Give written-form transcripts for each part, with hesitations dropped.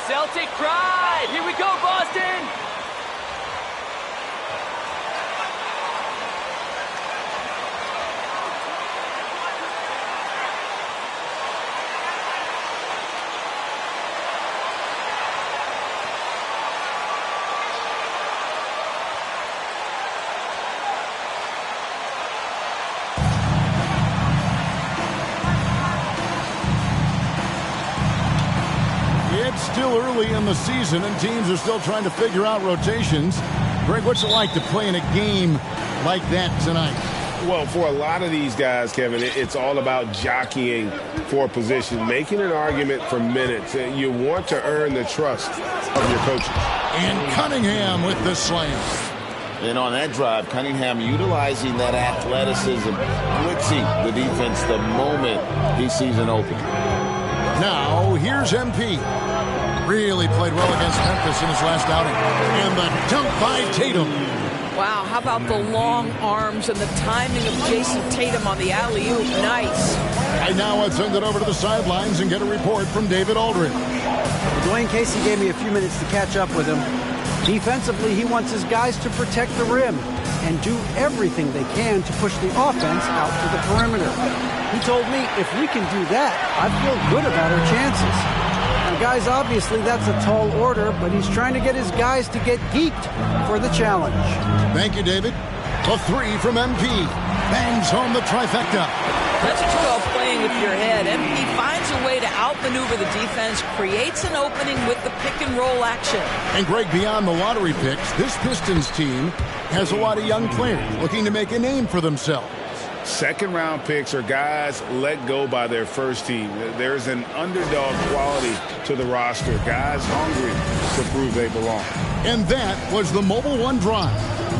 Celtic pride! Here we go, Boston! It's still early in the season, and teams are still trying to figure out rotations. Greg, what's it like to play in a game like that tonight? Well, for a lot of these guys, Kevin, it's all about jockeying for position, making an argument for minutes. You want to earn the trust of your coaches. And Cunningham with the slam. And on that drive, Cunningham utilizing that athleticism, blitzing the defense the moment he sees an opening. Now, here's MP. Really played well against Memphis in his last outing. And the dunk by Tatum. Wow, how about the long arms and the timing of Jason Tatum on the alley-oop? Nice. And now let's send it over to the sidelines and get a report from David Aldridge. Dwayne Casey gave me a few minutes to catch up with him. Defensively, he wants his guys to protect the rim and do everything they can to push the offense out to the perimeter. He told me if we can do that, I feel good about our chances. Now, guys, obviously that's a tall order, but he's trying to get his guys to get geeked for the challenge. Thank you, David. A three from MP. Bangs home the trifecta. That's what you call playing with your head. MP finds a way to outmaneuver the defense, creates an opening with the pick-and-roll action. And Greg, beyond the lottery picks, this Pistons team has a lot of young players looking to make a name for themselves. Second-round picks are guys let go by their first team. There's an underdog quality to the roster. Guys hungry to prove they belong. And that was the Mobile One drive.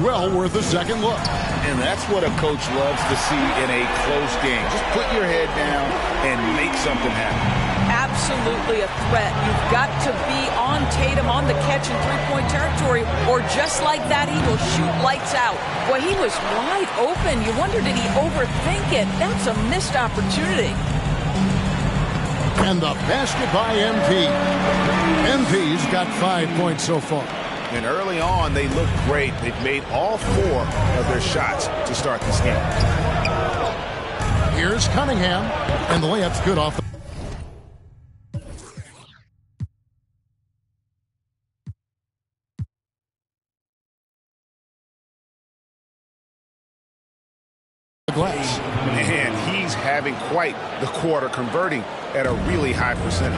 Well worth a second look. And that's what a coach loves to see in a close game. Just put your head down and make something happen. Absolutely a threat. You've got to be on Tatum on the catch in three-point territory, or just like that, he will shoot lights out. Boy, he was wide open. You wonder, did he overthink it? That's a missed opportunity. And the basket by MP. MP's got 5 points so far. And early on, they looked great. They've made all 4 of their shots to start this game. Here's Cunningham, and the layup's good off the glass. And he's having quite the quarter, converting at a really high percentage.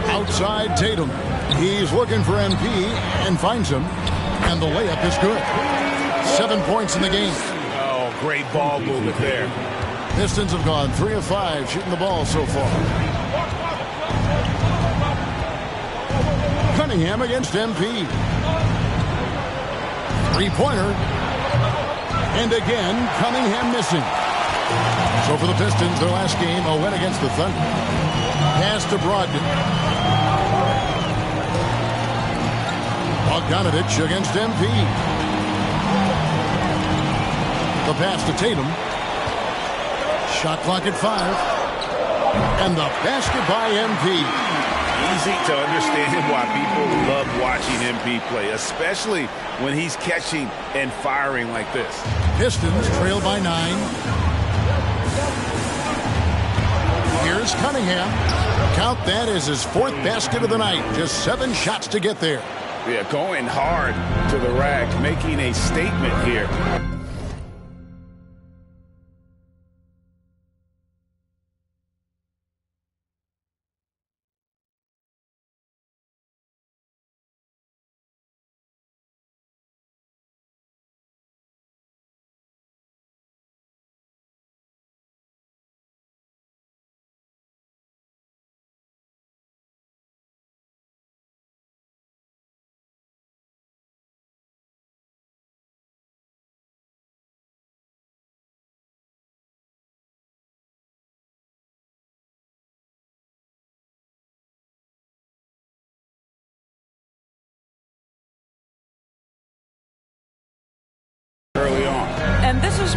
Outside Tatum. He's looking for MP and finds him. And the layup is good. 7 points in the game. Oh, great ball movement there. Pistons have gone 3 of 5 shooting the ball so far. Cunningham against MP. Three-pointer. And again, Cunningham missing. So for the Pistons, their last game, a win against the Thunder. Pass to Brogdon. Bogdanovich against MP. The pass to Tatum. Shot clock at 5. And the basket by MP. Easy to understand why people love watching MP play, especially when he's catching and firing like this. Pistons trail by 9. Here's Cunningham. Count that as his 4th basket of the night. Just 7 shots to get there. Yeah, going hard to the rack, making a statement here.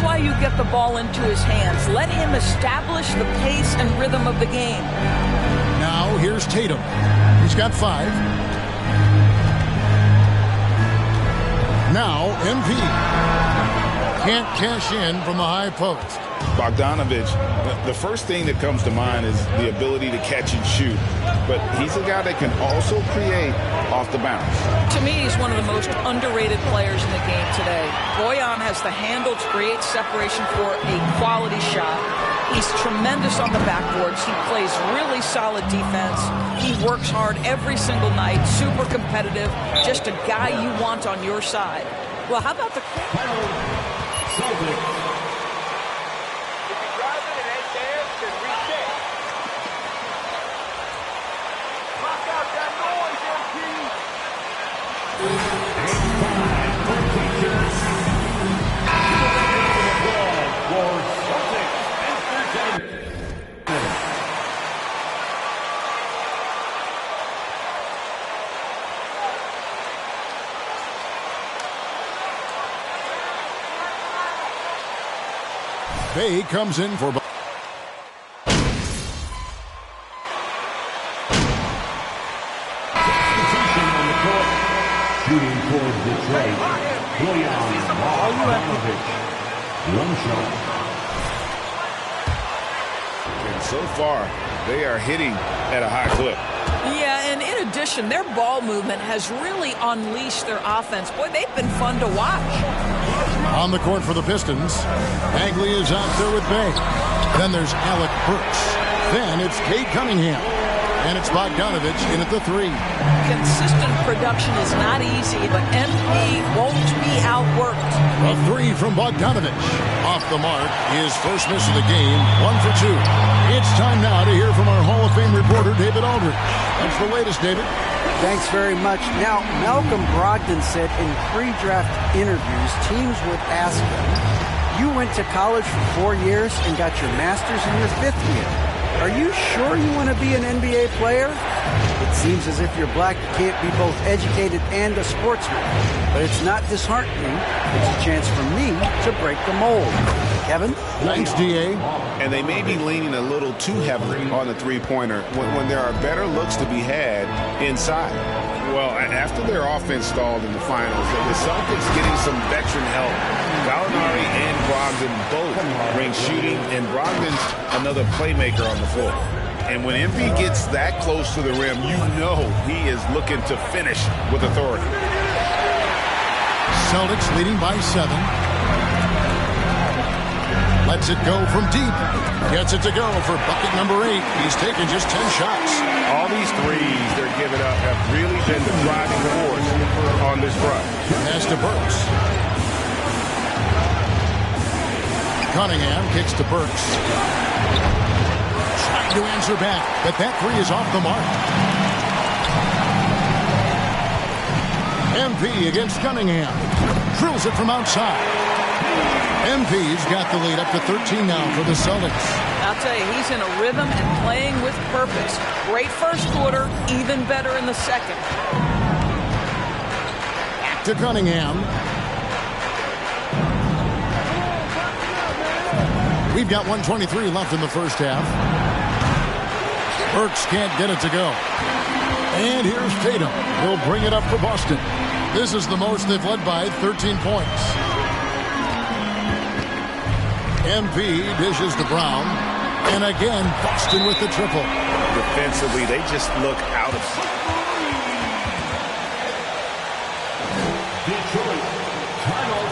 why you get the ball into his hands. Let him establish the pace and rhythm of the game. Now here's Tatum. He's got 5. Now MP. Can't cash in from the high post. Bogdanovic, the first thing that comes to mind is the ability to catch and shoot. But he's a guy that can also create off the bounce. To me, he's one of the most underrated players in the game today. Bojan has the handle to create separation for a quality shot. He's tremendous on the backboards. He plays really solid defense. He works hard every single night, super competitive, just a guy you want on your side. Well, how about the... Bay comes in for... Shooting for Detroit, Bojan Bogdanovic. One shot. And so far, they are hitting at a high clip. Yeah, and in addition, their ball movement has really unleashed their offense. Boy, they've been fun to watch. On the court for the Pistons, Bagley is out there with Bay. Then there's Alec Burks. Then it's Cade Cunningham. And it's Bogdanovic in at the 3. Consistent production is not easy, but MP won't be outworked. A 3 from Bogdanovic. Off the mark, his first miss of the game, 1 for 2. It's time now to hear from our Hall of Fame reporter, David Aldridge. What's the latest, David? Thanks very much. Now, Malcolm Brogdon said in pre-draft interviews, teams would ask him, you went to college for 4 years and got your master's in your 5th year. Are you sure you want to be an NBA player? It seems as if you're black, you can't be both educated and a sportsman. But it's not disheartening. It's a chance for me to break the mold. Kevin? Thanks, D.A. And they may be leaning a little too heavily on the three-pointer when there are better looks to be had inside. Well, after their offense stalled in the finals, the Celtics getting some veteran help. Gallinari and Brogdon both bring shooting, and Brogdon's another playmaker on the floor. And when MP gets that close to the rim, you know he is looking to finish with authority. Celtics leading by 7. Lets it go from deep. Gets it to go for bucket number 8. He's taken just 10 shots. All these threes they're giving up have really been the driving force on this run. Pass to Burks. Cunningham kicks to Burks. Trying to answer back, but that 3 is off the mark. MP against Cunningham. Drills it from outside. MP's got the lead up to 13 now for the Celtics. I'll tell you, he's in a rhythm and playing with purpose. Great first quarter, even better in the second. Back to Cunningham. We've got 1:23 left in the first half. Burks can't get it to go. And here's Tatum. He'll bring it up for Boston. This is the most they've led by, 13 points. MP dishes to Brown. And again, Boston with the triple. Defensively, they just look out of sight. Detroit, timeout.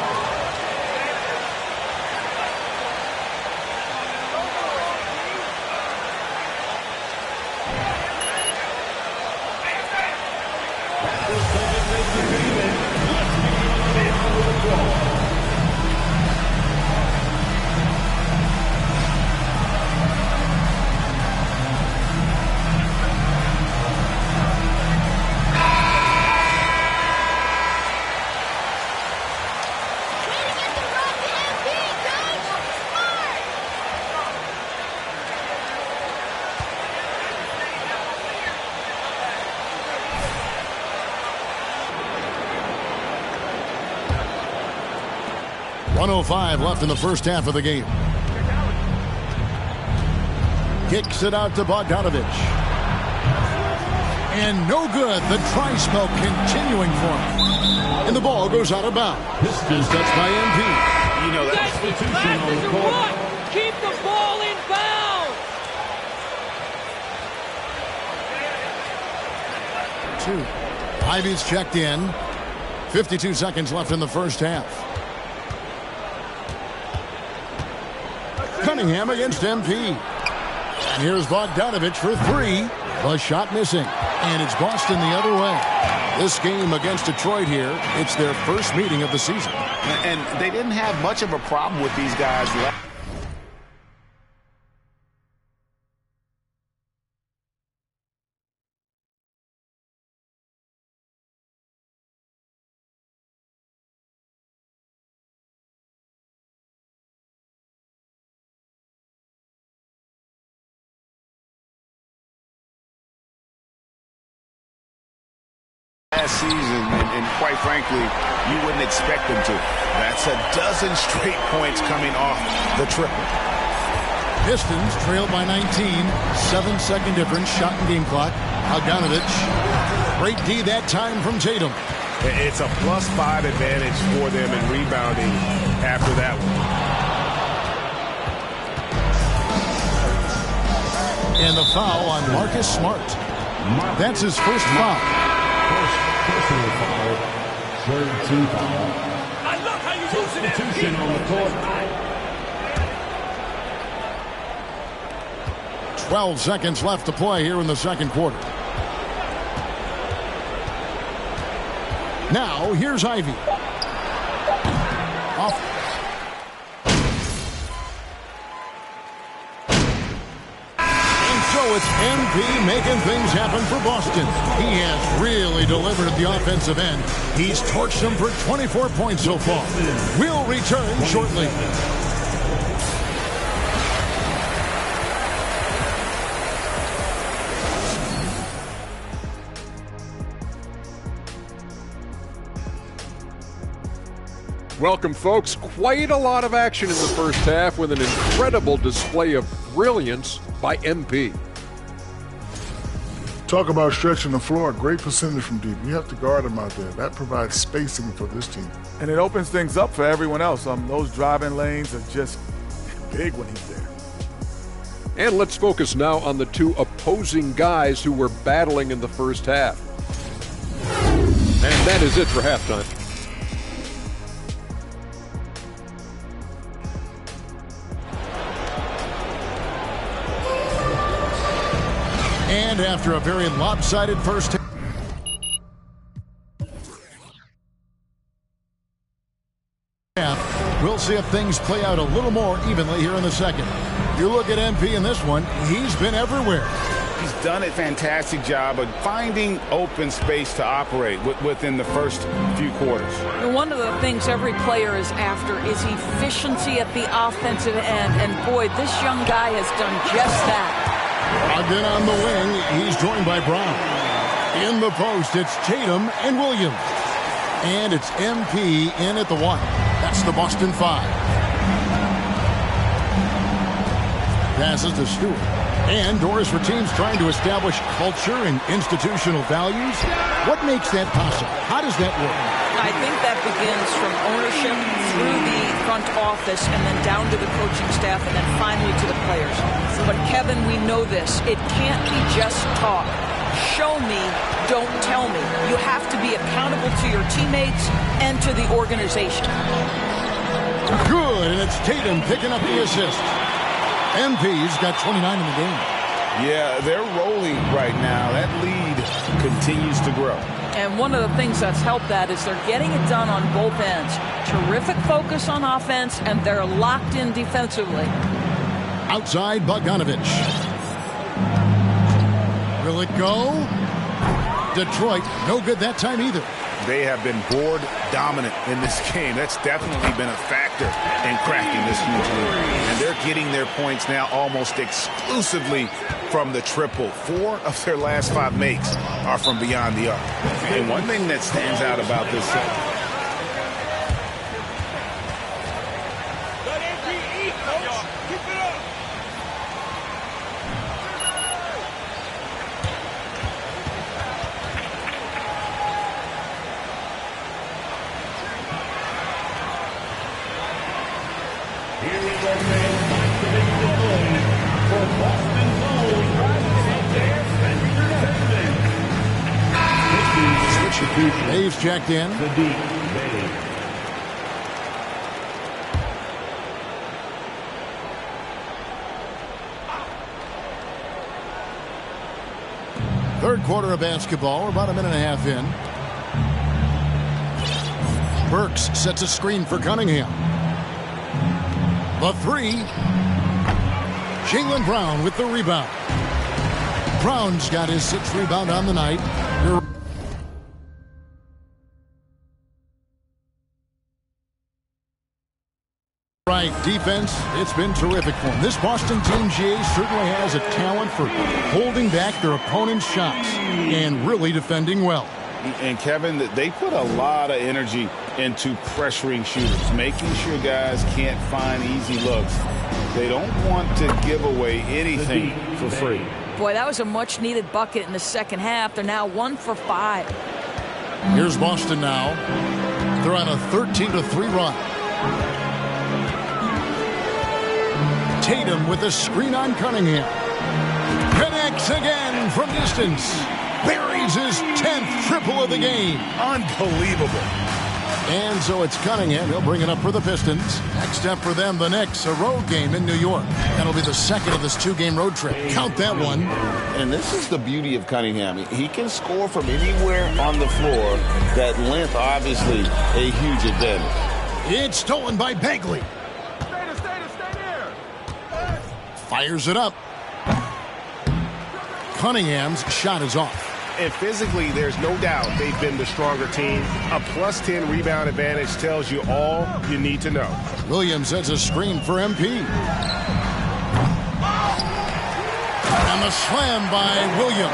1:05 left in the first half of the game. Kicks it out to Bogdanovich. And no good. The try spell continuing for him. And the ball goes out of bounds. Pistons touched by MP. You know, that's Substitution on the court. Keep the ball in bounds. 2. Ivy's checked in. 52 seconds left in the first half. Cunningham against MP. And here's Bogdanovich for 3. The shot missing. And it's Boston the other way. This game against Detroit here, it's their first meeting of the season. And they didn't have much of a problem with these guys last. Season, and quite frankly, you wouldn't expect them to. That's a dozen straight points coming off the triple. Pistons trailed by 19. 7-second difference, shot and game clock. Bogdanovich. Great D that time from Tatum. It's a +5 advantage for them in rebounding after that one. And the foul on Marcus Smart. That's his first foul. Personal foul. Third team foul. I love how you're using it. Substitution on the court. 12 seconds left to play here in the second quarter. Now, here's Ivy. Off. And so it's MP making things happen for Boston. He has really delivered at the offensive end. He's torched them for 24 points so far. We'll return shortly. Welcome, folks. Quite a lot of action in the first half with an incredible display of brilliance by MP. Talk about stretching the floor. Great percentage from deep. You have to guard him out there. That provides spacing for this team. And it opens things up for everyone else. Those driving lanes are just big when he's there. And let's focus now on the two opposing guys who were battling in the first half. And that is it for halftime. And after a very lopsided first half, we'll see if things play out a little more evenly here in the second. You look at MP in this one, he's been everywhere. He's done a fantastic job of finding open space to operate within the first few quarters. One of the things every player is after is efficiency at the offensive end. And boy, this young guy has done just that. Ogden on the wing, he's joined by Brown. In the post, it's Tatum and Williams. And it's MP in at the 1. That's the Boston 5. Passes to Stewart. And Doris, for teams trying to establish culture and institutional values, what makes that possible? How does that work? I think that begins from ownership through the front office and then down to the coaching staff and then finally to the players. But Kevin, we know this. It can't be just talk. Show me, don't tell me. You have to be accountable to your teammates and to the organization. Good, and it's Tatum picking up the assist. MP's got 29 in the game. Yeah, they're rolling right now. That lead continues to grow. And one of the things that's helped that is they're getting it done on both ends. Terrific focus on offense, and they're locked in defensively. Outside, Bogdanovich. Will it go? Detroit, no good that time either. They have been board dominant in this game. That's definitely been a factor in cracking this huge lead. And they're getting their points now almost exclusively from the triple. 4 of their last 5 makes are from beyond the arc. And one thing that stands out about this Dave's checked in. Third quarter of basketball. We're about a minute and a half in. Burks sets a screen for Cunningham. The three. Jaylen Brown with the rebound. Brown's got his 6th rebound on the night. Right, defense, it's been terrific for him. This Boston team, GA, certainly has a talent for holding back their opponent's shots and really defending well. And Kevin, they put a lot of energy into pressuring shooters, making sure guys can't find easy looks. They don't want to give away anything for free. Boy, that was a much-needed bucket in the second half. They're now 1 for 5. Here's Boston now. They're on a 13-3 run. Tatum with a screen on Cunningham. Connects again from distance. Buries his 10th triple of the game. Unbelievable. And so it's Cunningham. He'll bring it up for the Pistons. Next up for them, the Knicks, a road game in New York. That'll be the second of this 2-game road trip. Count that one. And this is the beauty of Cunningham. He can score from anywhere on the floor. That length, obviously, a huge advantage. It's stolen by Bagley. Fires it up. Cunningham's shot is off. And physically, there's no doubt they've been the stronger team. A plus 10 rebound advantage tells you all you need to know. Williams sets a screen for MP. And the slam by Williams.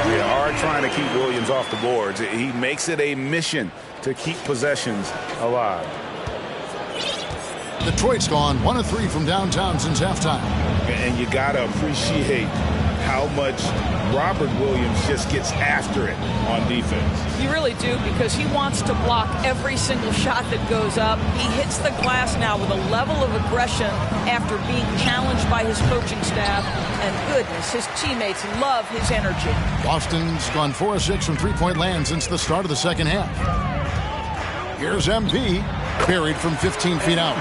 They are trying to keep Williams off the boards. He makes it a mission to keep possessions alive. Detroit's gone 1 of 3 from downtown since halftime. And you got to appreciate how much Robert Williams just gets after it on defense. You really do, because he wants to block every single shot that goes up. He hits the glass now with a level of aggression after being challenged by his coaching staff. And goodness, his teammates love his energy. Boston's gone 4 of 6 from three-point land since the start of the second half. Here's MP, buried from 15 feet out.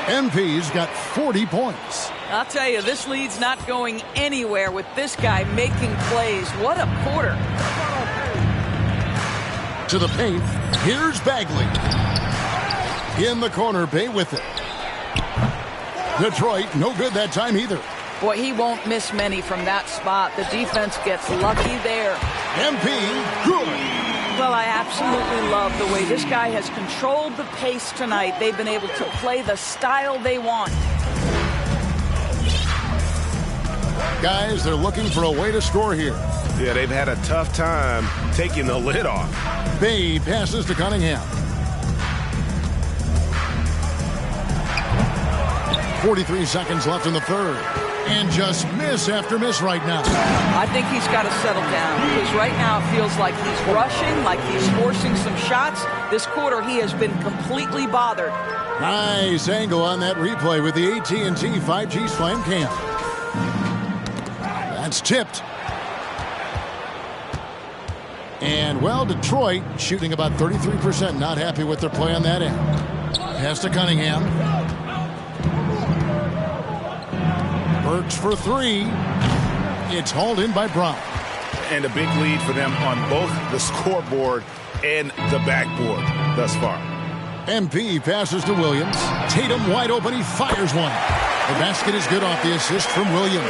MP's got 40 points. I'll tell you, this lead's not going anywhere with this guy making plays. What a quarter. To the paint, here's Bagley. In the corner, Bay with it. Detroit, no good that time either. Boy, he won't miss many from that spot. The defense gets lucky there. MP, good. Well, I absolutely love the way this guy has controlled the pace tonight. They've been able to play the style they want. Guys, they're looking for a way to score here. Yeah, they've had a tough time taking the lid off. Bay passes to Cunningham. 43 seconds left in the third. And just miss after miss right now. I think he's got to settle down, because right now it feels like he's rushing, like he's forcing some shots. This quarter he has been completely bothered. Nice angle on that replay with the AT&T 5G Slam Cam. That's tipped. And, well, Detroit shooting about 33%. Not happy with their play on that end. Pass to Cunningham. Burks for 3. It's hauled in by Brown. And a big lead for them on both the scoreboard and the backboard thus far. MP passes to Williams. Tatum wide open. He fires one. The basket is good off the assist from Williams.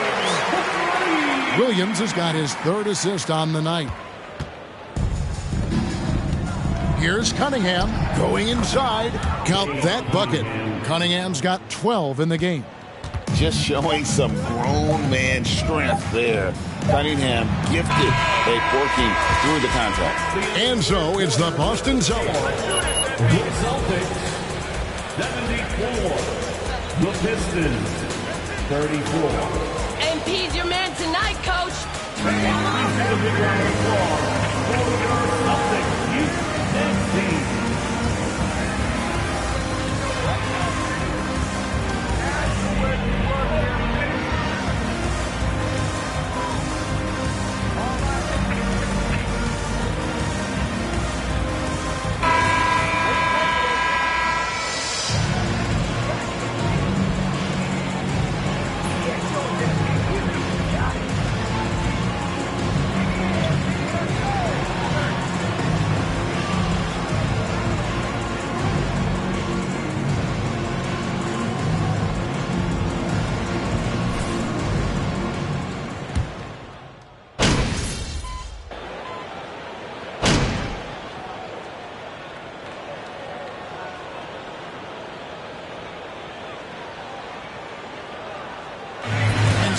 Williams has got his 3rd assist on the night. Here's Cunningham going inside. Count that bucket. Cunningham's got 12 in the game. Just showing some grown man strength there. Cunningham gifted at working through the contact. And so it's the Boston Celtics. The Celtics, 74. The Pistons, 34. MP's your man tonight, Coach. Please give a big round of applause for the Celtics youth and team.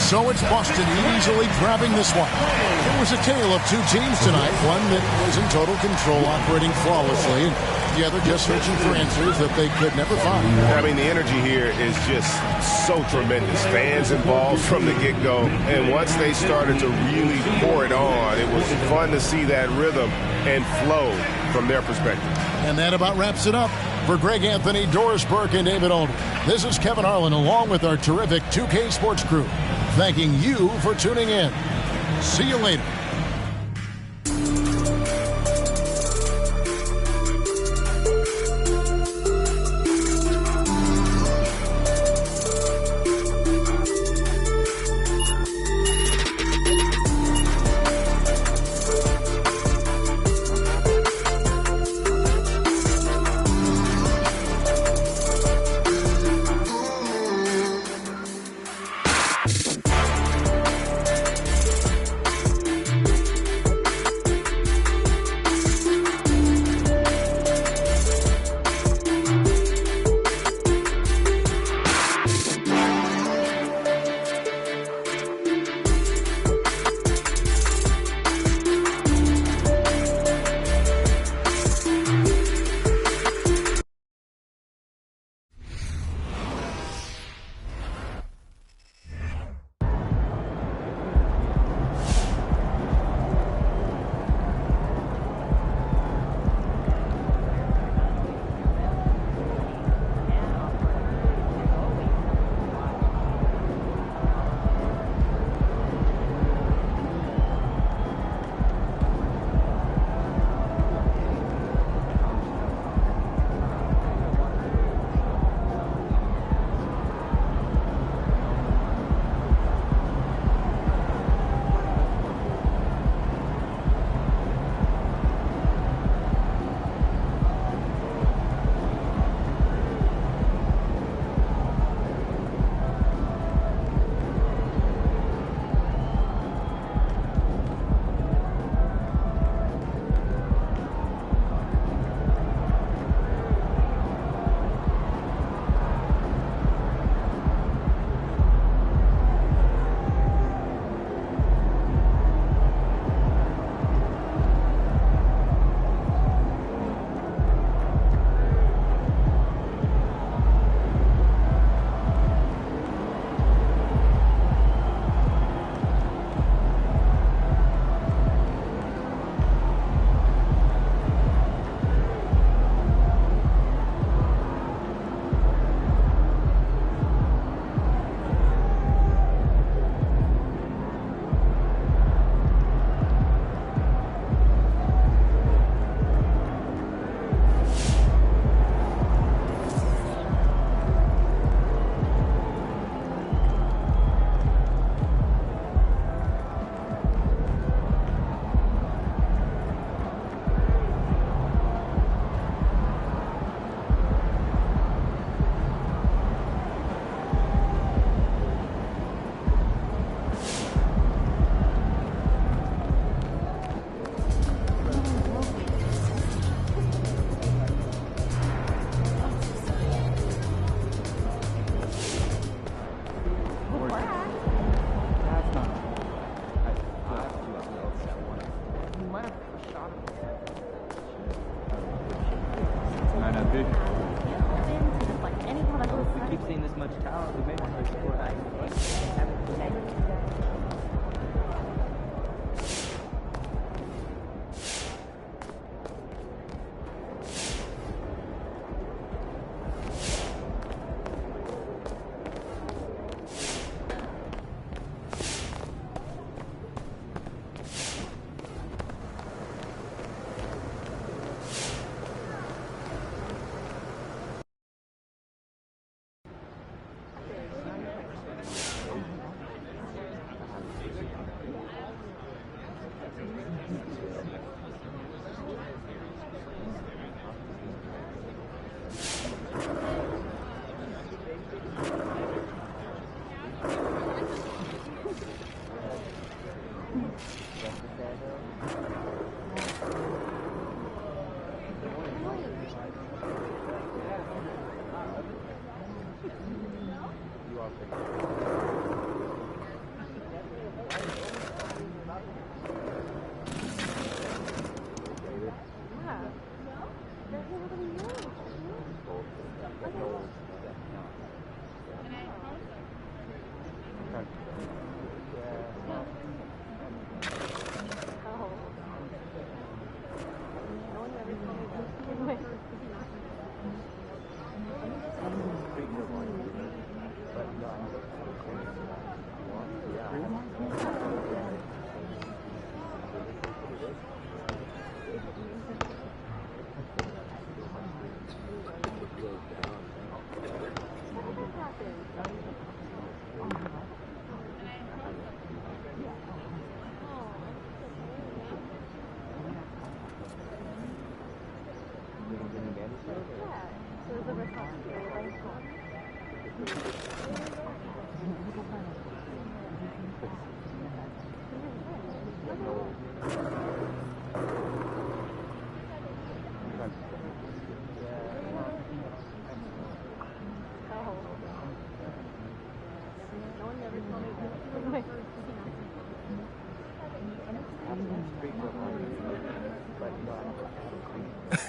So it's Boston easily grabbing this one. It was a tale of two teams tonight, one that was in total control, operating flawlessly, and the other just searching for answers that they could never find. I mean, the energy here is just so tremendous. Fans involved from the get-go, and once they started to really pour it on, it was fun to see that rhythm and flow from their perspective. And that about wraps it up. For Greg Anthony, Doris Burke, and David Aldridge, this is Kevin Harlan along with our terrific 2K Sports crew, thanking you for tuning in. See you later.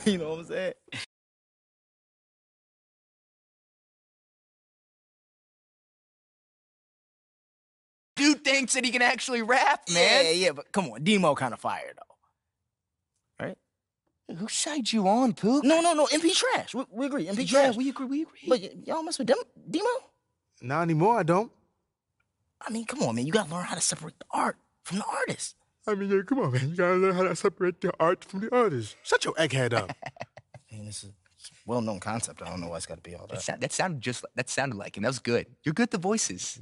You know what I'm saying? Dude thinks that he can actually rap, man. Yeah, but come on, Demo kind of fire though, right? Who shied you on, Pook? No, MP trash. We agree, MP Yeah, trash. we agree. But y'all mess with Demo? Not anymore, I don't. I mean, come on, man. You gotta learn how to separate the art from the artist. I mean, yeah, come on, man. You gotta learn how to separate the art from the artist. Shut your egghead up. I mean, it's a well-known concept. I don't know why it's got to be all that. That sounded like him. That was good. You're good at the voices.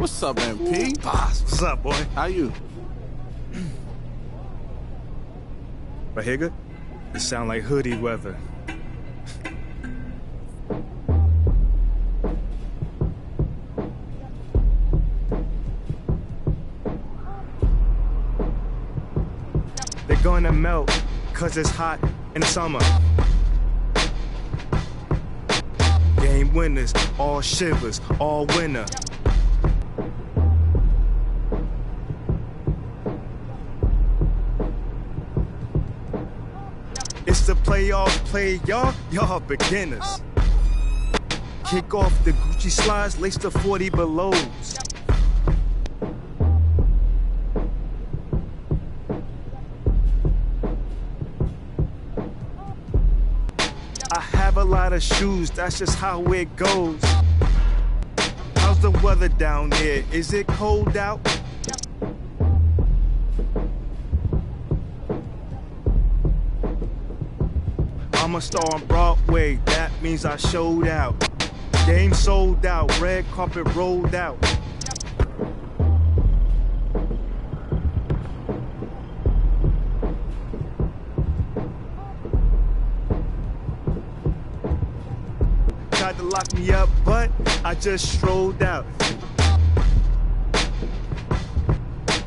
What's up, MP? Boss, what's up, boy? How you? But here good? It sound like hoodie weather. They're gonna melt, cause it's hot in the summer. Game winners, all shivers, all winner. It's the playoffs, play y'all beginners. Kick off the Gucci slides, lace the 40 belows. have a lot of shoes, that's just how it goes. How's the weather down there? Is it cold out? I'm a star on Broadway, that means I showed out. Game sold out, red carpet rolled out. Tried to lock me up, but I just strolled out.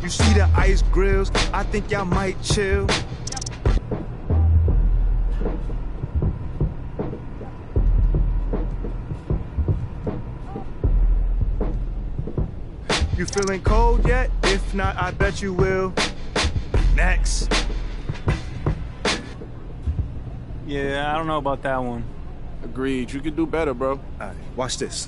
You see the ice grills, I think y'all might chill. You feeling cold yet? If not, I bet you will. Next. Yeah, I don't know about that one. Agreed. You can do better, bro. All right, watch this.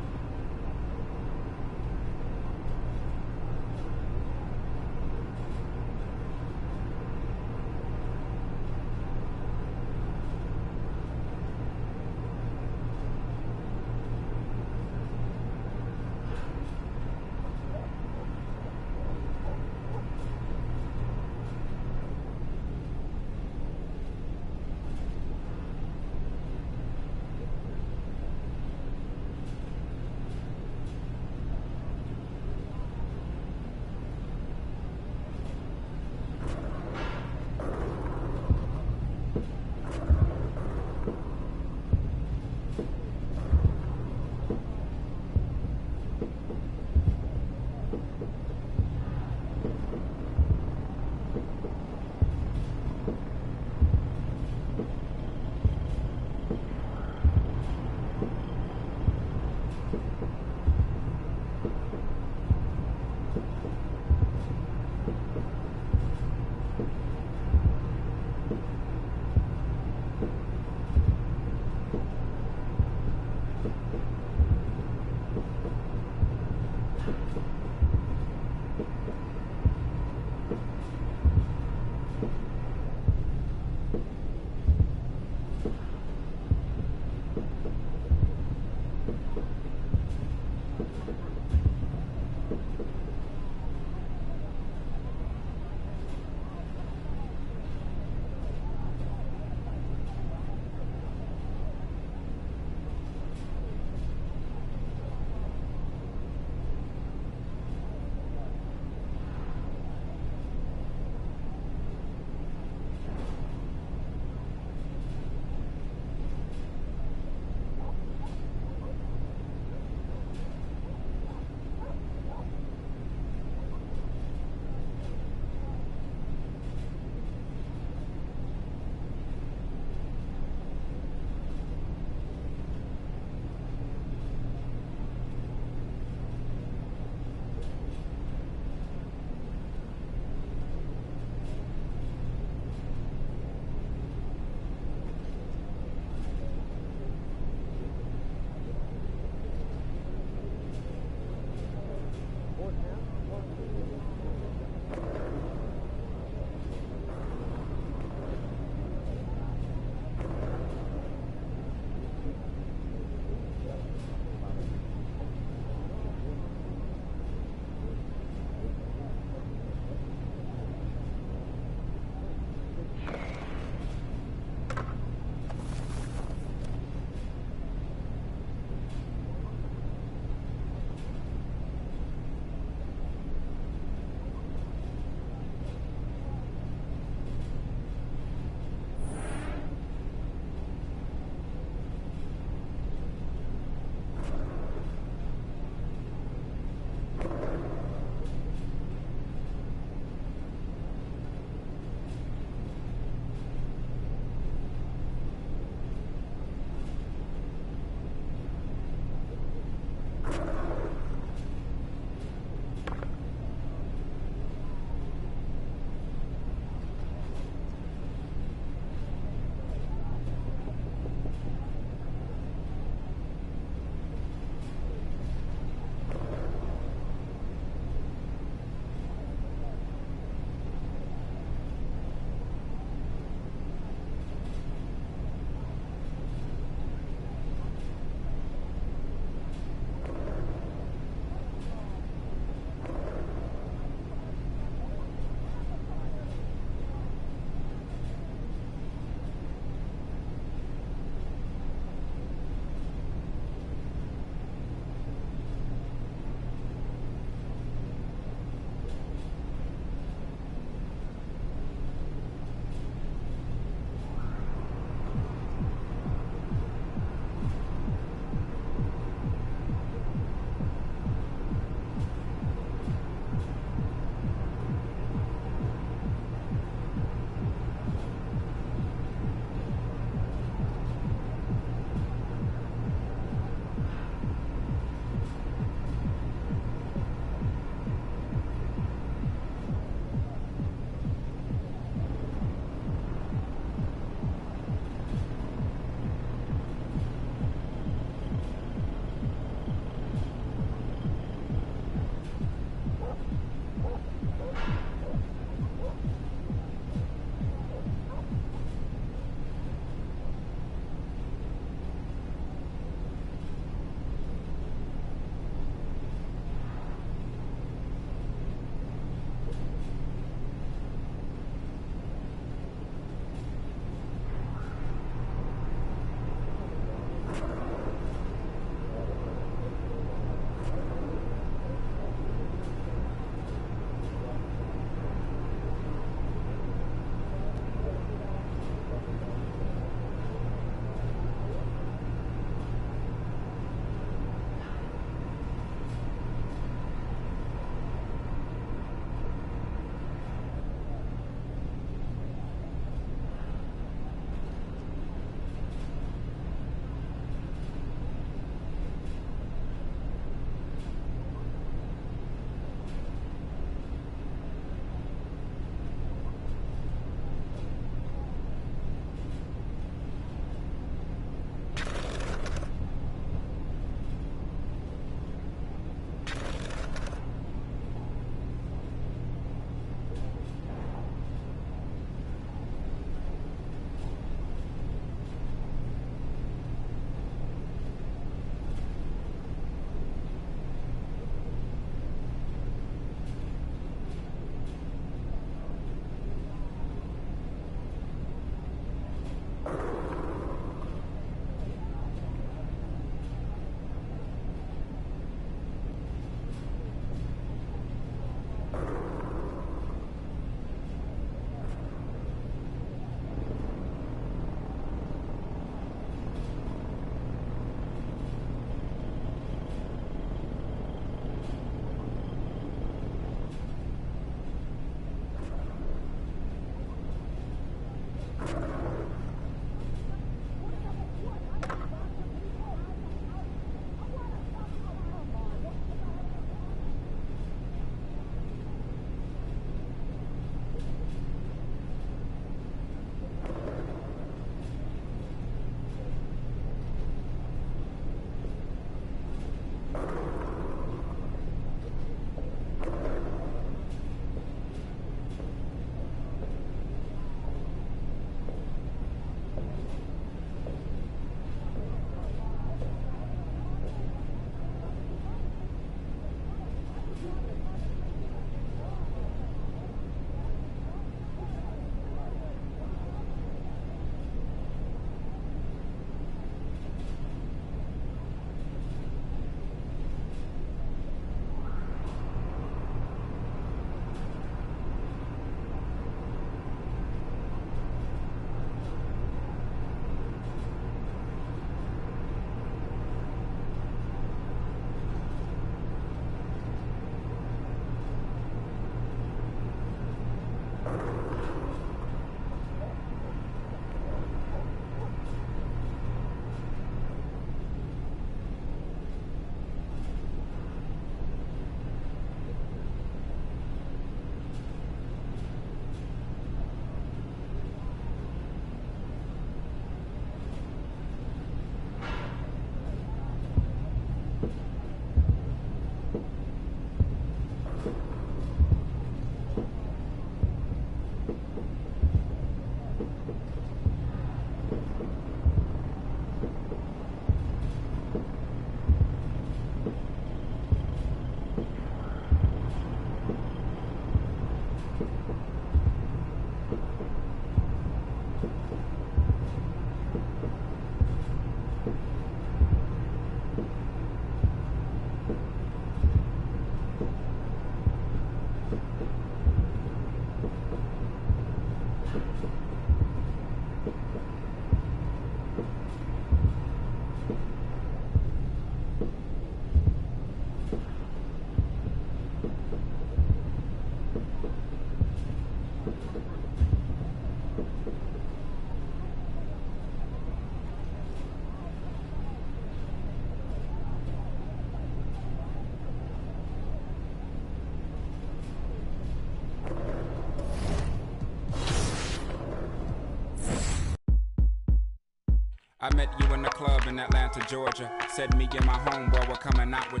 I met you in the club in Atlanta, Georgia. Said me and my homeboy were coming out with.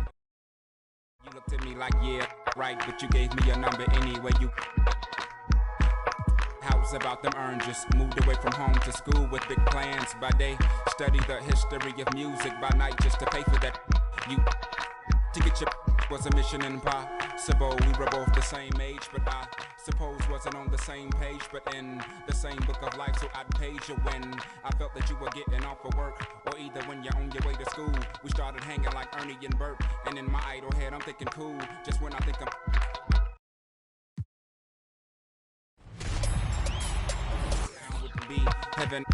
You looked at me like, yeah, right, but you gave me your number anyway. You. House about them oranges. Moved away from home to school with big plans. By day, study the history of music. By night, just to pay for that. You. To get your was a mission impossible. We were both the same age, but I suppose wasn't on the same page, but in the same book of life. So I'd page you when I felt that you were getting off of work, or either when you're on your way to school. We started hanging like Ernie and Bert, and in my idle head I'm thinking cool. Just when I think I'm would be heaven.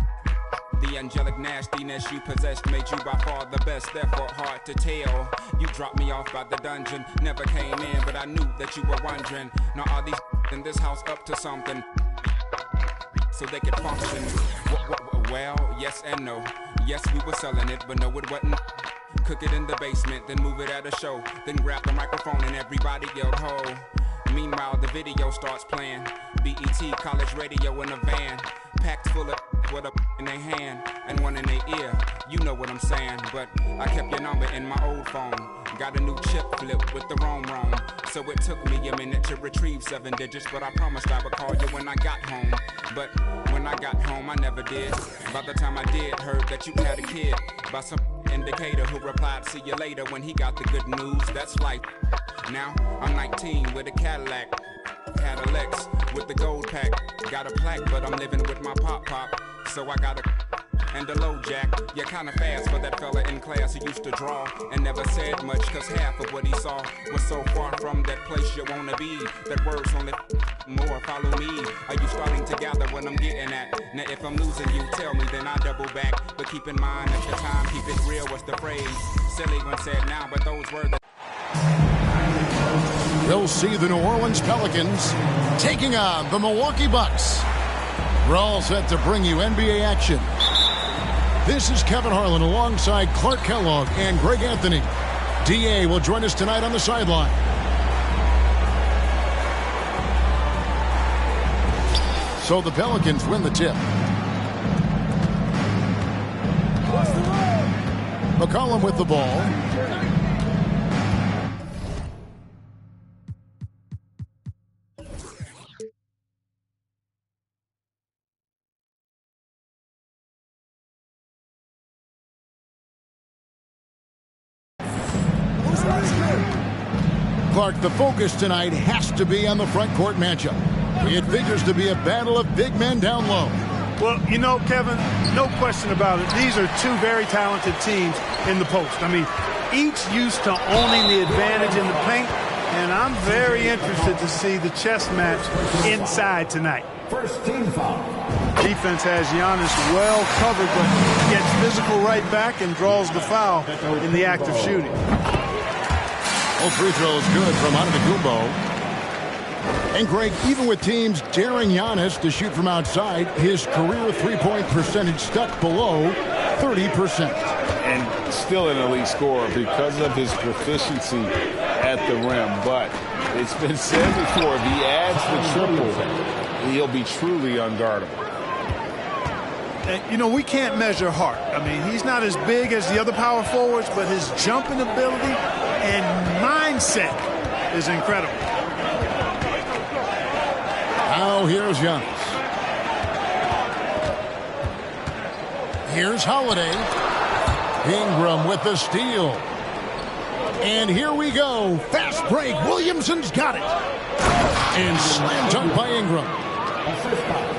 The angelic nastiness you possessed made you by far the best, therefore hard to tell. You dropped me off by the dungeon, never came in, but I knew that you were wondering. Now are these in this house up to something so they could function? Well, yes and no. Yes, we were selling it, but no, it wasn't. Cook it in the basement, then move it at a show, then grab the microphone and everybody yelled ho. Meanwhile, the video starts playing. BET, college radio in a van, packed full of with a in their hand and one in their ear. You know what I'm saying, but I kept your number in my old phone. Got a new chip flip with the roam. So it took me a minute to retrieve 7 digits, but I promised I would call you when I got home. But when I got home, I never did. By the time I did, heard that you had a kid by some indicator who replied, see you later, when he got the good news. That's life. Now I'm 19 with a Cadillac. Had a Lex with the gold pack. Got a plaque, but I'm living with my pop. So I got a and a low jack. You're kinda fast for that fella in class who used to draw and never said much, cause half of what he saw was so far from that place you wanna be. That words only more follow me. Are you starting to gather what I'm getting at? Now if I'm losing you, tell me, then I double back. But keep in mind at the time, keep it real was the phrase. Silly one said now, but those were the We'll see the New Orleans Pelicans taking on the Milwaukee Bucks. We're all set to bring you NBA action. This is Kevin Harlan alongside Clark Kellogg and Greg Anthony. DA will join us tonight on the sideline. So the Pelicans win the tip. McCollum with the ball. Clark, the focus tonight has to be on the front court matchup. It figures to be a battle of big men down low. Well, you know, Kevin, no question about it. These are two very talented teams in the post. I mean, each used to owning the advantage in the paint, and I'm very interested to see the chess match inside tonight. First team foul. Defense has Giannis well covered, but gets physical right back and draws the foul in the act of shooting. All free throws good from Antetokounmpo. And Greg, even with teams daring Giannis to shoot from outside, his career three-point percentage stuck below 30%. And still an elite scorer because of his proficiency at the rim. But it's been said before, if he adds the triple, he'll be truly unguardable. And, you know, we can't measure heart. I mean, he's not as big as the other power forwards, but his jumping ability and mindset is incredible. Now here's Giannis. Here's Holiday. Ingram with the steal. And here we go. Fast break. Williamson's got it. And slam dunk by Ingram.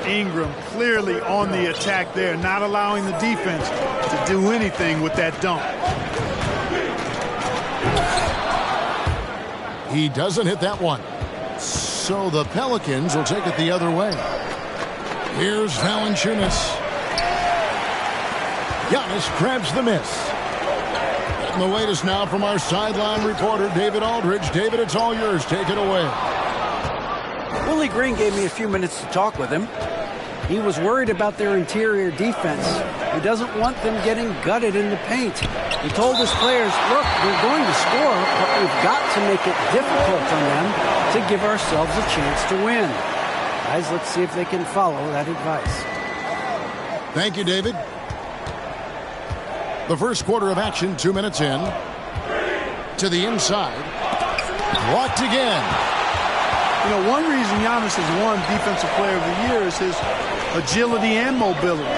Ingram clearly on the attack there, not allowing the defense to do anything with that dunk. He doesn't hit that one. So the Pelicans will take it the other way. Here's Valanciunas. Giannis grabs the miss. Getting the latest now from our sideline reporter, David Aldridge. David, it's all yours. Take it away. Willie Green gave me a few minutes to talk with him. He was worried about their interior defense. He doesn't want them getting gutted in the paint. He told his players, look, we're going to score, but we've got to make it difficult on them to give ourselves a chance to win. Guys, let's see if they can follow that advice. Thank you, David. The first quarter of action, 2 minutes in. To the inside. Blocked again. You know, one reason Giannis has won Defensive Player of the Year is his agility and mobility.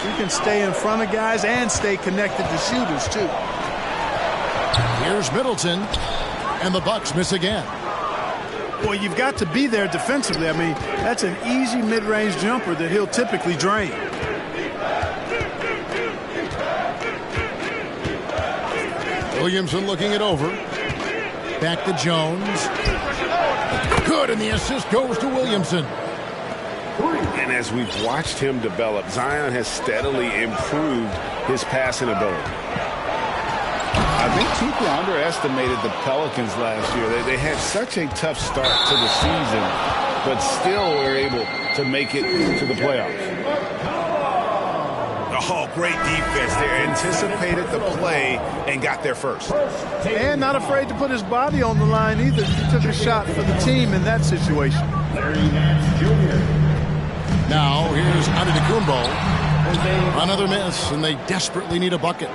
He can stay in front of guys and stay connected to shooters, too. Here's Middleton, and the Bucks miss again. Well, you've got to be there defensively. I mean, that's an easy mid-range jumper that he'll typically drain. Williamson looking it over. Back to Jones. Good, and the assist goes to Williamson. And as we've watched him develop, Zion has steadily improved his passing ability. I think people underestimated the Pelicans last year. They had such a tough start to the season, but still were able to make it to the playoffs. Oh, great defense there. Anticipated the play and got there first. And not afraid to put his body on the line either. He took a shot for the team in that situation. Now, here's Antetokounmpo. Another miss, and they desperately need a bucket.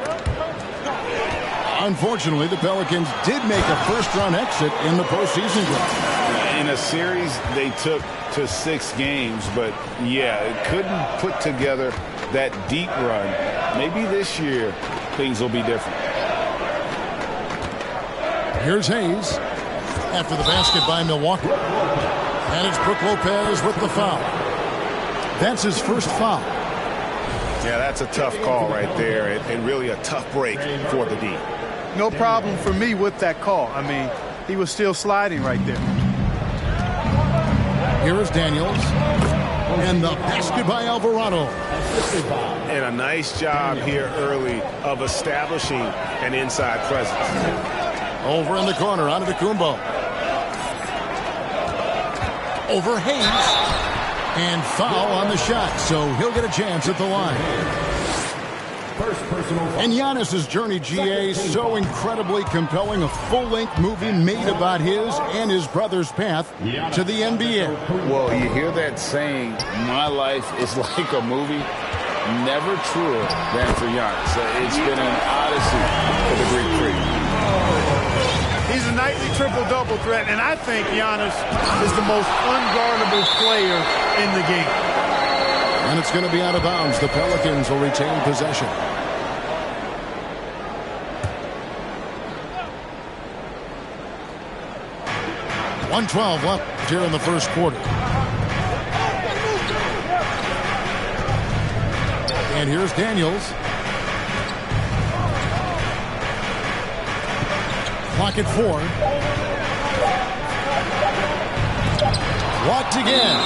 Unfortunately, the Pelicans did make a first-round exit in the postseason game. In a series, they took to 6 games, but, yeah, it couldn't put together that deep run. Maybe this year, things will be different. Here's Hayes after the basket by Milwaukee. And it's Brook Lopez with the foul. That's his first foul. Yeah, that's a tough call right there, and really a tough break for the D. No problem for me with that call. I mean, he was still sliding right there. Here is Daniels. And the basket by Alvarado. And a nice job here early of establishing an inside presence. Over in the corner, Antetokounmpo. Over Hayes. And foul on the shot, so he'll get a chance at the line. And Giannis's journey, GA, so incredibly compelling. A full-length movie made about his and his brother's path to the NBA. Well, you hear that saying, my life is like a movie. Never truer than for Giannis. It's been an odyssey for the Greek Freak. He's a nightly triple-double threat, and I think Giannis is the most unguardable player in the game. And it's going to be out of bounds. The Pelicans will retain possession. .112 left here in the first quarter. And here's Daniels. Clock at 4. Blocked again.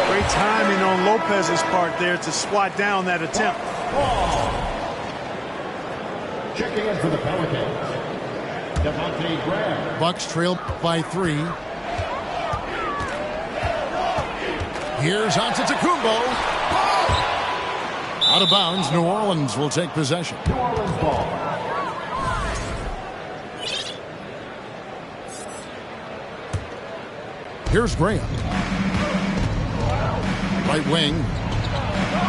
Great timing on Lopez's part there to swat down that attempt. Checking in for the Pelicans, Devontae Graham. Bucks trail by 3. Here's Antetokounmpo. Out of bounds. New Orleans will take possession. New Orleans ball. Here's Graham. Right wing.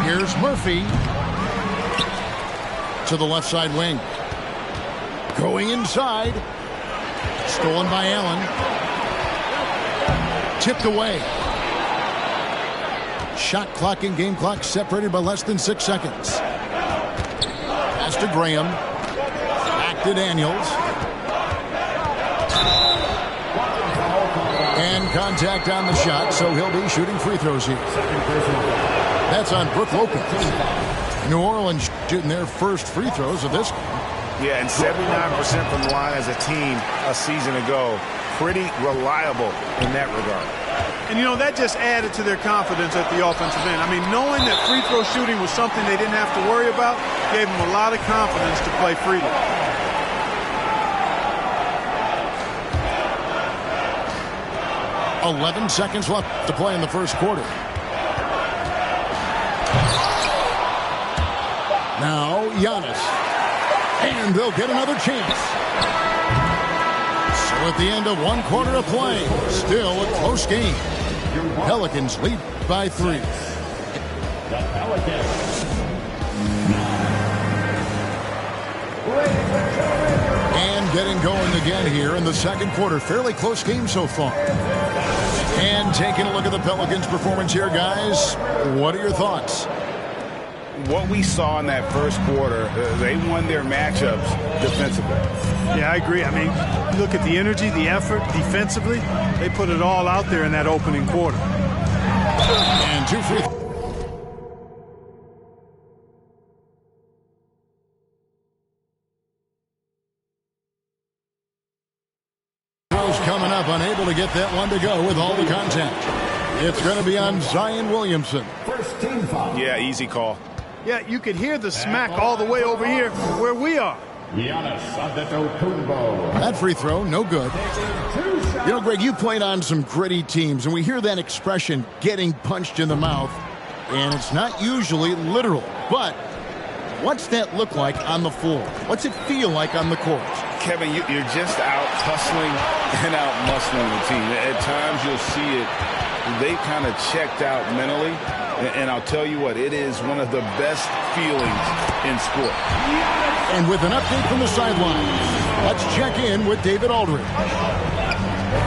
Here's Murphy. To the left side wing. Going inside. Stolen by Allen. Tipped away. Shot clock and game clock separated by less than 6 seconds. Pass to Graham. Back to Daniels. And contact on the shot, so he'll be shooting free throws here. That's on Brook Lopez. New Orleans shooting their first free throws of this game. Yeah, and 79% from the line as a team a season ago. Pretty reliable in that regard. And, you know, that just added to their confidence at the offensive end. I mean, knowing that free throw shooting was something they didn't have to worry about gave them a lot of confidence to play freely. .11 seconds left to play in the first quarter. Now, Giannis. And they'll get another chance. So at the end of 1 quarter of play, still a close game. Pelicans lead by 3. The Pelicans. getting going again here in the second quarter. Fairly close game so far. And taking a look at the Pelicans' performance here, guys, what are your thoughts? What we saw in that first quarter, they won their matchups defensively. Yeah, I agree. I mean, look at the energy, the effort defensively. They put it all out there in that opening quarter. And 2 free throws coming up, unable to get that one to go with all the contact. It's going to be on Zion Williamson. First team foul. Yeah, easy call. Yeah, you could hear the smack all the way over here where we are. Giannis Antetokounmpo. That free throw, no good. You know, Greg, you played on some gritty teams, and we hear that expression, getting punched in the mouth, and it's not usually literal. But what's that look like on the floor? What's it feel like on the court? Kevin, you're just out hustling and out muscling the team. At times you'll see it. They kind of checked out mentally. And I'll tell you what, it is one of the best feelings in sport. And with an update from the sideline, let's check in with David Aldridge.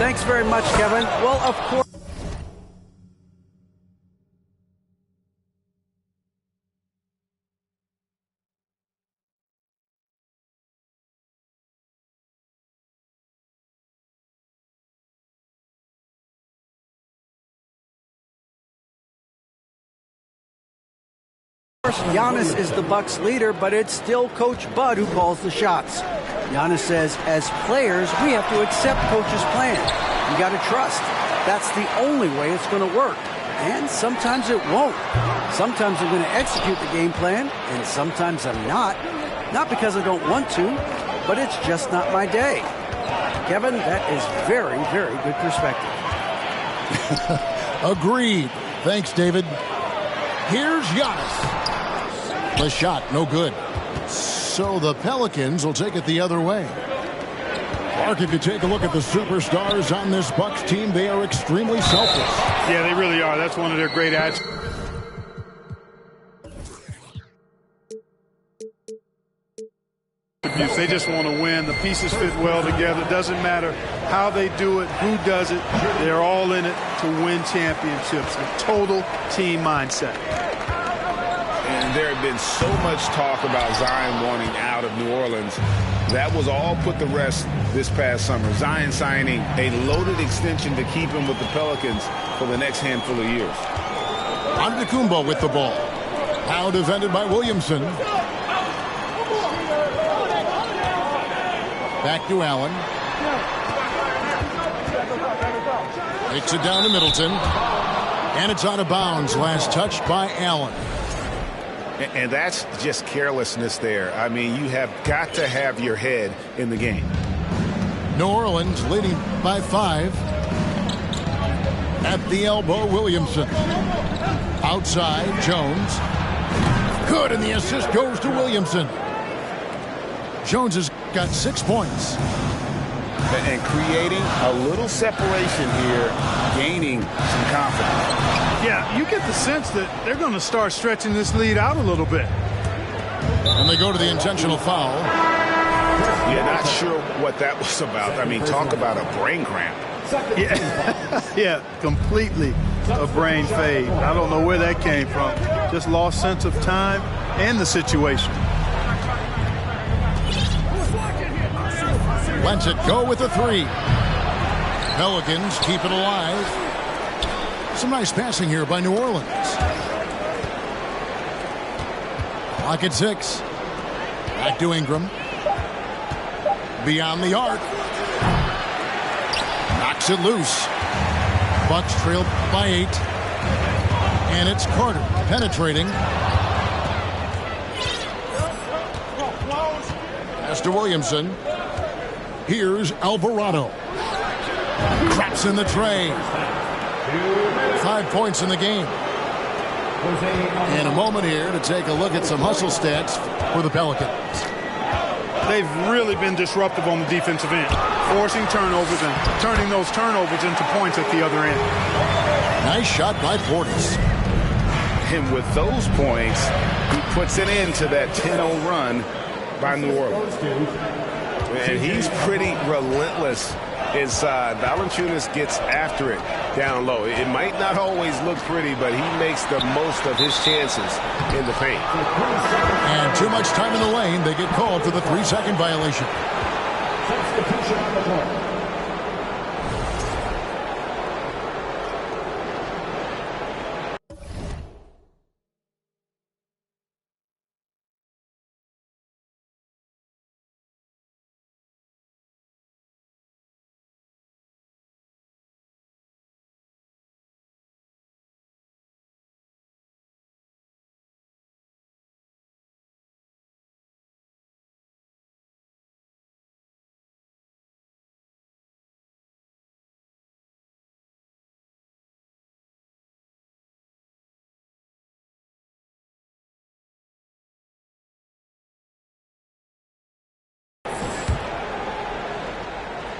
Thanks very much, Kevin. Well, of course. Giannis is the Bucks leader, but it's still Coach Bud who calls the shots. Giannis says, as players, we have to accept Coach's plan. You got to trust. That's the only way it's going to work. And sometimes it won't. Sometimes I'm going to execute the game plan, and sometimes I'm not. Not because I don't want to, but it's just not my day. Kevin, that is very, very good perspective. Agreed. Thanks, David. Here's Giannis. The shot, no good. So the Pelicans will take it the other way. Mark, if you take a look at the superstars on this Bucks team, they are extremely selfless. Yeah, they really are. That's one of their great attributes. They just want to win. The pieces fit well together. Doesn't matter how they do it, who does it. They're all in it to win championships. A total team mindset. And there had been so much talk about Zion wanting out of New Orleans. That was all put to rest this past summer. Zion signing a loaded extension to keep him with the Pelicans for the next handful of years. Antetokounmpo with the ball. Now defended by Williamson. Back to Allen. Takes it down to Middleton. And it's out of bounds. Last touch by Allen. And that's just carelessness there. I mean, you have got to have your head in the game. New Orleans leading by 5. At the elbow, Williamson. Outside, Jones. Good, and the assist goes to Williamson. Jones has got 6 points. And creating a little separation here, gaining some confidence. Yeah, you get the sense that they're going to start stretching this lead out a little bit. And they go to the intentional foul. Yeah, not sure what that was about. I mean, talk about a brain cramp. Yeah, yeah, completely a brain fade. I don't know where that came from. Just lost sense of time and the situation. Lets it go with the 3. Pelicans keep it alive. Some nice passing here by New Orleans. Clock at 6. Back to Ingram. Beyond the arc. Knocks it loose. Bucks trail by 8. And it's Carter penetrating. Pass to Williamson. Here's Alvarado. Traps in the tray. 5 points in the game. In a moment here to take a look at some hustle stats for the Pelicans. They've really been disruptive on the defensive end, forcing turnovers and turning those turnovers into points at the other end. Nice shot by Portis. And with those points, he puts an end to that 10-0 run by New Orleans. And he's pretty relentless inside. Valanciunas gets after it down low. It might not always look pretty, but he makes the most of his chances in the paint. And too much time in the lane. They get called for the 3-second violation. Substitution on the court.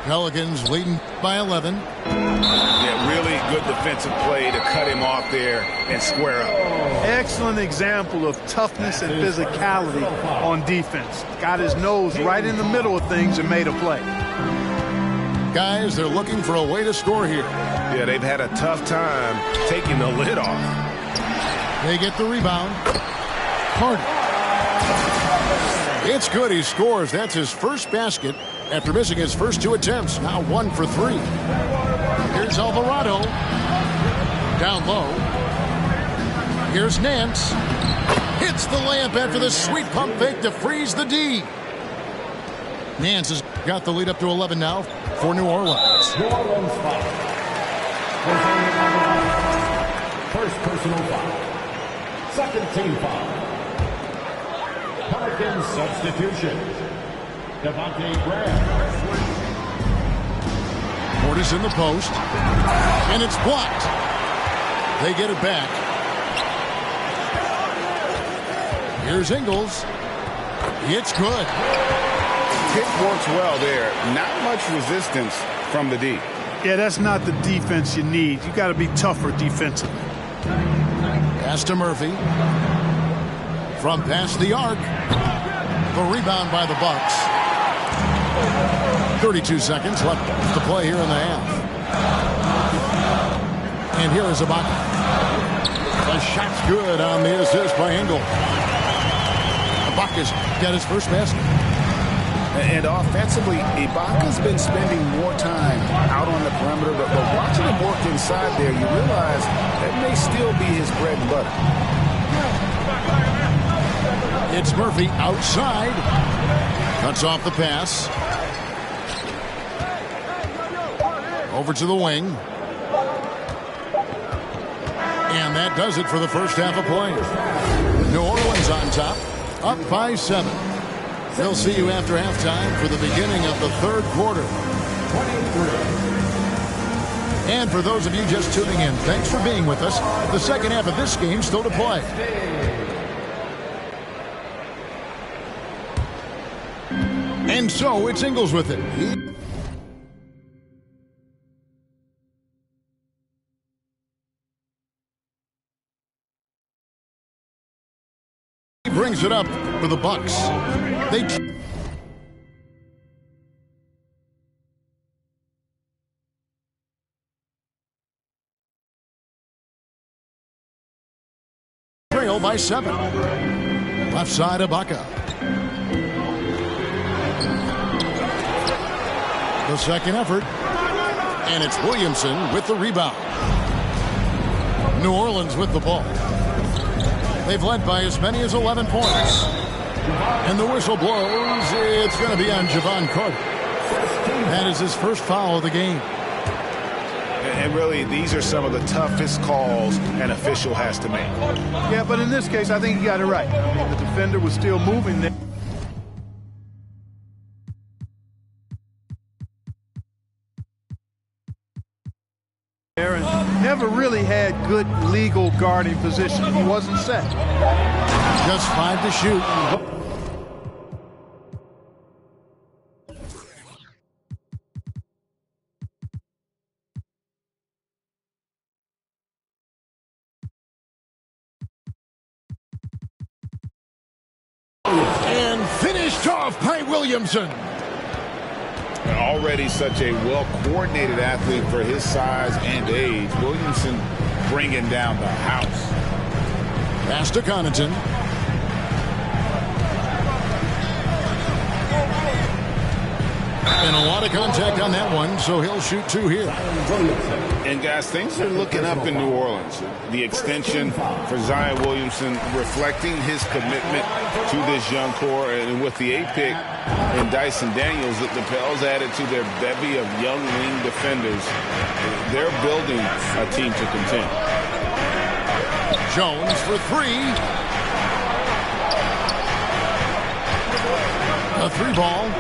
Pelicans leading by 11. Yeah, really good defensive play to cut him off there and square up. Excellent example of toughness and physicality on defense. Got his nose right in the middle of things and made a play. Guys, they're looking for a way to score here. Yeah, they've had a tough time taking the lid off. They get the rebound. Harden. It's good. He scores. That's his first basket after missing his first 2 attempts. Now 1 for 3. Here's Alvarado. Down low. Here's Nance. Hits the layup after the sweet pump fake to freeze the D. Nance has got the lead up to 11 now for New Orleans. New Orleans foul. First personal foul. Second team foul. Pelicans substitution. Devontae Graham. Portis in the post. And it's blocked. They get it back. Here's Ingles. It's good. Pick works well there. Not much resistance from the D. Yeah, that's not the defense you need. You got to be tougher defensively. Pass to Murphy. From past the arc. The rebound by the Bucks. 32 seconds left to play here in the half. And here is Ibaka. The shot's good on the assist by Ingles. Ibaka's got his first basket. And offensively, Ibaka's been spending more time out on the perimeter, but watching him work inside there, you realize that may still be his bread and butter. It's Murphy outside. Cuts off the pass. Over to the wing. And that does it for the first half of play. New Orleans on top, up by 7. They'll see you after halftime for the beginning of the third quarter. 23. And for those of you just tuning in, thanks for being with us. The second half of this game still to play. And so it's Ingles with it. He brings it up for the Bucks. They trail by 7. Left side Ibaka. The second effort. And it's Williamson with the rebound. New Orleans with the ball. They've led by as many as 11 points. And the whistle blows. It's going to be on Jevon Carter. That is his first foul of the game. And really, these are some of the toughest calls an official has to make. Yeah, but in this case, I think he got it right. The defender was still moving there. And never really had good legal guarding position. He wasn't set. Just 5 to shoot. And finished off by Williamson. And already such a well-coordinated athlete for his size and age. Williamson bringing down the house. Pass to Connaughton. And a lot of contact on that one, so he'll shoot 2 here. And guys, things are looking up in New Orleans. The extension for Zion Williamson reflecting his commitment to this young core. And with the 8th pick and Dyson Daniels, that the Pels added to their bevy of young wing defenders, they're building a team to contend. Jones for 3. A 3-ball.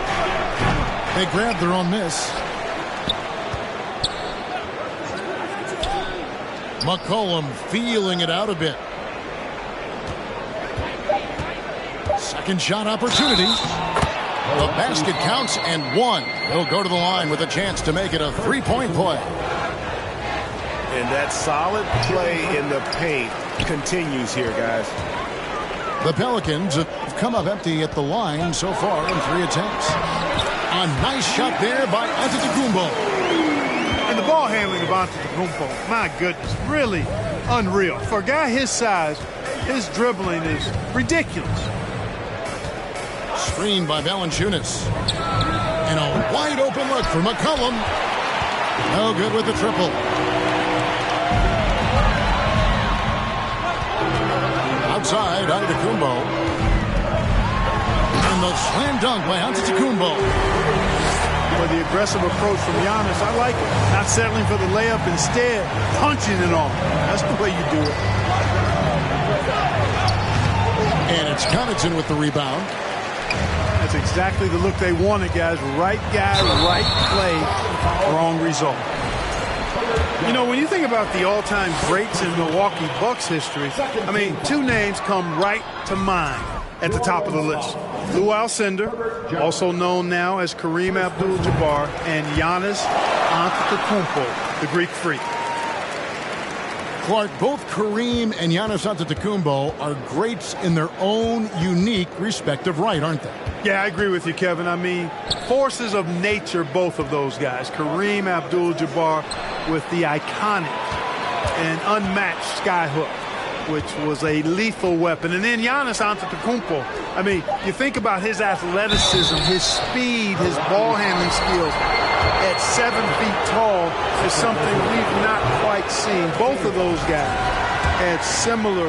They grabbed their own miss. McCollum feeling it out a bit. Second shot opportunity. The basket counts and 1. He'll go to the line with a chance to make it a 3-point play. And that solid play in the paint continues here, guys. The Pelicans have come up empty at the line so far in 3 attempts. A nice shot there by Antetokounmpo. And the ball handling of Antetokounmpo, my goodness, really unreal. For a guy his size, his dribbling is ridiculous. Screened by Valanciunas. And a wide open look for McCollum. No good with the triple. Outside, Antetokounmpo. And the slam dunk by Antetokounmpo. For the aggressive approach from Giannis, I like it. Not settling for the layup, instead punching it on. That's the way you do it. And it's Connaughton with the rebound. That's exactly the look they wanted, guys. Right guy, right play, wrong result. You know, when you think about the all-time greats in Milwaukee Bucks history, I mean, 2 names come right to mind at the top of the list. Lou Alcindor, also known now as Kareem Abdul-Jabbar, and Giannis Antetokounmpo, the Greek Freak. Clark, both Kareem and Giannis Antetokounmpo are greats in their own unique respective right, aren't they? Yeah, I agree with you, Kevin. I mean, forces of nature, both of those guys. Kareem Abdul-Jabbar with the iconic and unmatched skyhook, which was a lethal weapon. And then Giannis Antetokounmpo. I mean, you think about his athleticism, his speed, his ball handling skills at 7 feet tall is something we've not quite seen. Both of those guys had similar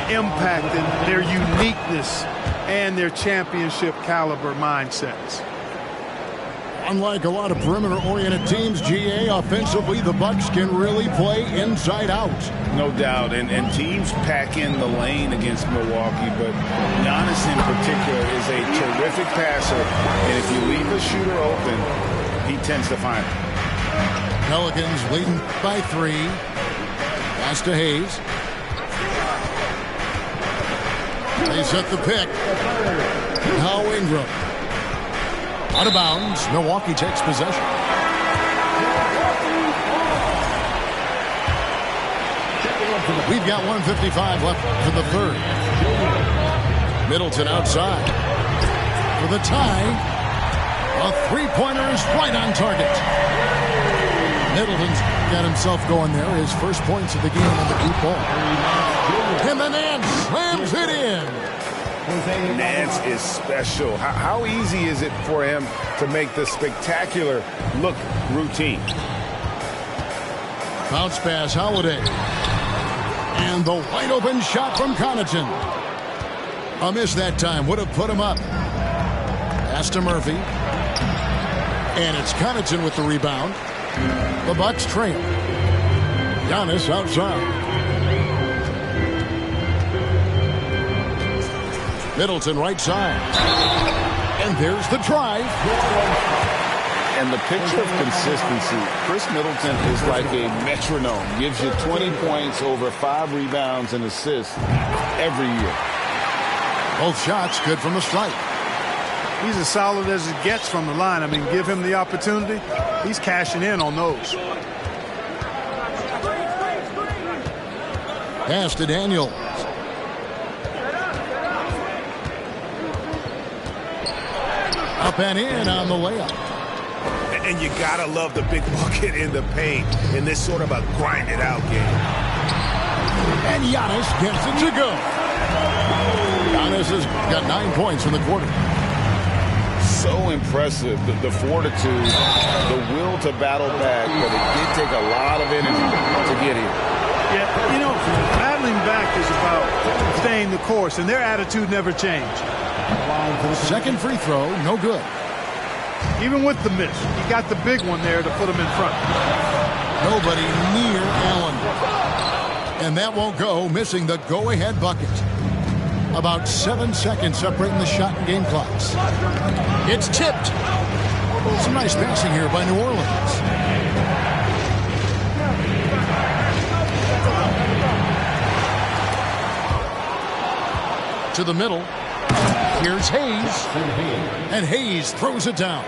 impact in their uniqueness and their championship caliber mindsets. Unlike a lot of perimeter-oriented teams, GA, offensively, the Bucks can really play inside out. No doubt, and teams pack in the lane against Milwaukee, but Giannis in particular is a terrific passer, and if you leave a shooter open, he tends to find it. Pelicans leading by 3. Pass to Hayes. They set the pick. Now Ingram. Out of bounds. Milwaukee takes possession. We've got 1:55 left for the 3rd. Middleton outside. For the tie. A 3-pointer is right on target. Middleton's got himself going there. His first points of the game on the group ball. And the Nance slams it in. Nance is special. How easy is it for him to make the spectacular look routine? Bounce pass, Holiday. And the wide open shot from Connaughton. A miss that time. Would have put him up. Pass to Murphy. And it's Connaughton with the rebound. The Bucks trail. Giannis outside. Middleton right side. And there's the drive. And the picture of consistency, Chris Middleton is like a metronome. Gives you 20 points, over 5 rebounds and assists every year. Both shots good from the stripe. He's as solid as it gets from the line. I mean, give him the opportunity. He's cashing in on those. Pass to Daniels. Up and in on the layup. And you gotta love the big bucket in the paint in this sort of a grind-it-out game. And Giannis gets it to go. Giannis has got 9 points in the quarter. So impressive, the fortitude, the will to battle back, but it did take a lot of energy to get here. Yeah, you know, battling back is about staying the course, and their attitude never changed. Second free throw, no good. Even with the miss, he got the big one there to put him in front. Nobody near Allen. And that won't go, missing the go-ahead bucket. About 7 seconds separating the shot and game clocks. It's tipped. Some nice passing here by New Orleans. To the middle. Here's Hayes. And Hayes throws it down.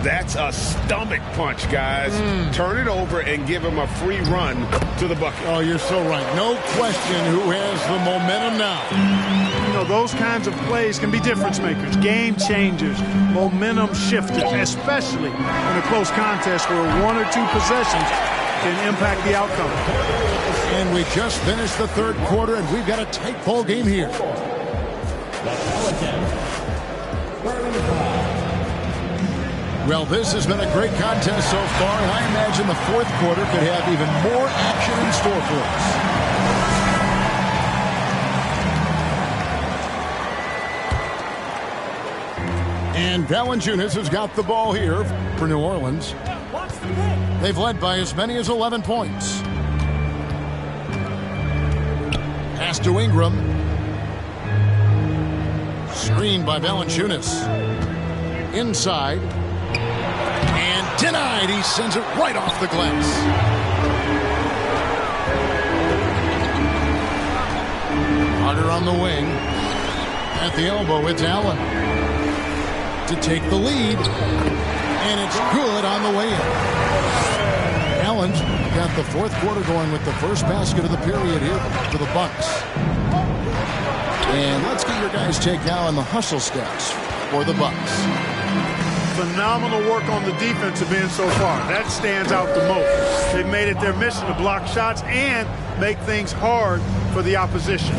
That's a stomach punch, guys. Turn it over and give him a free run to the bucket. Oh, you're so right. No question who has the momentum now. You know, those kinds of plays can be difference makers, game changers, momentum shifters, especially in a close contest where 1 or 2 possessions can impact the outcome. And we just finished the third quarter, and we've got a tight ball game here. Well, this has been a great contest so far, and I imagine the fourth quarter could have even more action in store for us. And Valanciunas has got the ball here for New Orleans. They've led by as many as 11 points. Pass to Ingram. Screened by Valanciunas. Inside. And denied. He sends it right off the glass. Harder on the wing. At the elbow, it's Allen. To take the lead. And it's good on the way in. Allen's got the fourth quarter going with the first basket of the period here for the Bucks. And let's get your guys' take now on the hustle stats for the Bucks. Phenomenal work on the defensive end so far. That stands out the most. They've made it their mission to block shots and make things hard for the opposition.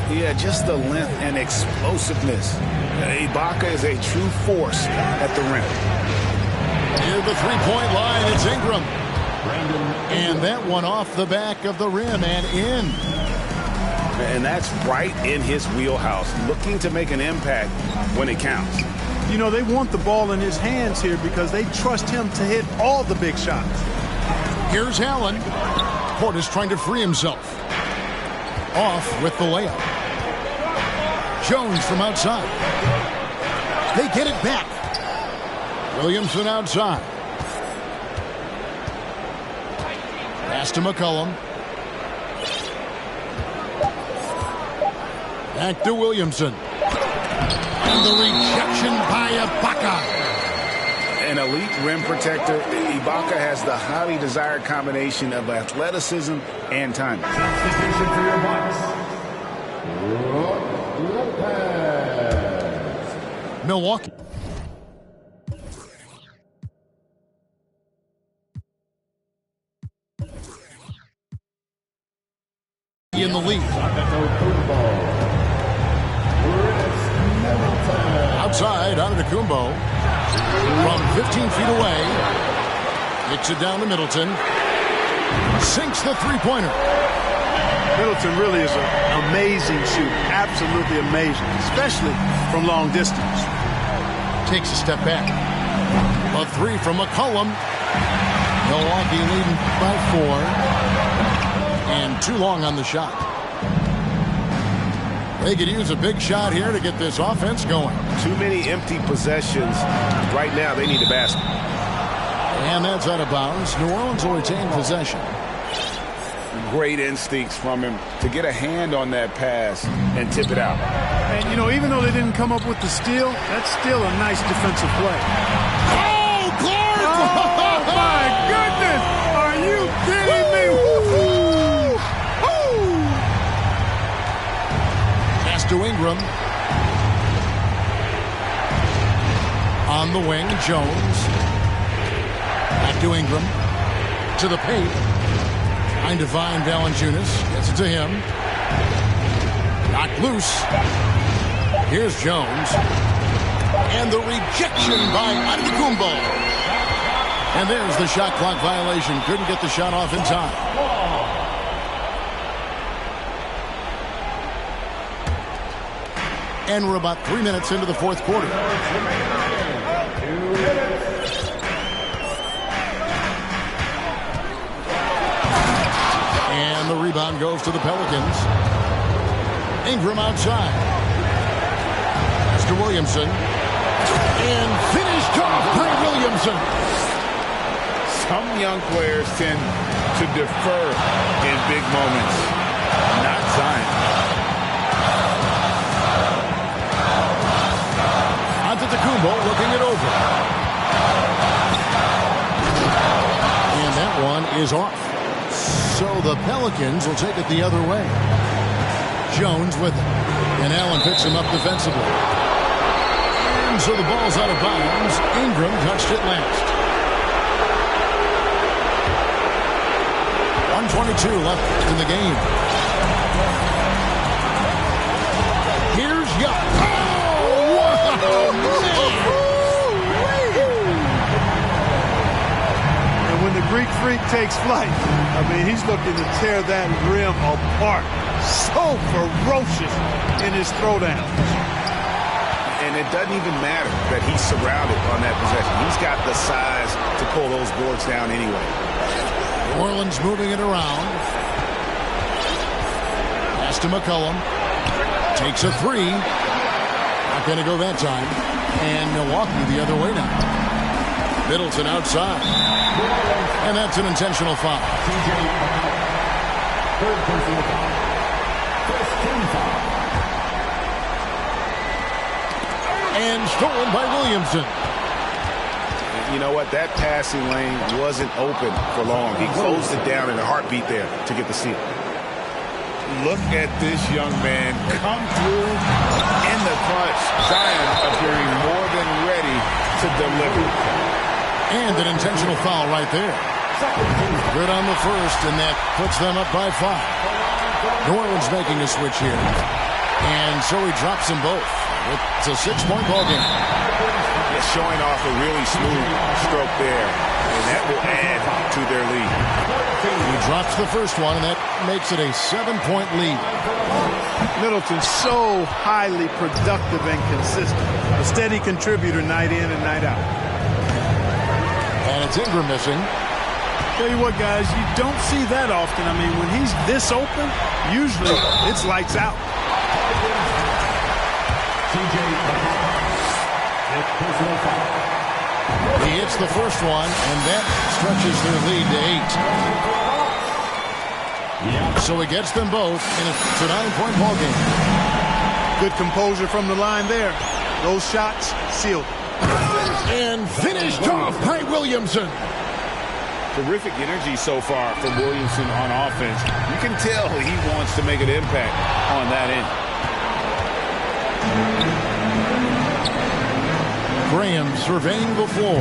Yeah, just the length and explosiveness. Ibaka is a true force at the rim. Near the three-point line, it's Ingram. And that one off the back of the rim and in. And that's right in his wheelhouse, looking to make an impact when it counts. You know, they want the ball in his hands here because they trust him to hit all the big shots. Here's Allen. Portis trying to free himself. Off with the layup. Jones from outside. They get it back. Williamson outside. Pass to McCollum. Back to Williamson. And the rejection by Ibaka. An elite rim protector, Ibaka has the highly desired combination of athleticism and timing. Milwaukee. In the lead. Outside, Antetokounmpo. From 15 feet away. Kicks it down to Middleton. Sinks the three-pointer. Middleton really is an amazing shooter. Absolutely amazing, especially from long distance. Takes a step back. A three from McCollum. Milwaukee leading by 4. And too long on the shot. They could use a big shot here to get this offense going. Too many empty possessions. Right now, they need a basket. And that's out of bounds. New Orleans will retain possession. Great instincts from him to get a hand on that pass and tip it out. And, you know, even though they didn't come up with the steal, that's still a nice defensive play. Oh, Clark! Oh, my goodness! Are you kidding me? Woo-hoo! Pass to Ingram. On the wing, Jones. Back to Ingram. To the paint. Trying to find Valanciunas. Gets it to him. Knocked loose. Here's Jones. And the rejection by Antetokounmpo. And there's the shot clock violation. Couldn't get the shot off in time. And we're about 3 minutes into the fourth quarter. And the rebound goes to the Pelicans. Ingram outside. Pass to Williamson. And finished off by Williamson. Some young players tend to defer in big moments. Not Zion. Antetokounmpo looking it over. And that one is off. So the Pelicans will take it the other way. Jones with it. And Allen picks him up defensively. And so the ball's out of bounds. Ingram touched it last. 1:22 left in the game. Here's Young. Oh, And when the Greek Freak takes flight, I mean, he's looking to tear that rim apart. So ferocious in his throwdown. And it doesn't even matter that he's surrounded on that possession. He's got the size to pull those boards down anyway. New Orleans moving it around. Pass to McCollum. Takes a three. Not going to go that time. And Milwaukee the other way now. Middleton outside. And that's an intentional foul. Third personal foul. First team foul. And stolen by Williamson. You know what? That passing lane wasn't open for long. He closed it down in a heartbeat there to get the steal. Look at this young man come through in the clutch. Zion appearing more than ready to deliver. And an intentional foul right there. Good on the first, and that puts them up by 5. New Orleans making a switch here. And so he drops them both. It's a 6-point ball game. Yeah, showing off a really smooth stroke there. And that will add to their lead. He drops the first one, and that makes it a 7-point lead. Middleton so highly productive and consistent. A steady contributor night in and night out. And it's Ingram missing. Tell you what, guys, you don't see that often. I mean, when he's this open, usually it's lights out. He hits the first one, and that stretches their lead to 8. So he gets them both, and it's a 9-point ball game. Good composure from the line there. Those shots sealed. And finished off by Williamson. Terrific energy so far from Williamson on offense. You can tell he wants to make an impact on that end. Graham surveying the floor.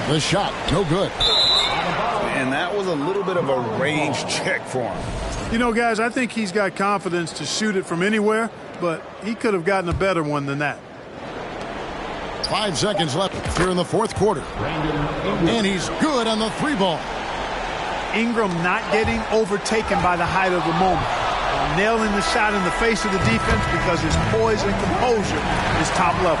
The shot, no good. And that was a little bit of a range check for him. You know, guys, I think he's got confidence to shoot it from anywhere, but he could have gotten a better one than that. 5 seconds left here in the fourth quarter. And he's good on the 3-ball. Ingram not getting overtaken by the height of the moment. Nailing the shot in the face of the defense because his poise and composure is top level.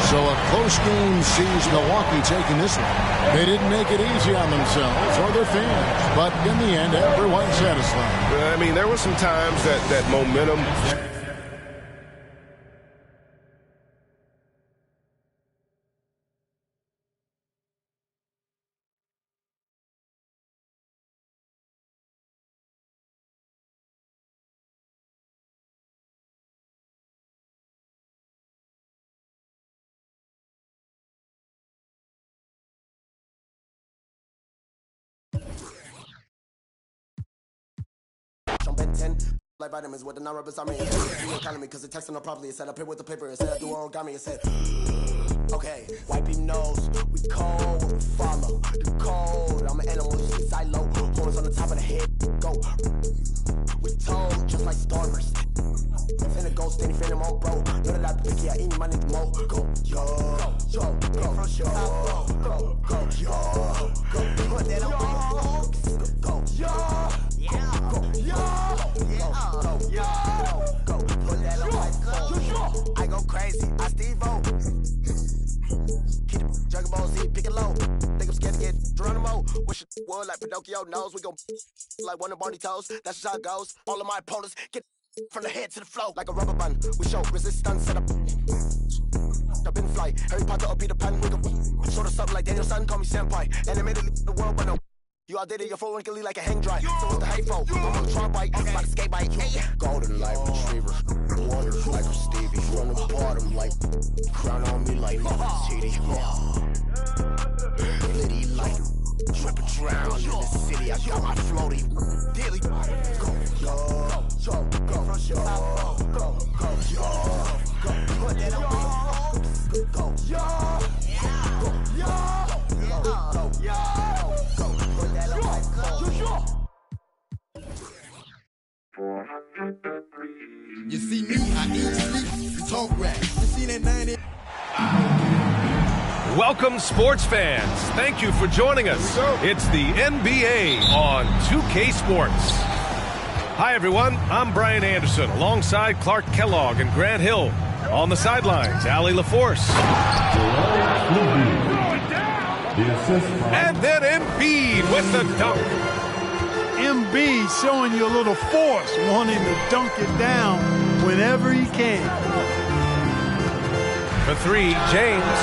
So a close game sees Milwaukee taking this one. They didn't make it easy on themselves or their fans, but in the end, everyone's satisfied. I mean, there were some times that momentum. Like vitamins with the non-rubbers, I mean, the economy, because the text not properly. It said up here with the paper, it said I do origami, it said. Okay, wipe him nose. We cold, we follow. The cold, I'm an animal, shit silo. Horns on the top of the head, go. We told, just like starburst. Finna go, steady, finna more, bro. None of that picky, I eat my nigga mo. Go, yo, yo, go, go, yo, go. Put that on my go, yo, yeah, go, yo, go, put that on my I go crazy, I Steve-O. Keep the Dragon Ball Z, pick it low. Think I'm scared to get Geronimo. Wish it would like Pinocchio knows. We gon' like one of Barney toes. That's just how it goes. All of my opponents get from the head to the flow. Like a rubber band, we show resistance. Set up in flight. Harry Potter or Peter Pan. We gon' sort of something like Daniel-san. Call me senpai. Animated the world, but no. You all did it, your phone can leave like a hang dry. So what's the hate for? I'm on the tron bike, about to skate bike. Golden light retriever, water like a Stevie. From the bottom, like crown on me like TD. Liddy like triple drown in the city. I got my floaty daily. Go, yo, go, go, go, yo, go, put that on me. Go, yo, go, yo, go, yo. You see me, I eat, sleep, talk rap. You see that 90? Welcome, sports fans. Thank you for joining us. It's the NBA on 2K Sports. Hi, everyone. I'm Brian Anderson, alongside Clark Kellogg and Grant Hill. On the sidelines, Allie LaForce. And then Embiid with the dunk. Embiid showing you a little force, wanting to dunk it down whenever he can. For three, James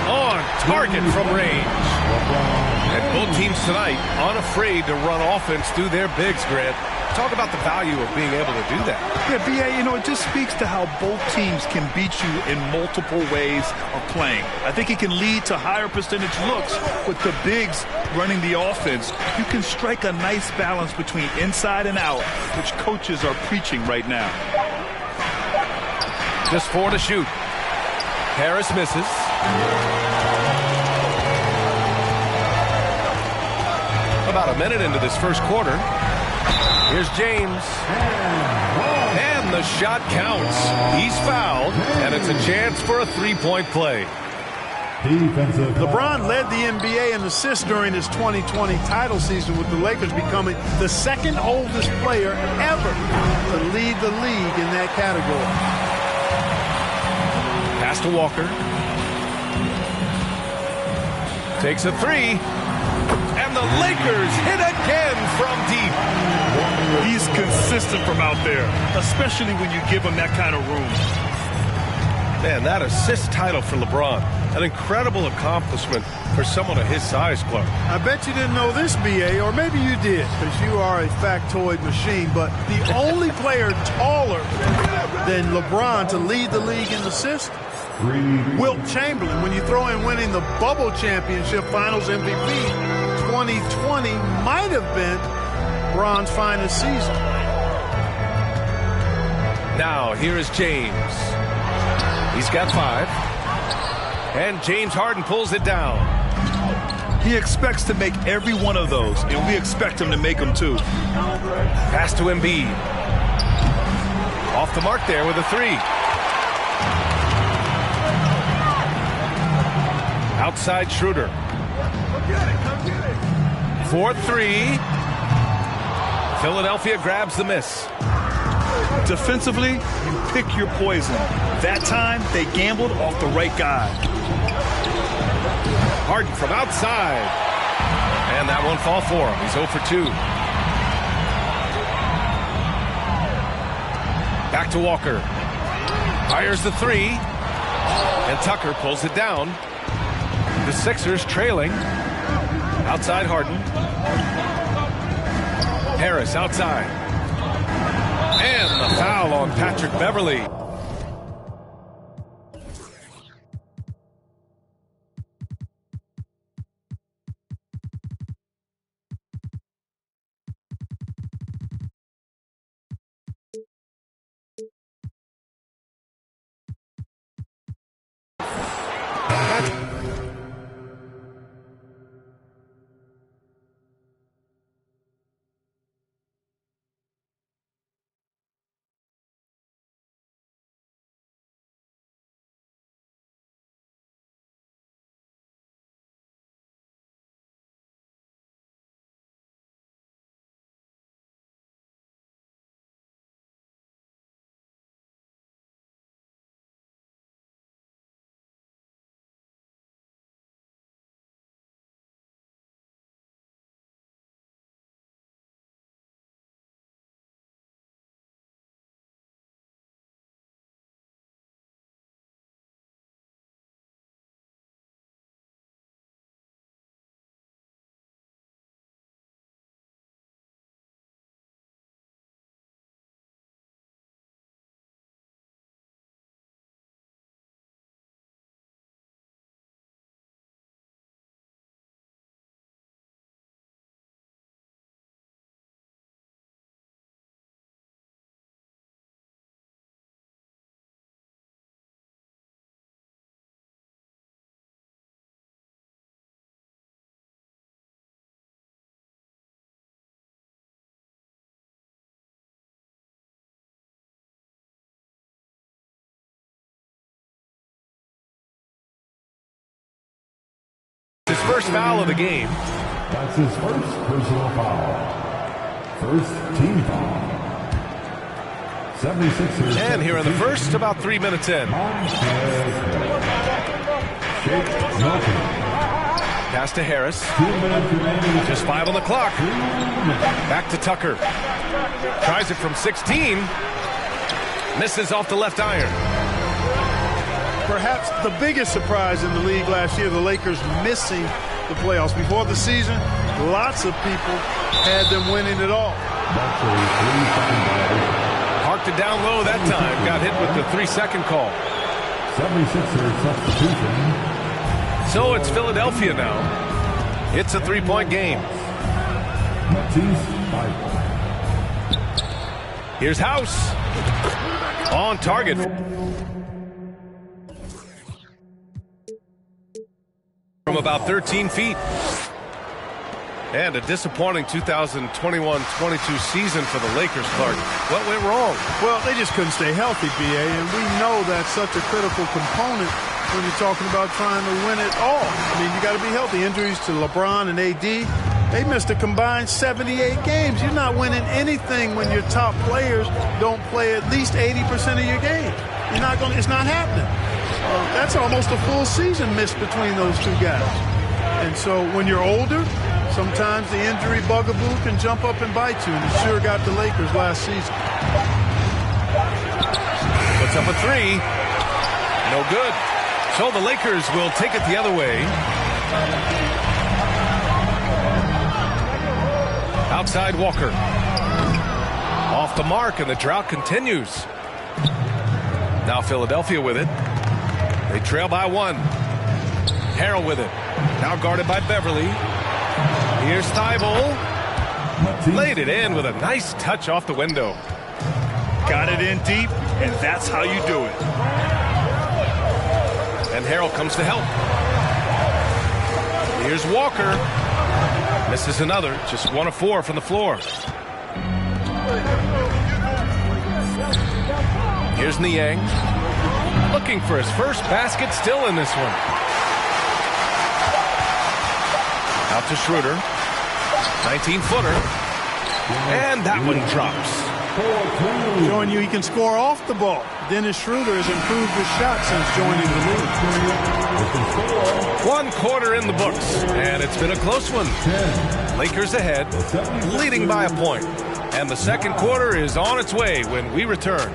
on target from range. And both teams tonight unafraid to run offense through their bigs, Grant. Talk about the value of being able to do that. Yeah, B.A., it just speaks to how both teams can beat you in multiple ways of playing. I think it can lead to higher percentage looks with the bigs running the offense. You can strike a nice balance between inside and out, which coaches are preaching right now. Just 4 to shoot. Harris misses. About a minute into this first quarter. Here's James. And the shot counts. He's fouled, and it's a chance for a three-point play. LeBron led the NBA in assists during his 2020 title season, with the Lakers becoming the second oldest player ever to lead the league in that category. Pass to Walker. Takes a three. And the Lakers hit again from deep. He's consistent from out there, especially when you give him that kind of room. Man, that assist title for LeBron. An incredible accomplishment for someone of his size, Clark. I bet you didn't know this, B.A., or maybe you did, because you are a factoid machine, but the only player taller than LeBron to lead the league in assists, Wilt Chamberlain. When you throw in winning the Bubble Championship Finals MVP, 2020 might have been LeBron's finest season. Now, here is James. He's got 5. And James Harden pulls it down. He expects to make every one of those, and we expect him to make them too. Pass to Embiid. Off the mark there with a 3. Outside Schroeder. 4-3. Philadelphia grabs the miss. Defensively, you pick your poison. That time, they gambled off the right guy. Harden from outside. And that won't fall for him. He's 0 for 2. Back to Walker. Fires the 3. And Tucker pulls it down. The Sixers trailing. Outside Harden. Harris outside. And the foul on Patrick Beverley. first foul of the game. That's his first personal foul. First team foul. 76ers. And here in the first, about 3 minutes in. Pass to Harris. Just 5 on the clock. Back to Tucker. Tries it from 16. Misses off the left iron. Perhaps the biggest surprise in the league last year, the Lakers missing the playoffs. Before the season, lots of people had them winning it all. Parked it down low that time. Got hit with the 3-second call. 76ers substitution. So it's Philadelphia now. It's a 3-point game. Here's House. On target. From about 13 feet. And a disappointing 2021-22 season for the Lakers, Clark. What went wrong? Well, they just couldn't stay healthy, B.A., and we know that's such a critical component when you're talking about trying to win it all. I mean, you got to be healthy. Injuries to LeBron and A.D., they missed a combined 78 games. You're not winning anything when your top players don't play at least 80% of your games. You're not going. It's not happening. That's almost a full season missed between those two guys. And so when you're older, sometimes the injury bugaboo can jump up and bite you, and it sure got the Lakers last season. Puts up a 3. No good. So the Lakers will take it the other way. Outside Walker. Off the mark, and the drought continues. Now Philadelphia with it. They trail by 1. Harrell with it. Now guarded by Beverly. Here's Thibault. Laid it in with a nice touch off the window. Got it in deep, and that's how you do it. And Harrell comes to help. Here's Walker. Misses another. Just 1 of 4 from the floor. Here's Niang. Looking for his first basket, still in this one. Out to Schroeder. 19-footer. And that one drops. Showing you he can score off the ball. Dennis Schroeder has improved his shot since joining the league. 1 quarter in the books, and it's been a close one. Lakers ahead, leading by a point. And the second quarter is on its way when we return.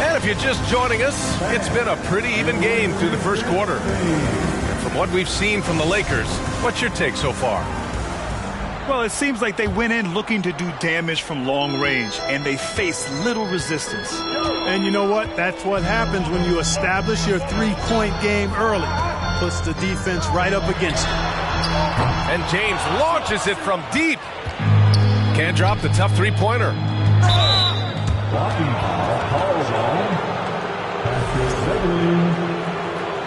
And if you're just joining us, it's been a pretty even game through the first quarter. And from what we've seen from the Lakers, what's your take so far? Well, it seems like they went in looking to do damage from long range, and they faced little resistance. And you know what? That's what happens when you establish your three-point game early. Puts the defense right up against it. And James launches it from deep. Can't drop the tough three-pointer. Blocking foul, Carlson.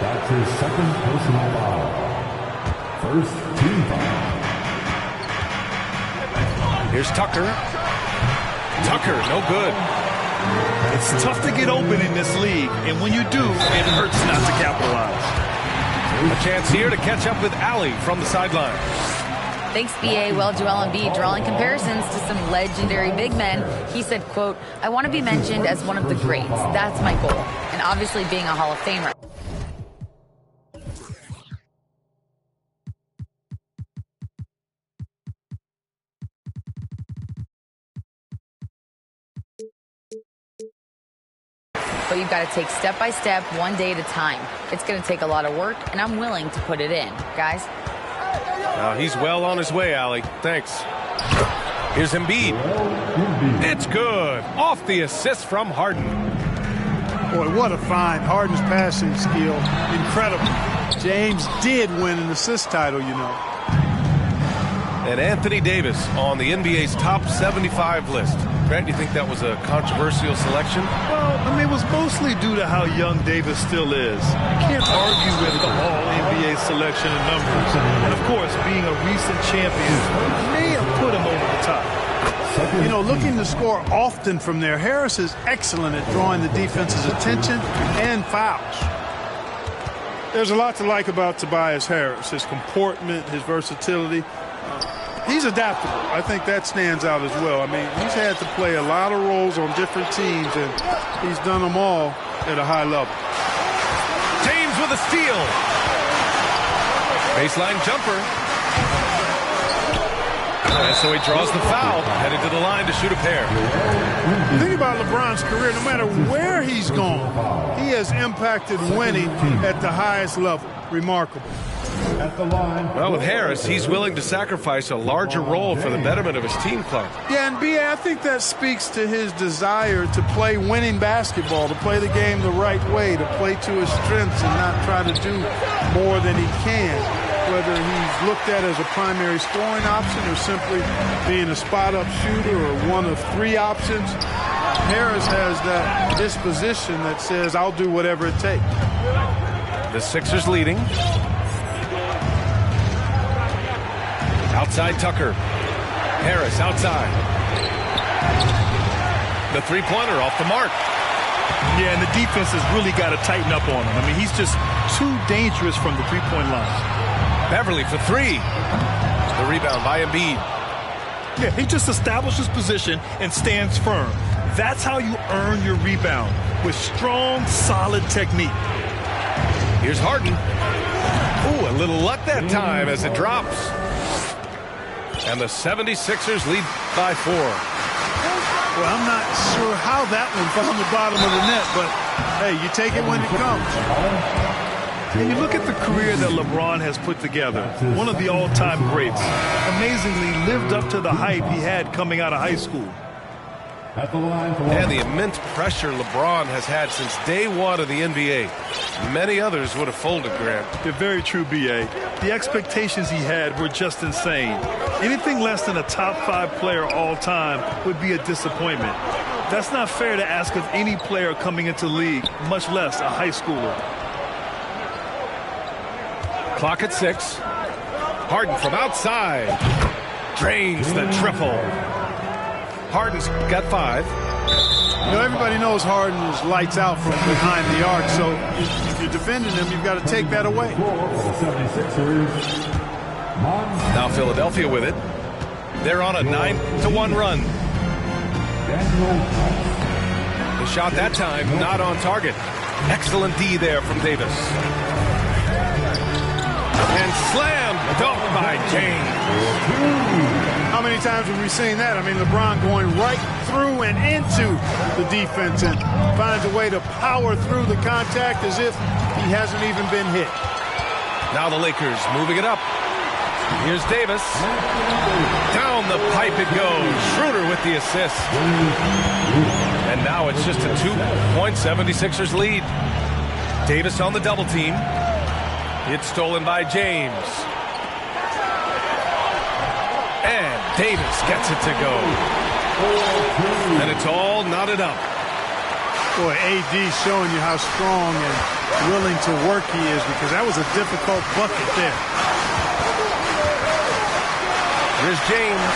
That's his second personal foul. First team foul. Here's Tucker. Tucker, no good. It's tough to get open in this league, and when you do, it hurts not to capitalize. A chance here to catch up with Allie from the sideline. Thanks, B.A. Well, Joel Embiid drawing comparisons to some legendary big men. He said, quote, "I want to be mentioned as one of the greats. That's my goal." And obviously being a Hall of Famer. But you've got to take step by step, one day at a time. It's going to take a lot of work, and I'm willing to put it in. Guys? He's well on his way, Allie. Thanks. Here's Embiid. It's good. Off the assist from Harden. Boy, what a find. Harden's passing skill. Incredible. James did win an assist title, you know. And Anthony Davis on the NBA's top 75 list. Grant, do you think that was a controversial selection? Well, I mean, it was mostly due to how young Davis still is. You can't argue with the All-NBA selection and numbers. And, of course, being a recent champion may have put him over the top. you know, looking to score often from there. Harris is excellent at drawing the defense's attention and fouls. There's a lot to like about Tobias Harris, his comportment, his versatility. He's adaptable. I think that stands out as well. I mean, he's had to play a lot of roles on different teams, and he's done them all at a high level. James with a steal. Baseline jumper. And so he draws the foul, headed to the line to shoot a pair. The thing about LeBron's career, no matter where he's gone, he has impacted winning at the highest level. Remarkable. At the line. Well, with Harris, he's willing to sacrifice a larger role for the betterment of his team, Clark. Yeah, and B.A., I think that speaks to his desire to play winning basketball, to play the game the right way, to play to his strengths and not try to do more than he can. Whether he's looked at as a primary scoring option or simply being a spot-up shooter or one of three options, Harris has that disposition that says, I'll do whatever it takes. The Sixers leading. Outside Tucker. Harris outside. The three-pointer off the mark. Yeah, and the defense has really got to tighten up on him. I mean, he's just too dangerous from the three-point line. Beverly for three. The rebound by Embiid. Yeah, he just establishes position and stands firm. That's how you earn your rebound, with strong, solid technique. Here's Harden. Ooh, a little luck that time as it drops. And the 76ers lead by 4. Well, I'm not sure how that one found the bottom of the net, but, hey, you take it when it comes. And you look at the career that LeBron has put together, one of the all-time greats. Amazingly lived up to the hype he had coming out of high school. And the immense pressure LeBron has had since day one of the NBA. Many others would have folded, Grant. You're very true, B.A. The expectations he had were just insane. Anything less than a top 5 player all time would be a disappointment. That's not fair to ask of any player coming into the league, much less a high schooler. Clock at 6. Harden from outside. Drains the triple. Harden's got 5. You know, everybody knows Harden is lights out from behind the arc, so if you're defending him, you've got to take that away. Now Philadelphia with it. They're on a 9-1 run. The shot that time not on target. Excellent D there from Davis. And slam dunk by James. How many times have we seen that? I mean, LeBron going right through and into the defense and finds a way to power through the contact as if he hasn't even been hit. Now the Lakers moving it up. Here's Davis. Down the pipe it goes. Schroeder with the assist. And now it's just a 2-point 76ers lead. Davis on the double team. It's stolen by James. And Davis gets it to go. And it's all knotted up. Boy, AD showing you how strong and willing to work he is, because that was a difficult bucket there. Here's James.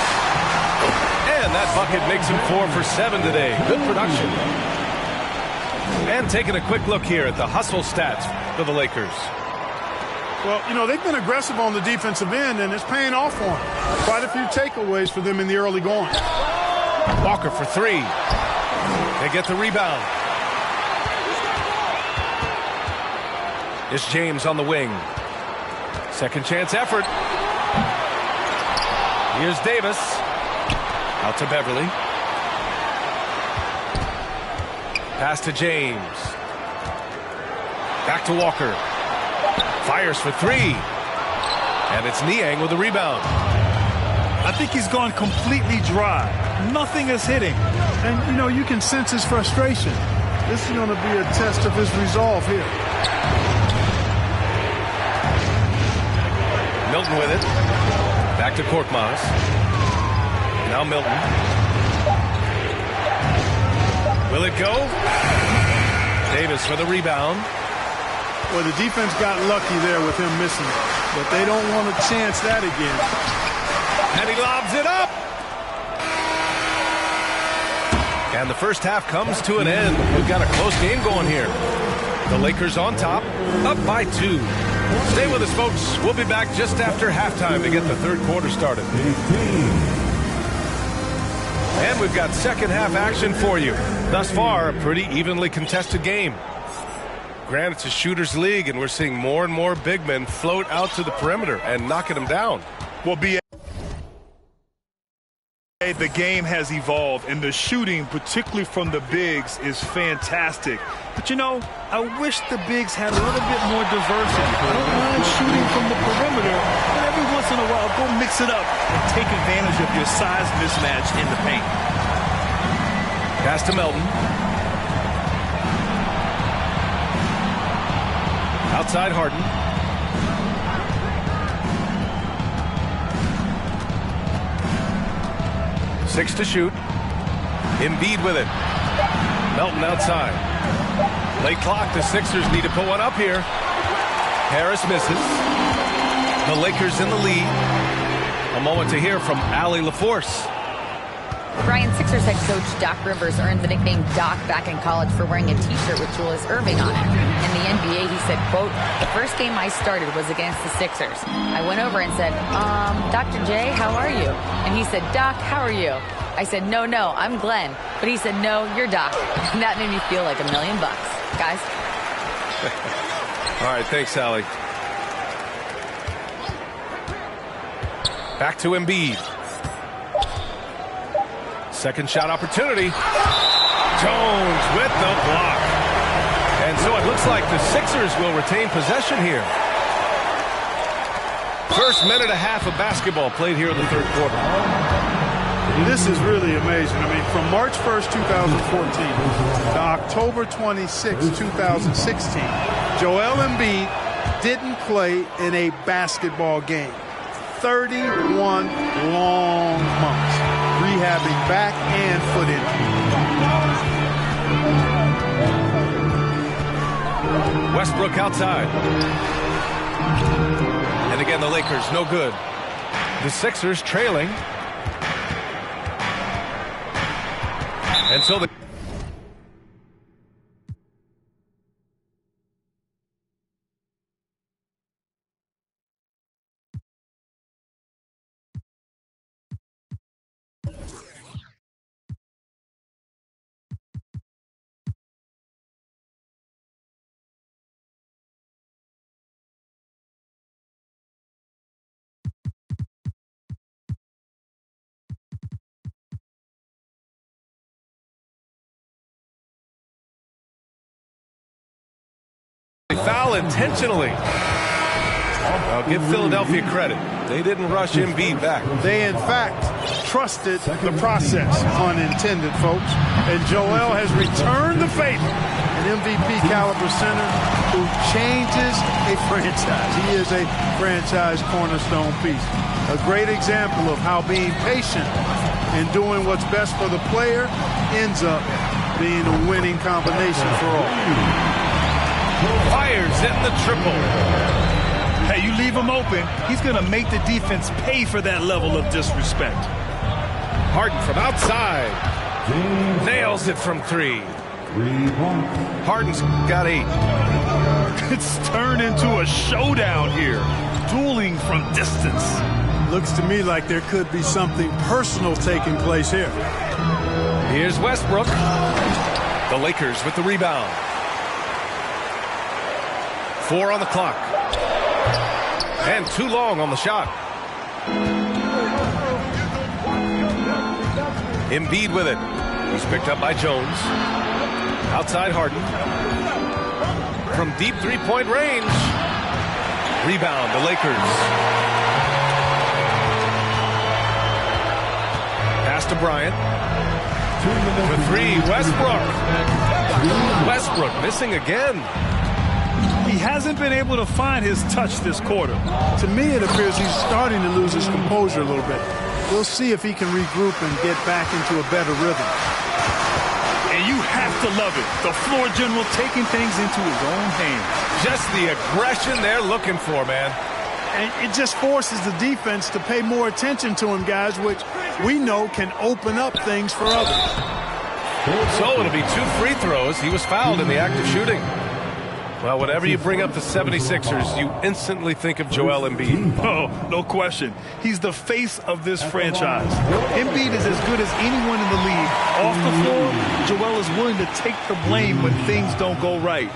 And that bucket makes him 4 for 7 today. Good production. And taking a quick look here at the hustle stats for the Lakers. Well, you know, they've been aggressive on the defensive end, and it's paying off for them. Quite a few takeaways for them in the early going. Walker for 3. They get the rebound. It's James on the wing. Second chance effort. Here's Davis. Out to Beverly. Pass to James. Back to Walker. Fires for 3. And it's Niang with the rebound. I think he's gone completely dry. Nothing is hitting. And, you know, you can sense his frustration. This is going to be a test of his resolve here. Milton with it. Back to Korkmaz. Now Milton. Will it go? Davis for the rebound. Well, the defense got lucky there with him missing, but they don't want to chance that again. And he lobs it up. And the first half comes to an end. We've got a close game going here. The Lakers on top, up by 2. Stay with us, folks. We'll be back just after halftime to get the third quarter started. And we've got second half action for you. Thus far, a pretty evenly contested game. Granted, it's a shooter's league, and we're seeing more and more big men float out to the perimeter and knocking them down. Well, the game has evolved, and the shooting, particularly from the bigs, is fantastic. But, you know, I wish the bigs had a little bit more diversity. I don't mind shooting from the perimeter, but every once in a while, go mix it up and take advantage of your size mismatch in the paint. Pass to Melton. Outside Harden. Six to shoot. Embiid with it. Melton outside. Late clock. The Sixers need to put one up here. Harris misses. The Lakers in the lead. A moment to hear from Allie LaForce. Brian, Sixers head coach Doc Rivers earned the nickname Doc back in college for wearing a T-shirt with Julius Erving on it. In the NBA, he said, quote, "The first game I started was against the Sixers. I went over and said, Dr. J, how are you?" And he said, "Doc, how are you?" I said, no, I'm Glenn." But he said, "No, you're Doc." And that made me feel like $1 million. Guys? All right, thanks, Allie. Back to Embiid. Second shot opportunity. Jones with the block. And so it looks like the Sixers will retain possession here. First minute and a half of basketball played here in the third quarter. This is really amazing. I mean, from March 1st, 2014 to October 26, 2016, Joel Embiid didn't play in a basketball game. 31 long months rehabbing back and foot injury. Westbrook outside. And again, the Lakers no good. The Sixers trailing. And so the foul intentionally. I'll give Philadelphia credit. They didn't rush Embiid back. They, in fact, trusted the process, unintended, folks. And Joel has returned the favor. An MVP caliber center who changes a franchise. He is a franchise cornerstone piece. A great example of how being patient and doing what's best for the player ends up being a winning combination for all. Fires in the triple. Hey, you leave him open, he's going to make the defense pay for that level of disrespect. Harden from outside. Nails it from 3. Harden's got 8. It's turned into a showdown here. Dueling from distance. Looks to me like there could be something personal taking place here. Here's Westbrook. The Lakers with the rebound. 4 on the clock. And too long on the shot. Embiid with it. He's picked up by Jones. Outside Harden. From deep three-point range. Rebound, the Lakers. Pass to Bryant. The 3, Westbrook. Westbrook missing again. He hasn't been able to find his touch this quarter. To me, it appears he's starting to lose his composure a little bit. We'll see if he can regroup and get back into a better rhythm. And you have to love it. The floor general taking things into his own hands. Just the aggression they're looking for, man. And it just forces the defense to pay more attention to him, guys, which we know can open up things for others. So it'll be 2 free throws. He was fouled in the act of shooting. Well, whenever you bring up the 76ers, you instantly think of Joel Embiid. Oh, no question. He's the face of this franchise. Embiid is as good as anyone in the league. Off the floor, Joel is willing to take the blame when things don't go right.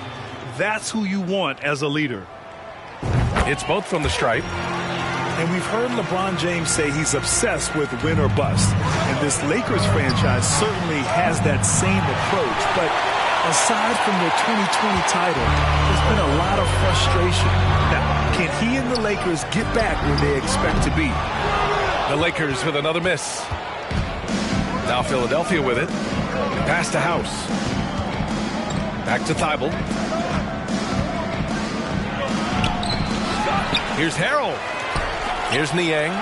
That's who you want as a leader. It's both from the stripe. And we've heard LeBron James say he's obsessed with win or bust. And this Lakers franchise certainly has that same approach. But aside from their 2020 title, there's been a lot of frustration. Now, can he and the Lakers get back where they expect to be? The Lakers with another miss. Now Philadelphia with it. Pass to House. Back to Thibault. Here's Harrell. Here's Niang.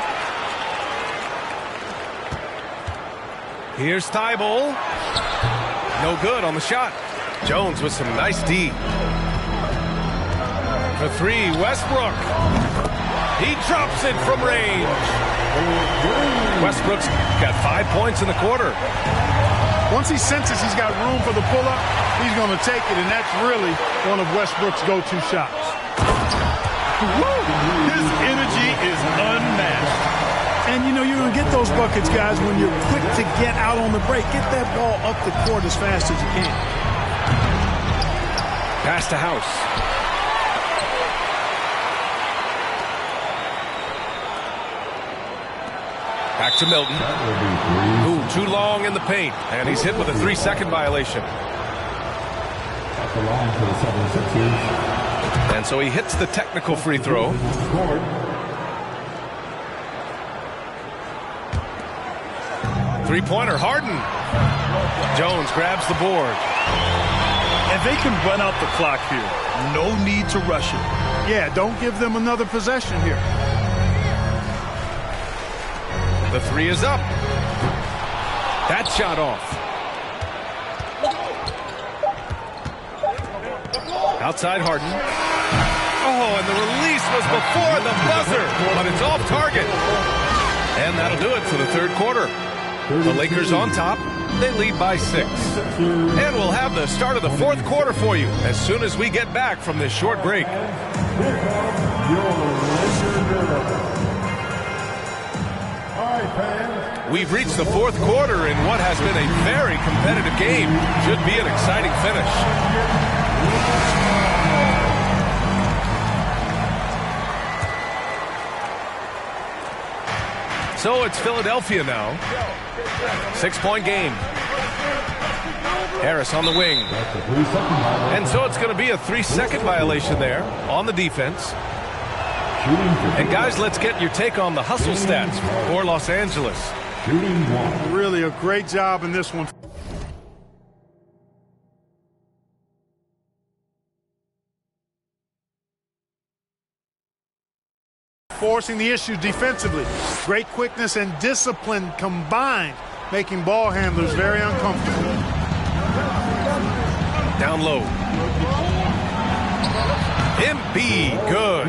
Here's Thibault. No good on the shot. Jones with some nice D. For 3, Westbrook. He drops it from range. Westbrook's got 5 points in the quarter. Once he senses he's got room for the pull-up, he's going to take it, and that's really one of Westbrook's go-to shots. His energy is unmatched. And, you know, you're going to get those buckets, guys, when you're quick to get out on the break. Get that ball up the court as fast as you can. Pass to House. Back to Milton. Ooh, too long in the paint. And he's hit with a 3-second violation. At the line for the 76ers. And so he hits the technical free throw. Three-pointer, Harden. Jones grabs the board. And they can run out the clock here. No need to rush it. Yeah, don't give them another possession here. The 3 is up. That shot off. Outside Harden. Oh, and the release was before the buzzer, but it's off target. And that'll do it for the third quarter. The Lakers on top. They lead by 6. And we'll have the start of the fourth quarter for you as soon as we get back from this short break. We've reached the fourth quarter in what has been a very competitive game. Should be an exciting finish. So it's Philadelphia now. 6-point game. Harris on the wing. And so it's going to be a 3-second violation there on the defense. And guys, let's get your take on the hustle stats for Los Angeles. Really a great job in this one. Forcing the issue defensively. Great quickness and discipline combined, making ball handlers very uncomfortable. Down low. Embiid, good.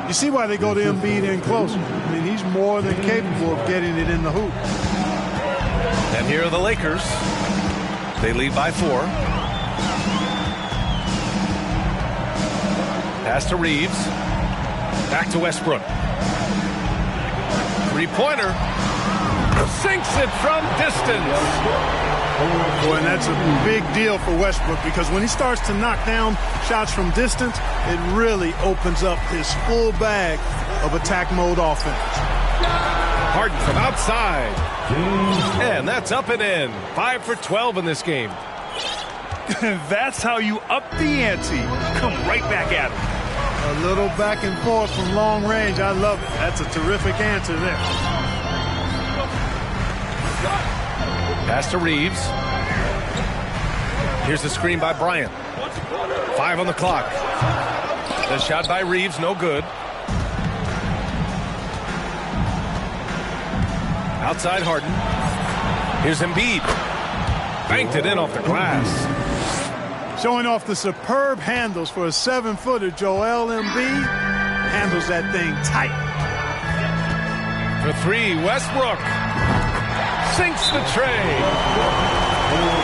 You see why they go to Embiid in closer. I mean, he's more than capable of getting it in the hoop. And here are the Lakers. They lead by 4. Pass to Reeves. Back to Westbrook. Three-pointer. Sinks it from distance. Boy, and that's a big deal for Westbrook because when he starts to knock down shots from distance, it really opens up his full bag of attack mode offense. Harden from outside. And that's up and in. 5 for 12 in this game. That's how you up the ante. Come right back at him. A little back and forth from long range. I love it. That's a terrific answer there. Pass to Reeves. Here's the screen by Bryant. 5 on the clock. The shot by Reeves, no good. Outside Harden. Here's Embiid. Banked it in off the glass. Showing off the superb handles for a 7-footer, Joel Embiid handles that thing tight. For 3, Westbrook sinks the tray.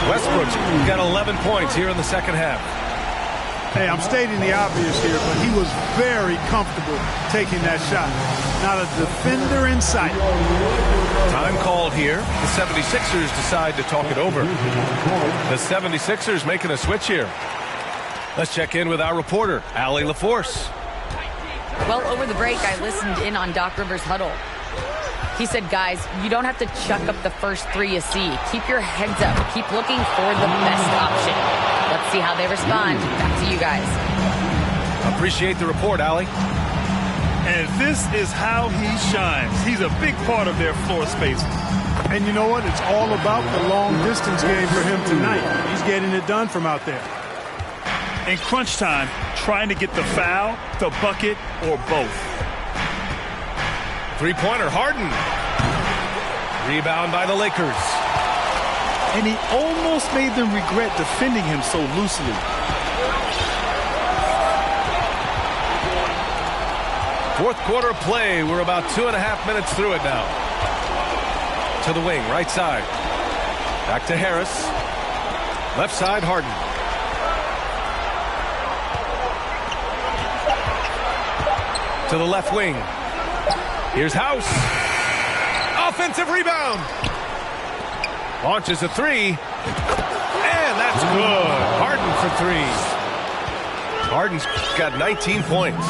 Westbrook's got 11 points here in the second half. Hey, I'm stating the obvious here, but he was very comfortable taking that shot. Not a defender in sight. Time called here. The 76ers decide to talk it over. The 76ers making a switch here. Let's check in with our reporter, Allie LaForce. Well, over the break, I listened in on Doc Rivers' huddle. He said, guys, you don't have to chuck up the first three you see. Keep your heads up. Keep looking for the best option. Let's see how they respond. Back to you guys. Appreciate the report, Allie. And this is how he shines. He's a big part of their floor space. And you know what? It's all about the long distance game for him tonight. He's getting it done from out there. In crunch time, trying to get the foul, the bucket, or both. Three-pointer, Harden. Rebound by the Lakers. And he almost made them regret defending him so loosely. Fourth quarter of play. We're about 2.5 minutes through it now. To the wing, right side. Back to Harris. Left side, Harden. To the left wing. Here's House. Offensive rebound. Launches a three. And that's good. Harden for three. Harden's got 19 points.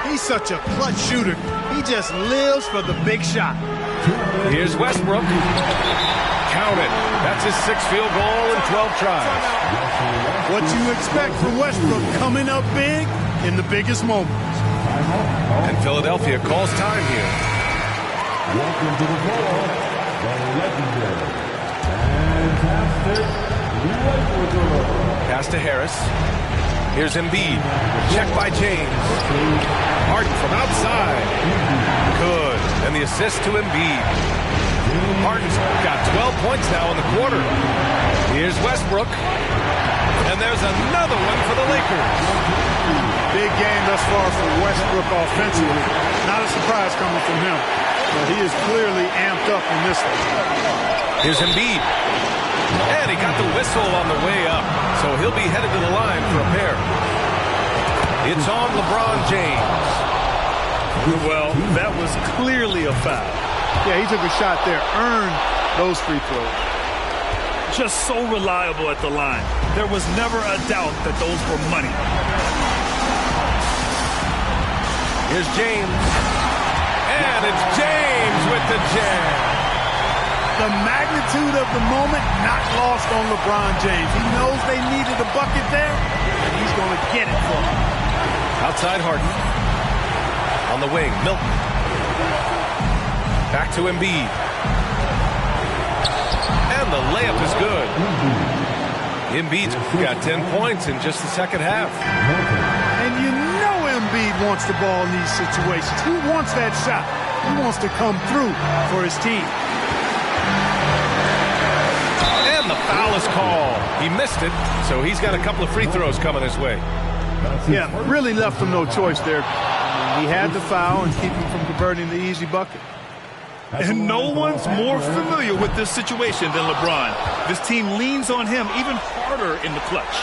He's such a clutch shooter. He just lives for the big shot. Here's Westbrook. Count it. That's his 6th field goal in 12 tries. What you expect from Westbrook, coming up big in the biggest moments. And Philadelphia calls time here. Welcome to the floor, the legendary, fantastic Pass to Harris. Here's Embiid. Check by James. Harden from outside. Good. And the assist to Embiid. Harden's got 12 points now in the quarter. Here's Westbrook. And there's another one for the Lakers. Big game thus far for Westbrook offensively. Not a surprise coming from him. But he is clearly amped up in this one. Here's Embiid. And he got the whistle on the way up. So he'll be headed to the line for a pair. It's on LeBron James. Well, that was clearly a foul. Yeah, he took a shot there. Earned those free throws. Just so reliable at the line. There was never a doubt that those were money. Here's James. And it's James with the jam. The magnitude of the moment not lost on LeBron James. He knows they needed a bucket there, and he's going to get it for them. Outside Harden. On the wing, Milton. Back to Embiid. And the layup is good. Embiid's got 10 points in just the second half. And you know Embiid wants the ball in these situations. He wants that shot. He wants to come through for his team. And the foul is called. He missed it, so he's got a couple of free throws coming his way. Yeah, really left him no choice there. He had the foul and keep him from converting the easy bucket. And no one's more familiar with this situation than LeBron. This team leans on him even harder in the clutch.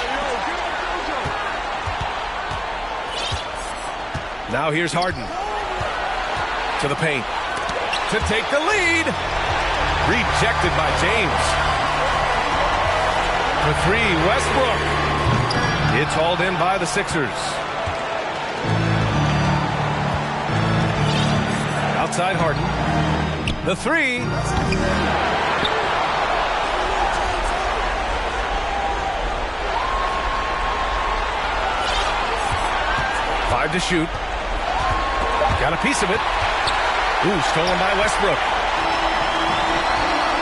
Now here's Harden. To the paint. To take the lead. Rejected by James. For three, Westbrook. It's hauled in by the Sixers. Outside Harden. The three. Five to shoot. Got a piece of it. Ooh, stolen by Westbrook.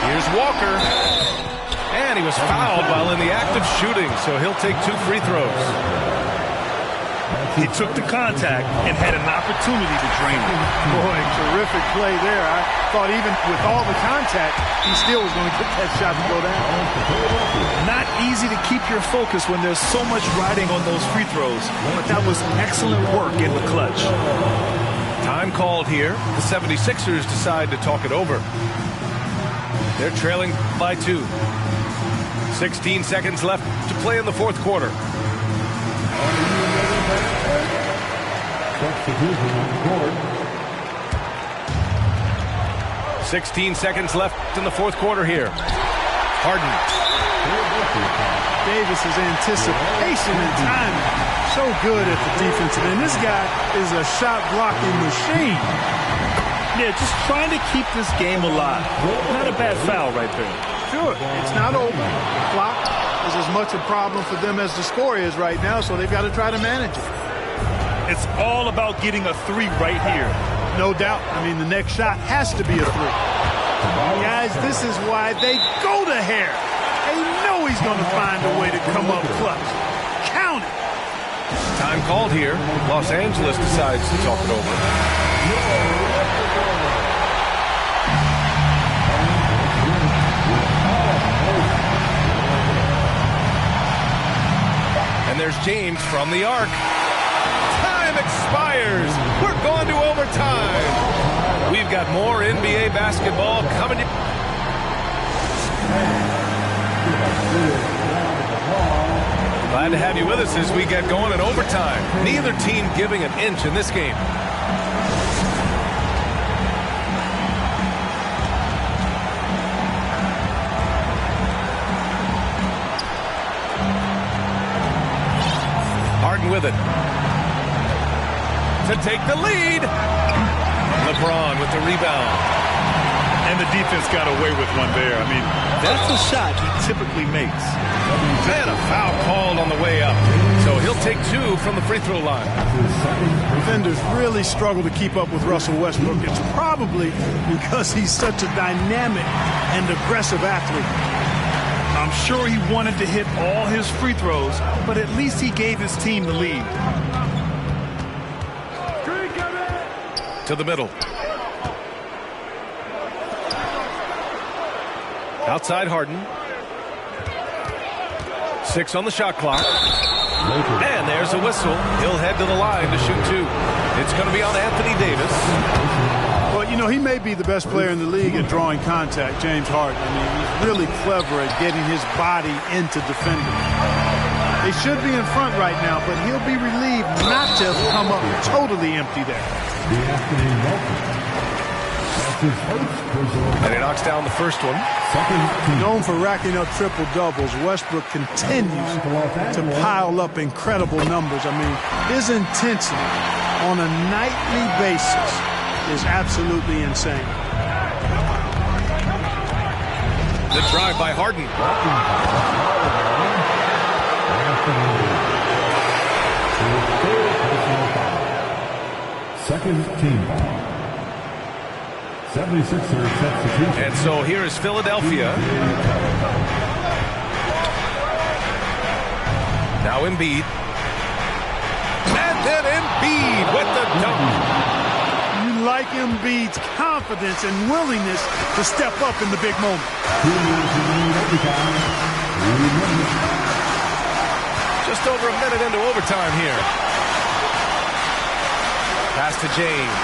Here's Walker. And he was fouled while in the act of shooting, so he'll take 2 free throws. He took the contact and had an opportunity to drain it. Boy, terrific play there. I thought even with all the contact, he still was going to get that shot to go down. Not easy to keep your focus when there's so much riding on those free throws, but that was excellent work in the clutch. Time called here. The 76ers decide to talk it over. They're trailing by 2. 16 seconds left to play in the fourth quarter. Substitution on the court. 16 seconds left in the fourth quarter here. Harden. Davis's anticipation and timing, so good at the defensive end. This guy is a shot-blocking machine. Yeah, just trying to keep this game alive. Not a bad foul right there. Sure, it's not over. The clock is as much a problem for them as the score is right now, so they've got to try to manage it. It's all about getting a three right here. No doubt. I mean, the next shot has to be a three. Guys, this is why they go to Hare. They know he's going to find a way to come up clutch. Count it. Time called here. Los Angeles decides to talk it over. And there's James from the arc. Time expires. We're going to overtime. We've got more NBA basketball coming. Glad to have you with us as we get going in overtime. Neither team giving an inch in this game. Harden with it. To take the lead. LeBron with the rebound. And the defense got away with one there. I mean, that's a shot he typically makes. And a foul called on the way up. So he'll take two from the free throw line. Defenders really struggle to keep up with Russell Westbrook. It's probably because he's such a dynamic and aggressive athlete. I'm sure he wanted to hit all his free throws, but at least he gave his team the lead. To the middle. Outside Harden. 6 on the shot clock. And there's a whistle. He'll head to the line to shoot two. It's going to be on Anthony Davis. Well, you know, he may be the best player in the league at drawing contact, James Harden. I mean, he's really clever at getting his body into defenders. They should be in front right now, but he'll be relieved not to have come up totally empty there. And he knocks down the first one. Known for racking up triple-doubles, Westbrook continues to pile up incredible numbers. I mean, his intensity on a nightly basis is absolutely insane. The drive by Harden. Second team foul. 76ers substitution. And so here is Philadelphia. Now Embiid. And then Embiid with the dunk. You like Embiid's confidence and willingness to step up in the big moment. Just over a minute into overtime here. Pass to James.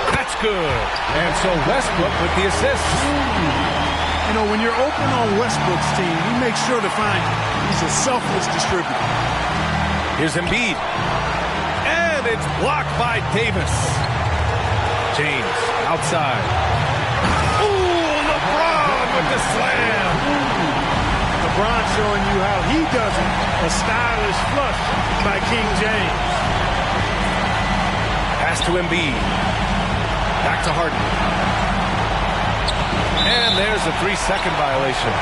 That's good. And so Westbrook with the assist. You know, when you're open on Westbrook's team, he makes sure to find you. He's a selfless distributor. Here's Embiid. And it's blocked by Davis. James outside. Ooh, LeBron with the slam. LeBron showing you how he does it. A stylish flush by King James. Pass to Embiid. Back to Harden. And there's a 3-second violation.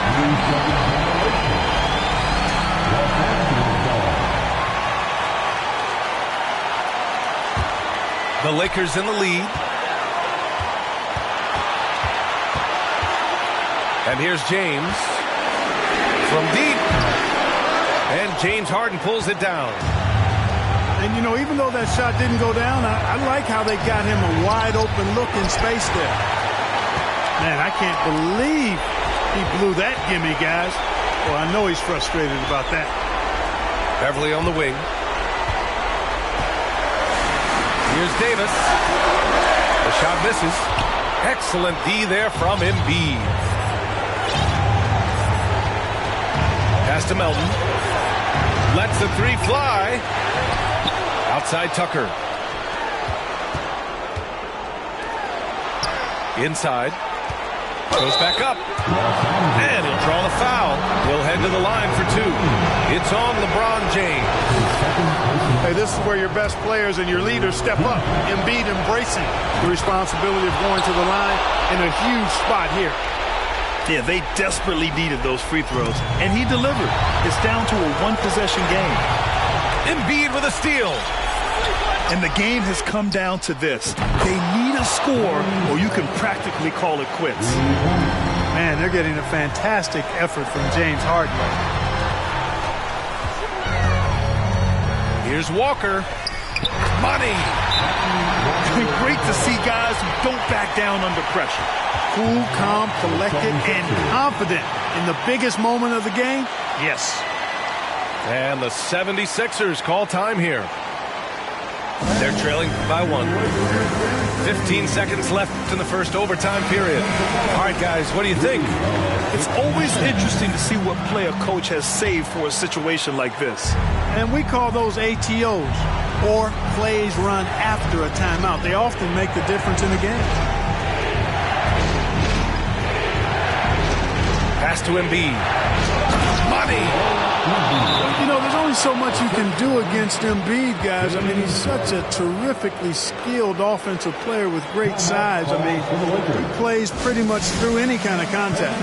The Lakers in the lead. And here's James from deep. And James Harden pulls it down. And, you know, even though that shot didn't go down, I like how they got him a wide-open look in space there. Man, I can't believe he blew that gimme, guys. Well, I know he's frustrated about that. Beverly on the wing. Here's Davis. The shot misses. Excellent D there from Embiid. Pass to Melton. Lets the three fly. Outside Tucker. Inside. Goes back up. And he'll draw the foul. He'll head to the line for two. It's on LeBron James. Hey, this is where your best players and your leaders step up. Embiid embracing the responsibility of going to the line in a huge spot here. Yeah, they desperately needed those free throws, and he delivered. It's down to a one-possession game. Embiid with a steal. And the game has come down to this. They need a score, or you can practically call it quits. Man, they're getting a fantastic effort from James Harden. Here's Walker. Money. Great to see guys who don't back down under pressure. Cool, calm, collected, and confident in the biggest moment of the game? Yes. And the 76ers call time here. They're trailing by one. 15 seconds left in the first overtime period. All right, guys, what do you think? It's always interesting to see what play a coach has saved for a situation like this. And we call those ATOs, or plays run after a timeout. They often make the difference in the game. Pass to Embiid. Money. You know, there's only so much you can do against Embiid, guys. I mean, he's such a terrifically skilled offensive player with great size. I mean, he plays pretty much through any kind of contact.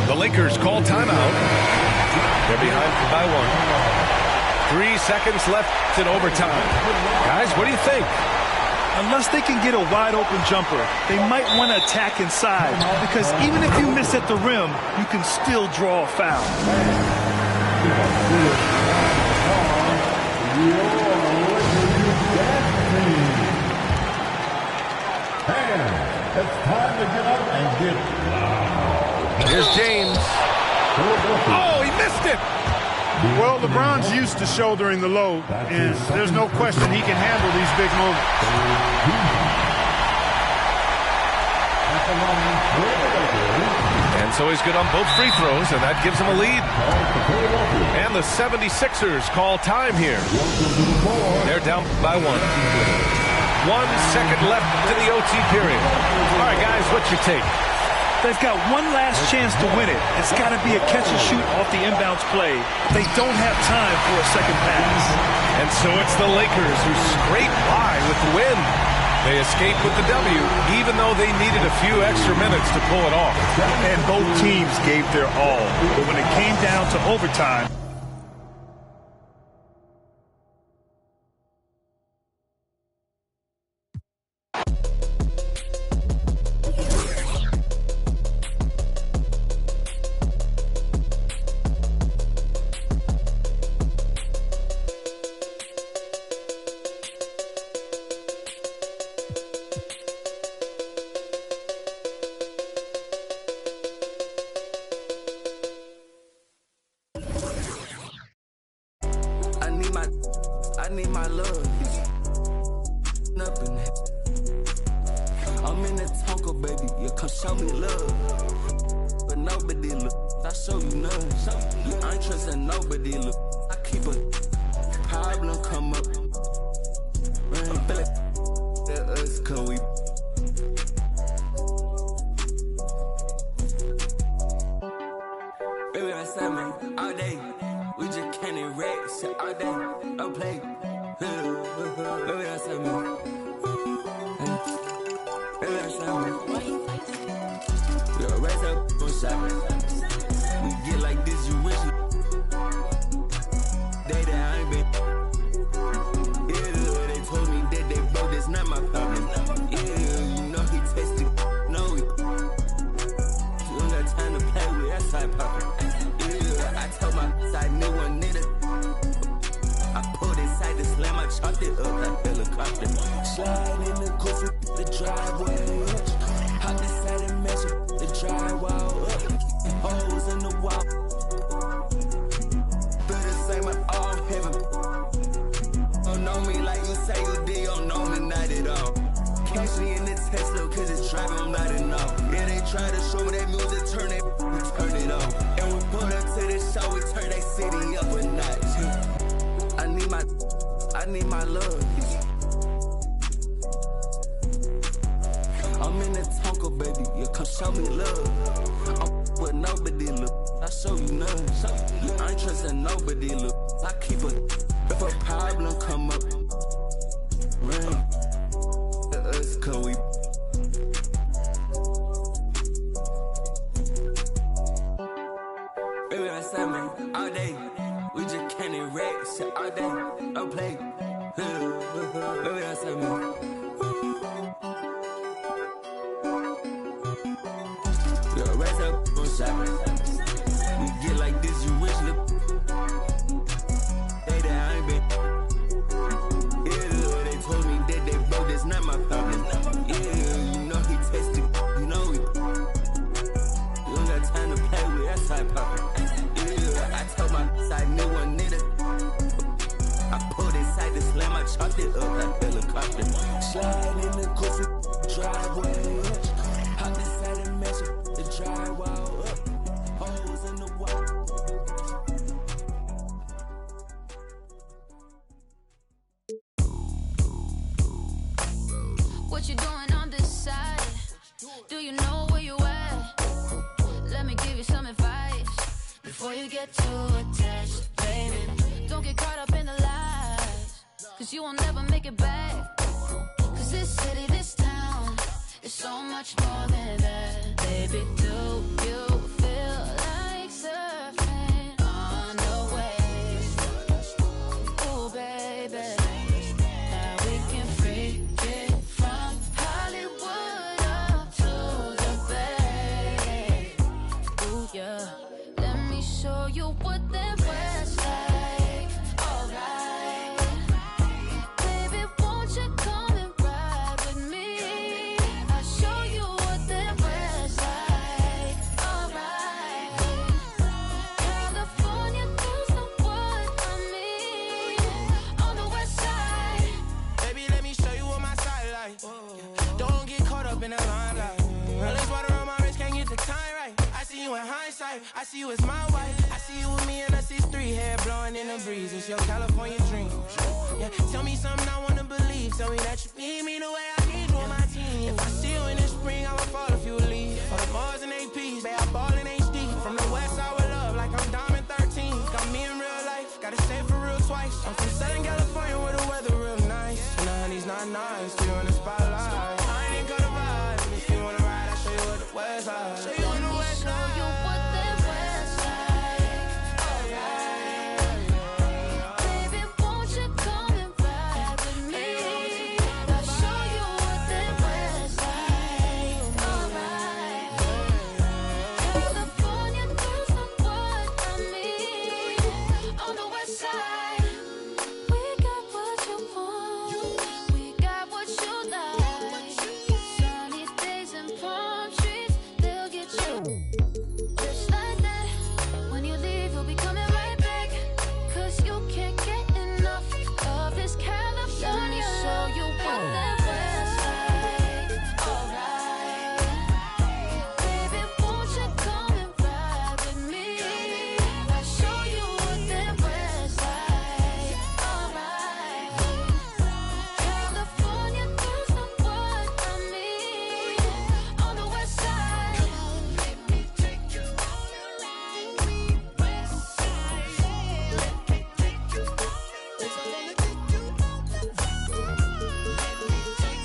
The Lakers call timeout. They're behind by one. 3 seconds left in overtime. Guys, what do you think? Unless they can get a wide-open jumper, they might want to attack inside, because even if you miss at the rim, you can still draw a foul. It's time to get up and get loud. Here's James. Oh, he missed it. Well, LeBron's used to shouldering the load, and there's no question he can handle these big moments. And so he's good on both free throws, and that gives him a lead. And the 76ers call time here. They're down by one. 1 second left in the OT period. All right, guys, what's your take? They've got one last chance to win it. It's got to be a catch and shoot off the inbounds play. They don't have time for a second pass. And so it's the Lakers who scrape by with the win. They escape with the W, even though they needed a few extra minutes to pull it off. And both teams gave their all. But when it came down to overtime, I need my love. Nothing. I'm in the Tonka, baby. You come show me love. But nobody look. I show you none. You ain't trusting nobody look. I keep a problem come up. Man, that us, cause we. Baby, that's that, man. All day. We just can't erase shit all day. Don't play. Baby, that's that, man. Baby, that's that, man. We'll raise up on shot. We get like this, you wish you. Day that I ain't been. Yeah, they told me that they broke, that's not my problem. Yeah, you know he tasted. No, we. You don't got time to play with that side poppin'. I told my side new one nigga. I pulled inside the slam, I chopped it up like helicopter. Slide in the coffee, the driveway. Hop inside and measure the drywall up. Holes in the wall. Feel the same at all heaven. Don't know me like you say you did, don't know me not at all. Catch me in the Tesla, cause it's driving, I'm not enough. Yeah, they try to show me that music, turn it off. And we pull up to the shop. know we turn that city up a notch. I need my love. I'm in that Tonka, baby. You come show me love. I'm with nobody, look. I show you none. You ain't trusting nobody, look. I keep a. If a problem come up, run. Us, cause we. Baby, that's that, man. All day. We just can't erect shit all day. Don't play. Baby, that's that, man. Raise up on shot. We get like this, you wish look. Hey, that I ain't been. Yeah, they told me that they broke, that's not my problem. Yeah, you know he tested, you know we. You don't got time to play with that side poppin'. Yeah, I told my side new one nigga. I pulled inside the slam, I chopped it up like helicopter. Slide in the coffee driveway. Hop inside and measure. Drywall up, holes in the wall. What you doing on this side? Do you know where you at? Let me give you some advice before you get too attached, baby. Don't get caught up in the lies, cause you will never make it back. Cause this city, this town, is so much more than that. Baby, do you feel like surfing on the waves? Ooh, baby, now we can freak it from Hollywood up to the Bay. Ooh, yeah, let me show you what that West like. Alright, baby, won't you come and ride with me? I'll show you what that West like. Alright, California girls know what I mean. On the West side, baby, let me show you what my side like. Don't get caught up in the limelight. This water on my wrist, can't get the time right. I see you in hindsight, I see you as my wife. I see you with me and us is 3 hair blowing in the breeze. It's your California dream. Yeah, tell me something I wanna believe. Tell me that you need me the way I need you on my team. If I see you in the spring, I will fall if you leave. For the Mars and APs, they are ball in HD. From the West side with love, like I'm Diamond 13. Got me in real life, gotta say for real twice. I'm from Southern California where the weather real nice. And the honey's not nice, still in the spotlight. I ain't gonna ride, and if you wanna ride, I'll show you what the West side. Show you on the West side. show you what that West like. Alright, baby, won't you come and ride with me? I'll show you what that West like. Alright, California girls know what I mean. On the West side, we got what you want, we got what you like. Sunny days and palm trees, they'll get you just like that. When you leave, you'll be coming right back, cause you can't get enough of this California. Show you what that West like. Alright, baby, won't you come and ride with me? I'll show you what that West like. Alright, California girls know what I mean. On the West side, let me take you on a ride. West side, let me take you on a ride. Let me take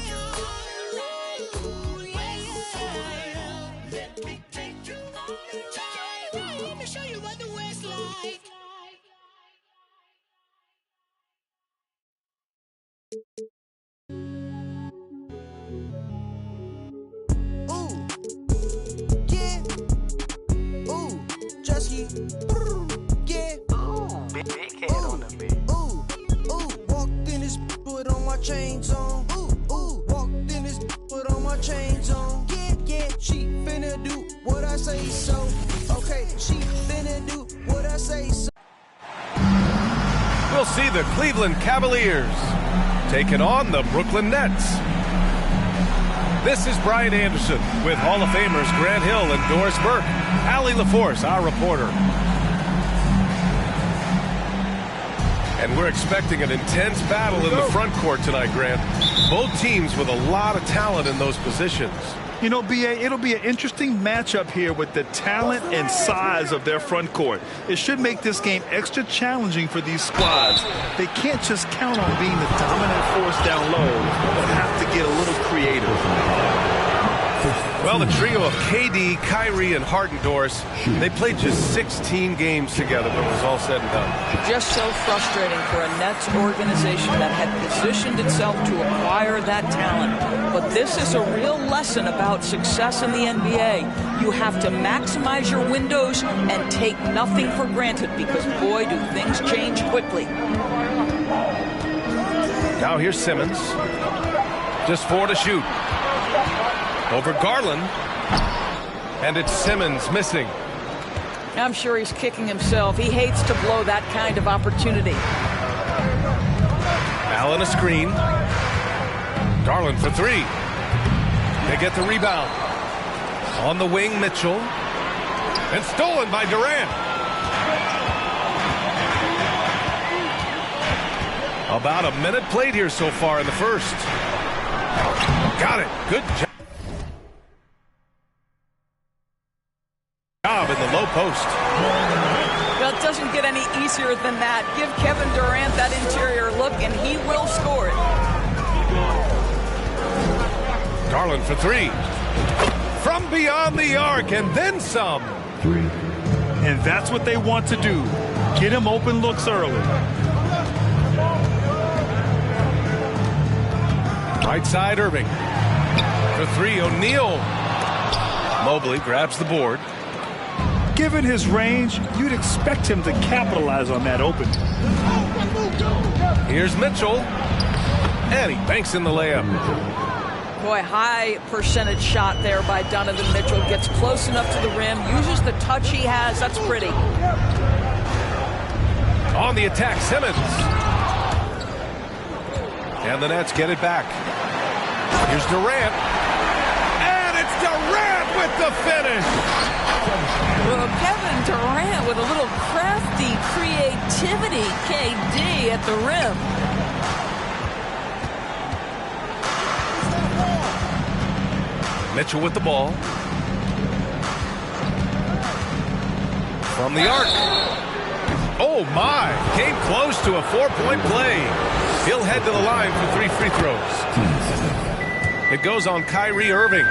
you on a ride. West side, let me take you on a ride. Let me show you what the West like. Ooh, yeah. Ooh, Jusky. Yeah. Ooh, big head on the beat. Ooh, walked in this put on my chains on. Ooh, walked in this put on my chains on. Yeah, she finna do what I say so. Okay, she finna do what I say so. We'll see the Cleveland Cavaliers taking on the Brooklyn Nets. This is Brian Anderson with Hall of Famers Grant Hill and Doris Burke. Allie LaForce, our reporter. And we're expecting an intense battle in the front court tonight, Grant. Both teams with a lot of talent in those positions. You know, B.A., it'll be an interesting matchup here with the talent and size of their front court. It should make this game extra challenging for these squads. They can't just count on being the dominant force down low. They'll have to get a little creative. Well, the trio of KD, Kyrie, and Harden-Doris, they played just 16 games together when it was all said and done. Just so frustrating for a Nets organization that had positioned itself to acquire that talent. But this is a real lesson about success in the NBA. You have to maximize your windows and take nothing for granted because, boy, do things change quickly. Now here's Simmons. Just 4 to shoot. Over Garland. And it's Simmons missing. I'm sure he's kicking himself. He hates to blow that kind of opportunity. Allen a screen. Garland for 3. They get the rebound. On the wing, Mitchell. And stolen by Durant. About a minute played here so far in the first. Got it. Good job. In the low post. Well, it doesn't get any easier than that. Give Kevin Durant that interior look, and he will score it. Garland for 3. From beyond the arc, and then some. And that's what they want to do. Get him open looks early. Right side, Irving. For 3, O'Neal. Mobley grabs the board. Given his range, you'd expect him to capitalize on that opening. Here's Mitchell. And he banks in the layup. Boy, high percentage shot there by Donovan Mitchell. Gets close enough to the rim, uses the touch he has. That's pretty. On the attack, Simmons. And the Nets get it back. Here's Durant. And it's Durant with the finish. Well, Kevin Durant with a little crafty creativity, KD at the rim. Mitchell with the ball. From the arc. Oh, my. Came close to a 4-point play. He'll head to the line for 3 free throws. It goes on Kyrie Irving.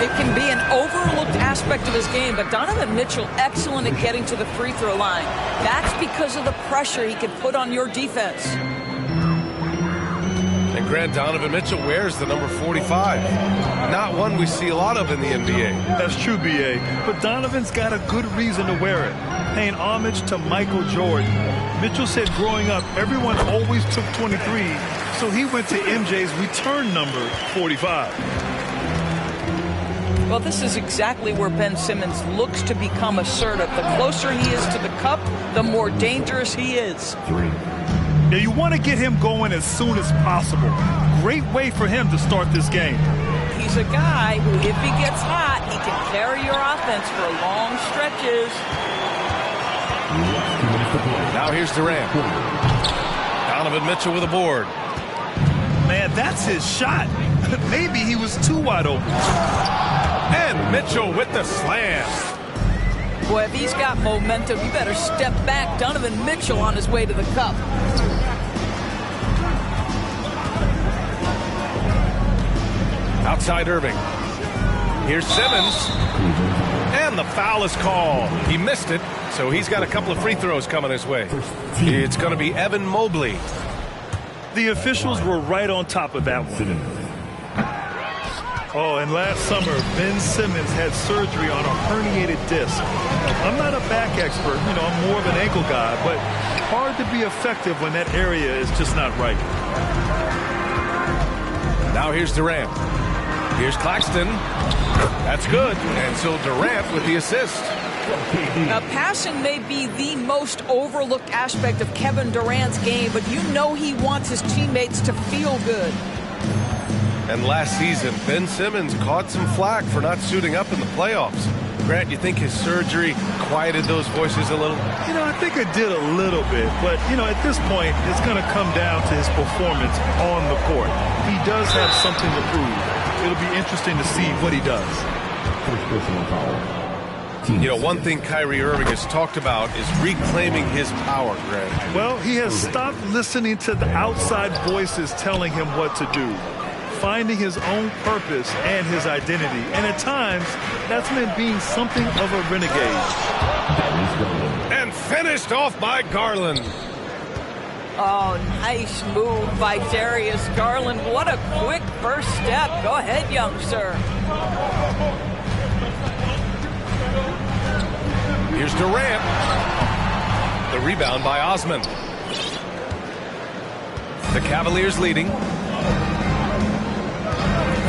It can be an overlooked aspect of his game, but Donovan Mitchell excellent at getting to the free throw line. That's because of the pressure he can put on your defense. And Grant, Donovan Mitchell wears the number 45. Not one we see a lot of in the NBA. That's true, B.A., but Donovan's got a good reason to wear it. Paying homage to Michael Jordan. Mitchell said growing up, everyone always took 23, so he went to MJ's return number 45. Well, this is exactly where Ben Simmons looks to become assertive. The closer he is to the cup, the more dangerous he is. Now, you want to get him going as soon as possible. Great way for him to start this game. He's a guy who, if he gets hot, he can carry your offense for long stretches. Now here's Durant. Donovan Mitchell with a board. Man, that's his shot. Maybe he was too wide open. And Mitchell with the slam. Boy, if he's got momentum, you better step back. Donovan Mitchell on his way to the cup. Outside Irving. Here's Simmons. And the foul is called. He missed it, so he's got a couple of free throws coming his way. It's going to be Evan Mobley. The officials were right on top of that one. Oh, and last summer, Ben Simmons had surgery on a herniated disc. I'm not a back expert, I'm more of an ankle guy, but hard to be effective when that area is just not right. Now here's Durant. Here's Claxton. That's good. And so Durant with the assist. Now, passing may be the most overlooked aspect of Kevin Durant's game, but you know he wants his teammates to feel good. And last season, Ben Simmons caught some flack for not suiting up in the playoffs. Grant, you think his surgery quieted those voices a little? You know, I think it did a little bit. But, you know, at this point, it's going to come down to his performance on the court. He does have something to prove. It'll be interesting to see what he does. First personal foul. You know, one thing Kyrie Irving has talked about is reclaiming his power, Grant. Well, he has stopped listening to the outside voices telling him what to do, finding his own purpose and his identity. And at times, that's meant being something of a renegade. And finished off by Garland. Oh, nice move by Darius Garland. What a quick first step. Go ahead, young sir. Here's Durant. The rebound by Osman. The Cavaliers leading.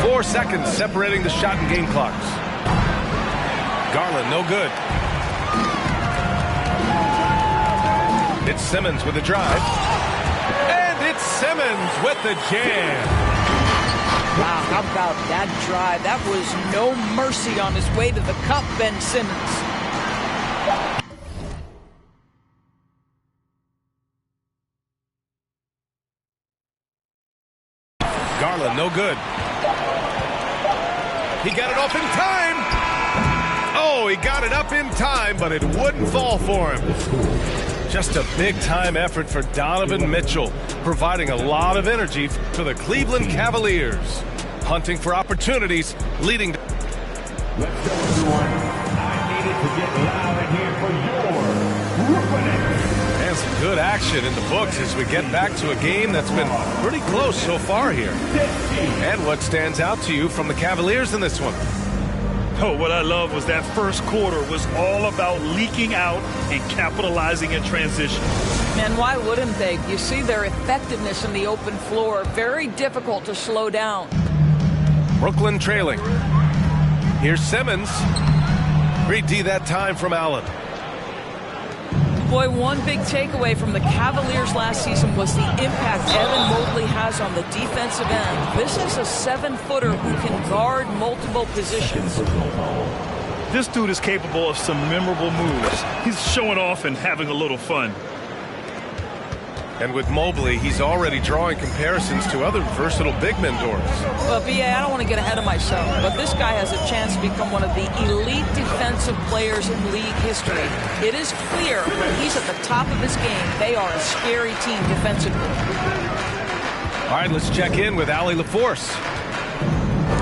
4 seconds separating the shot and game clocks. Garland, no good. It's Simmons with a drive. And it's Simmons with the jam. Wow, how about that drive? That was no mercy on his way to the cup, Ben Simmons. Garland, no good. He got it off in time. Oh, he got it up in time, but it wouldn't fall for him. Just a big-time effort for Donovan Mitchell, providing a lot of energy for the Cleveland Cavaliers. Hunting for opportunities, leading to... Let's go, everyone. I needed to get loud in here for your Brooklyn Nets. And some good action in the books as we get back to a game that's been pretty close so far here. And what stands out to you from the Cavaliers in this one? Oh, what I love was that first quarter was all about leaking out and capitalizing in transition. And why wouldn't they? You see their effectiveness in the open floor. Very difficult to slow down. Brooklyn trailing. Here's Simmons. Great D that time from Allen. Boy, one big takeaway from the Cavaliers last season was the impact Evan Mobley has on the defensive end. This is a 7-footer who can guard multiple positions. This dude is capable of some memorable moves. He's showing off and having a little fun. And with Mobley, he's already drawing comparisons to other versatile big men doors. Well, B.A., I don't want to get ahead of myself, but this guy has a chance to become one of the elite defensive players in league history. It is clear when he's at the top of his game, they are a scary team defensively. All right, let's check in with Allie LaForce.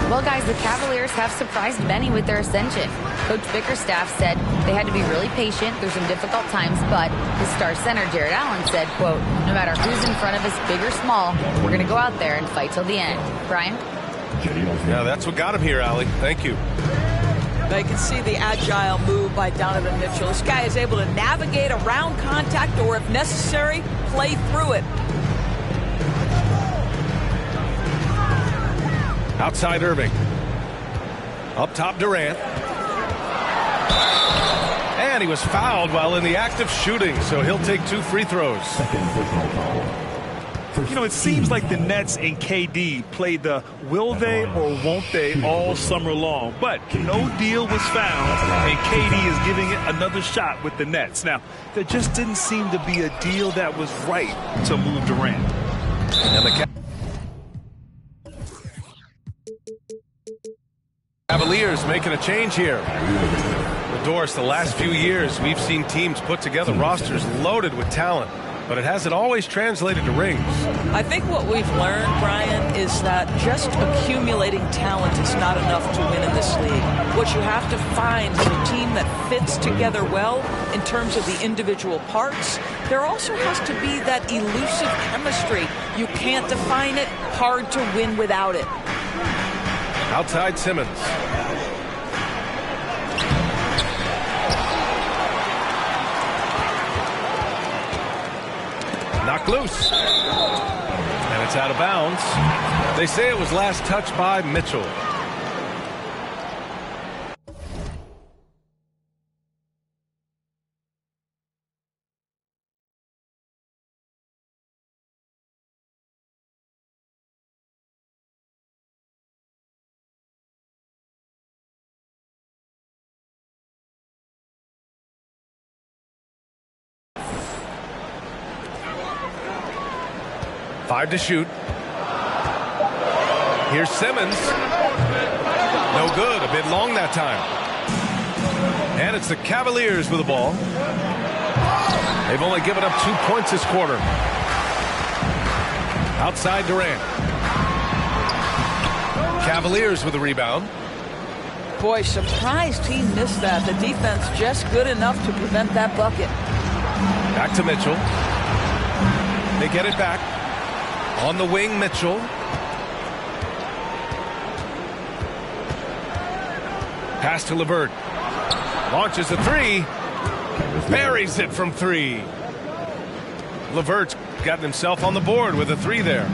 Well, guys, the Cavaliers have surprised many with their ascension. Coach Bickerstaff said they had to be really patient through some difficult times, but his star center, Jared Allen, said, quote, no matter who's in front of us, big or small, we're going to go out there and fight till the end. Brian? Yeah, that's what got him here, Allie. Thank you. I can see the agile move by Donovan Mitchell. This guy is able to navigate around contact or, if necessary, play through it. Outside Irving. Up top Durant. And he was fouled while in the act of shooting, so he'll take 2 free throws. You know, it seems like the Nets and KD played the will they or won't they all summer long, but no deal was found, and KD is giving it another shot with the Nets. Now, there just didn't seem to be a deal that was right to move Durant. And the Cavaliers making a change here. Doris, the last few years, we've seen teams put together rosters loaded with talent, but it hasn't always translated to rings. I think what we've learned, Brian, is that just accumulating talent is not enough to win in this league. What you have to find is a team that fits together well in terms of the individual parts. There also has to be that elusive chemistry. You can't define it, hard to win without it. Outside Simmons. Knocked loose. And it's out of bounds. They say it was last touched by Mitchell. 5 to shoot. Here's Simmons. No good. A bit long that time. And it's the Cavaliers with the ball. They've only given up 2 points this quarter. Outside Durant. Cavaliers with the rebound. Boy, surprised he missed that. The defense just good enough to prevent that bucket. Back to Mitchell. They get it back. On the wing, Mitchell. Pass to LeVert. Launches a 3. Buries it from 3. LeVert's gotten himself on the board with a 3 there.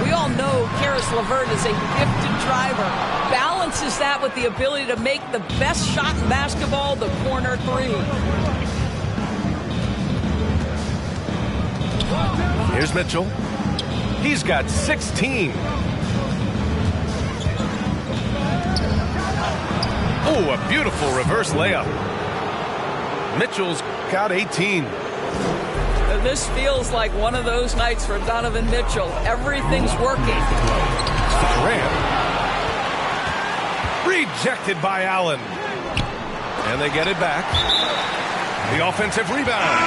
We all know Caris LeVert is a gifted driver. Balances that with the ability to make the best shot in basketball, the corner 3. Here's Mitchell. He's got 16. Oh, a beautiful reverse layup. Mitchell's got 18. This feels like one of those nights for Donovan Mitchell. Everything's working. Durant. Rejected by Allen. And they get it back. The offensive rebound.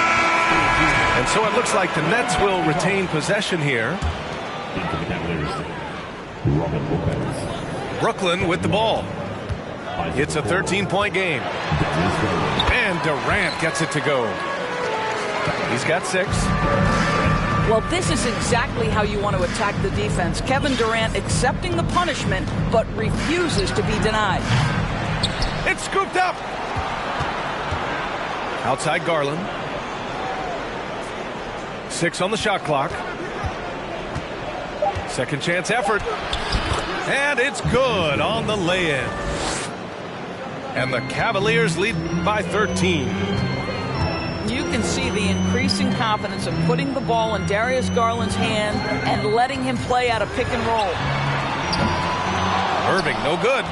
And so it looks like the Nets will retain possession here. Brooklyn with the ball. It's a 13-point game. And Durant gets it to go. He's got 6. Well, this is exactly how you want to attack the defense. Kevin Durant accepting the punishment, but refuses to be denied. It's scooped up. Outside Garland. 6 on the shot clock. Second chance effort. And it's good on the lay-in. And the Cavaliers lead by 13. You can see the increasing confidence of putting the ball in Darius Garland's hand and letting him play out a pick and roll. Irving, no good.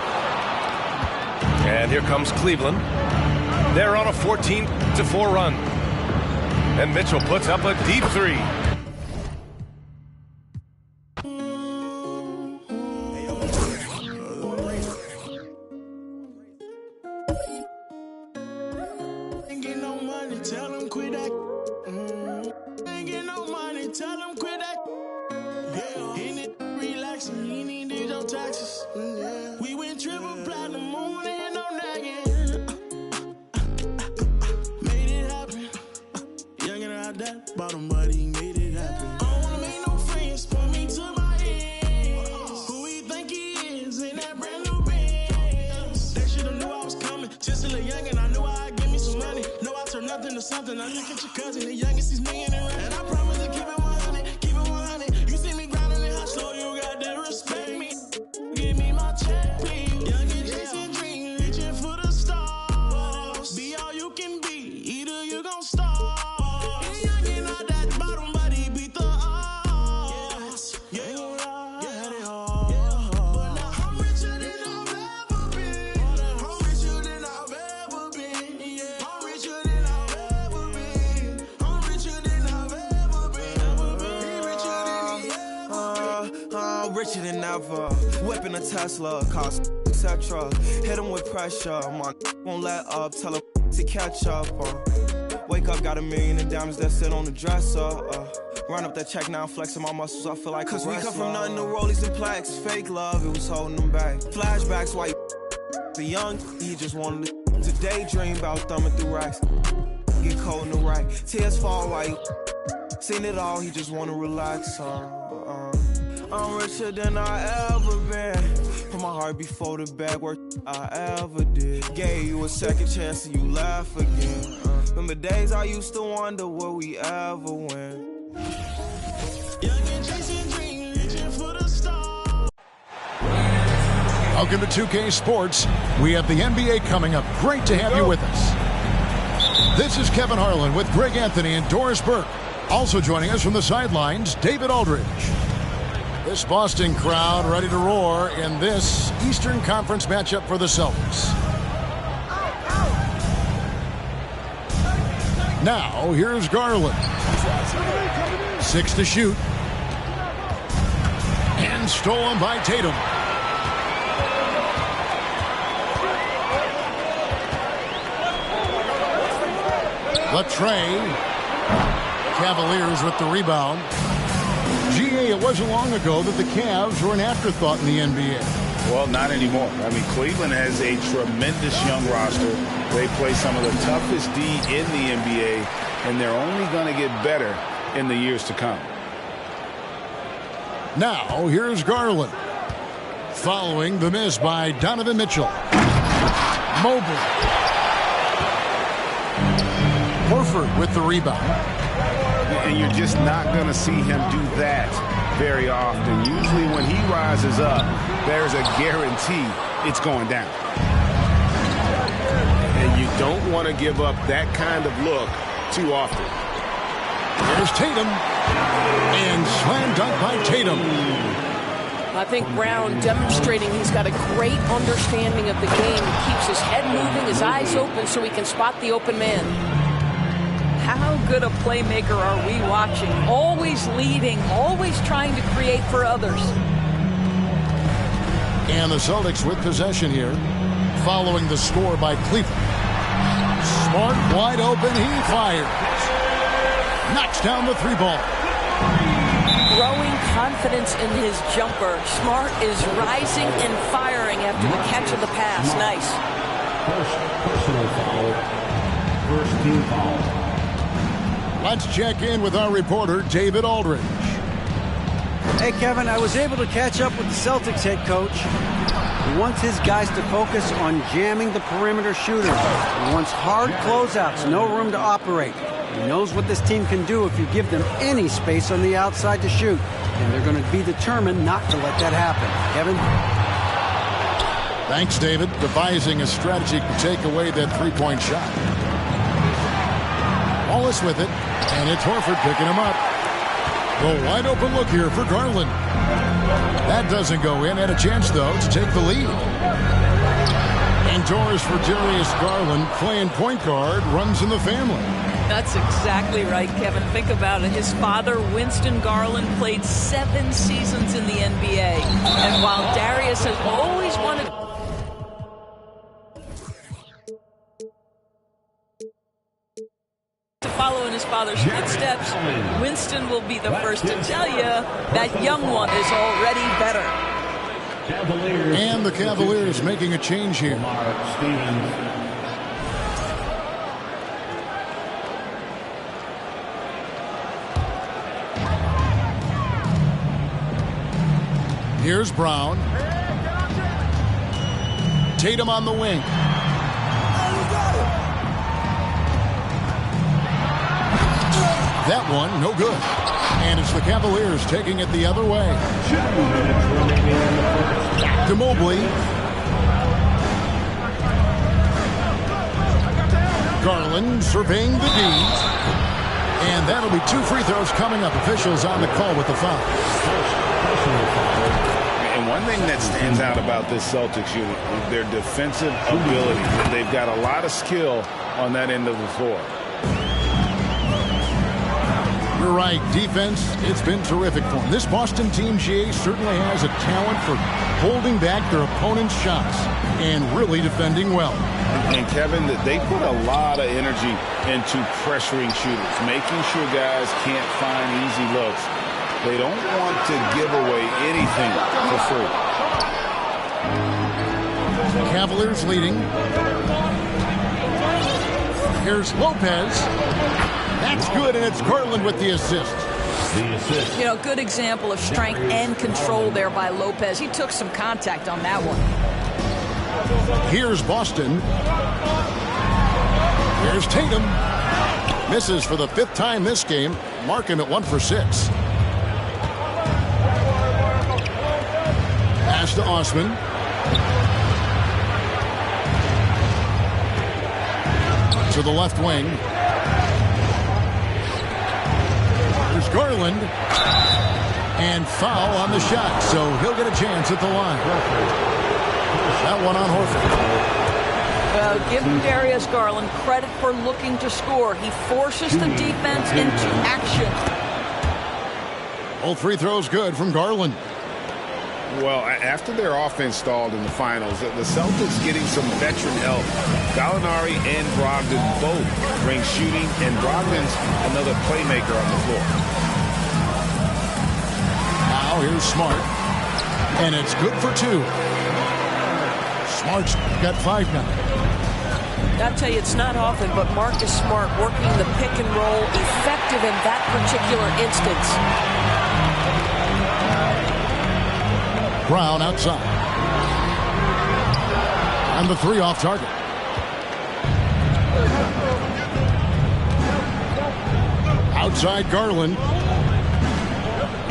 And here comes Cleveland. They're on a 14-4 run. And Mitchell puts up a deep 3. Richer than ever, whipping a Tesla, cost etc. Hit him with pressure, my won't let up, tell him to catch up. Wake up, got $1 million in diamonds that sit on the dresser. Run up that check now, flexing my muscles, I feel like cause we come from nothing to rollies and plaques. Fake love, it was holding them back. Flashbacks, white the young, he just wanted to daydream about thumbing through racks. Get cold in the right, tears fall white. Seen it all, he just wanna relax. I'm richer than I ever been. Put my heart before the bag work I ever did. Gave you a second chance and you laugh again. Remember days I used to wonder will we ever win. Welcome to 2K Sports. We have the NBA coming up. Great to have you with us. This is Kevin Harlan with Greg Anthony and Doris Burke. Also joining us from the sidelines, David Aldridge. This Boston crowd ready to roar in this Eastern Conference matchup for the Celtics. Now, here's Garland. 6 to shoot. And stolen by Tatum. Latrey. Cavaliers with the rebound. GA, it wasn't long ago that the Cavs were an afterthought in the NBA. Well, not anymore. I mean, Cleveland has a tremendous young roster. They play some of the toughest D in the NBA, and they're only going to get better in the years to come. Now, here's Garland. Following the miss by Donovan Mitchell. Mobley. Horford with the rebound. And you're just not going to see him do that very often. Usually when he rises up, there's a guarantee it's going down. And you don't want to give up that kind of look too often. There's Tatum. And slam dunk by Tatum. I think Brown demonstrating he's got a great understanding of the game. He keeps his head moving, his eyes open so he can spot the open man. How good a playmaker are we watching? Always leading, always trying to create for others. And the Celtics with possession here, following the score by Cleveland. Smart wide open, he fires. Knocks down the three ball. Growing confidence in his jumper. Smart is rising and firing after the catch of the pass. Nice. First personal foul. First team foul. Let's check in with our reporter, David Aldridge. Hey, Kevin, I was able to catch up with the Celtics head coach. He wants his guys to focus on jamming the perimeter shooters. He wants hard closeouts, no room to operate. He knows what this team can do if you give them any space on the outside to shoot. And they're going to be determined not to let that happen. Kevin? Thanks, David. Devising a strategy to take away that three-point shot. Wallace with it, and it's Horford picking him up. The wide open look here for Garland. That doesn't go in. Had a chance, though, to take the lead. Indoors for Darius Garland, playing point guard, runs in the family. That's exactly right, Kevin. Think about it. His father, Winston Garland, played 7 seasons in the NBA. And while Darius has always wanted to follow in his father's footsteps, Winston will be the first to tell you that young one is already better. And the Cavaliers making a change here. Here's Brown. Tatum on the wing. That one, no good. And it's the Cavaliers taking it the other way. To Mobley. Garland surveying the D. And that'll be 2 free throws coming up. Officials on the call with the foul. And one thing that stands out about this Celtics unit is their defensive ability. They've got a lot of skill on that end of the floor. You're right. Defense, it's been terrific for them. This Boston team, GA, certainly has a talent for holding back their opponent's shots and really defending well. And Kevin, they put a lot of energy into pressuring shooters, making sure guys can't find easy looks. They don't want to give away anything for free. Cavaliers leading. Here's Lopez. That's good, and it's Garland with the assist. You know, good example of strength and control there by Lopez. He took some contact on that one. Here's Boston. Here's Tatum. Misses for the 5th time this game. Mark him at 1 for 6. Pass to Osman. To the left wing. There's Garland. And foul on the shot, so he'll get a chance at the line. That one on Horford. Well, give Darius Garland credit for looking to score. He forces the defense into action. All free throws good from Garland. Well, after their offense stalled in the finals, the Celtics getting some veteran help. Gallinari and Brogdon both bring shooting, and Brogdon's another playmaker on the floor. Now here's Smart, and it's good for 2. Smart's got 5 now. I'll tell you, it's not often, but Marcus Smart working the pick and roll, effective in that particular instance. Brown outside. And the 3 off target. Outside Garland.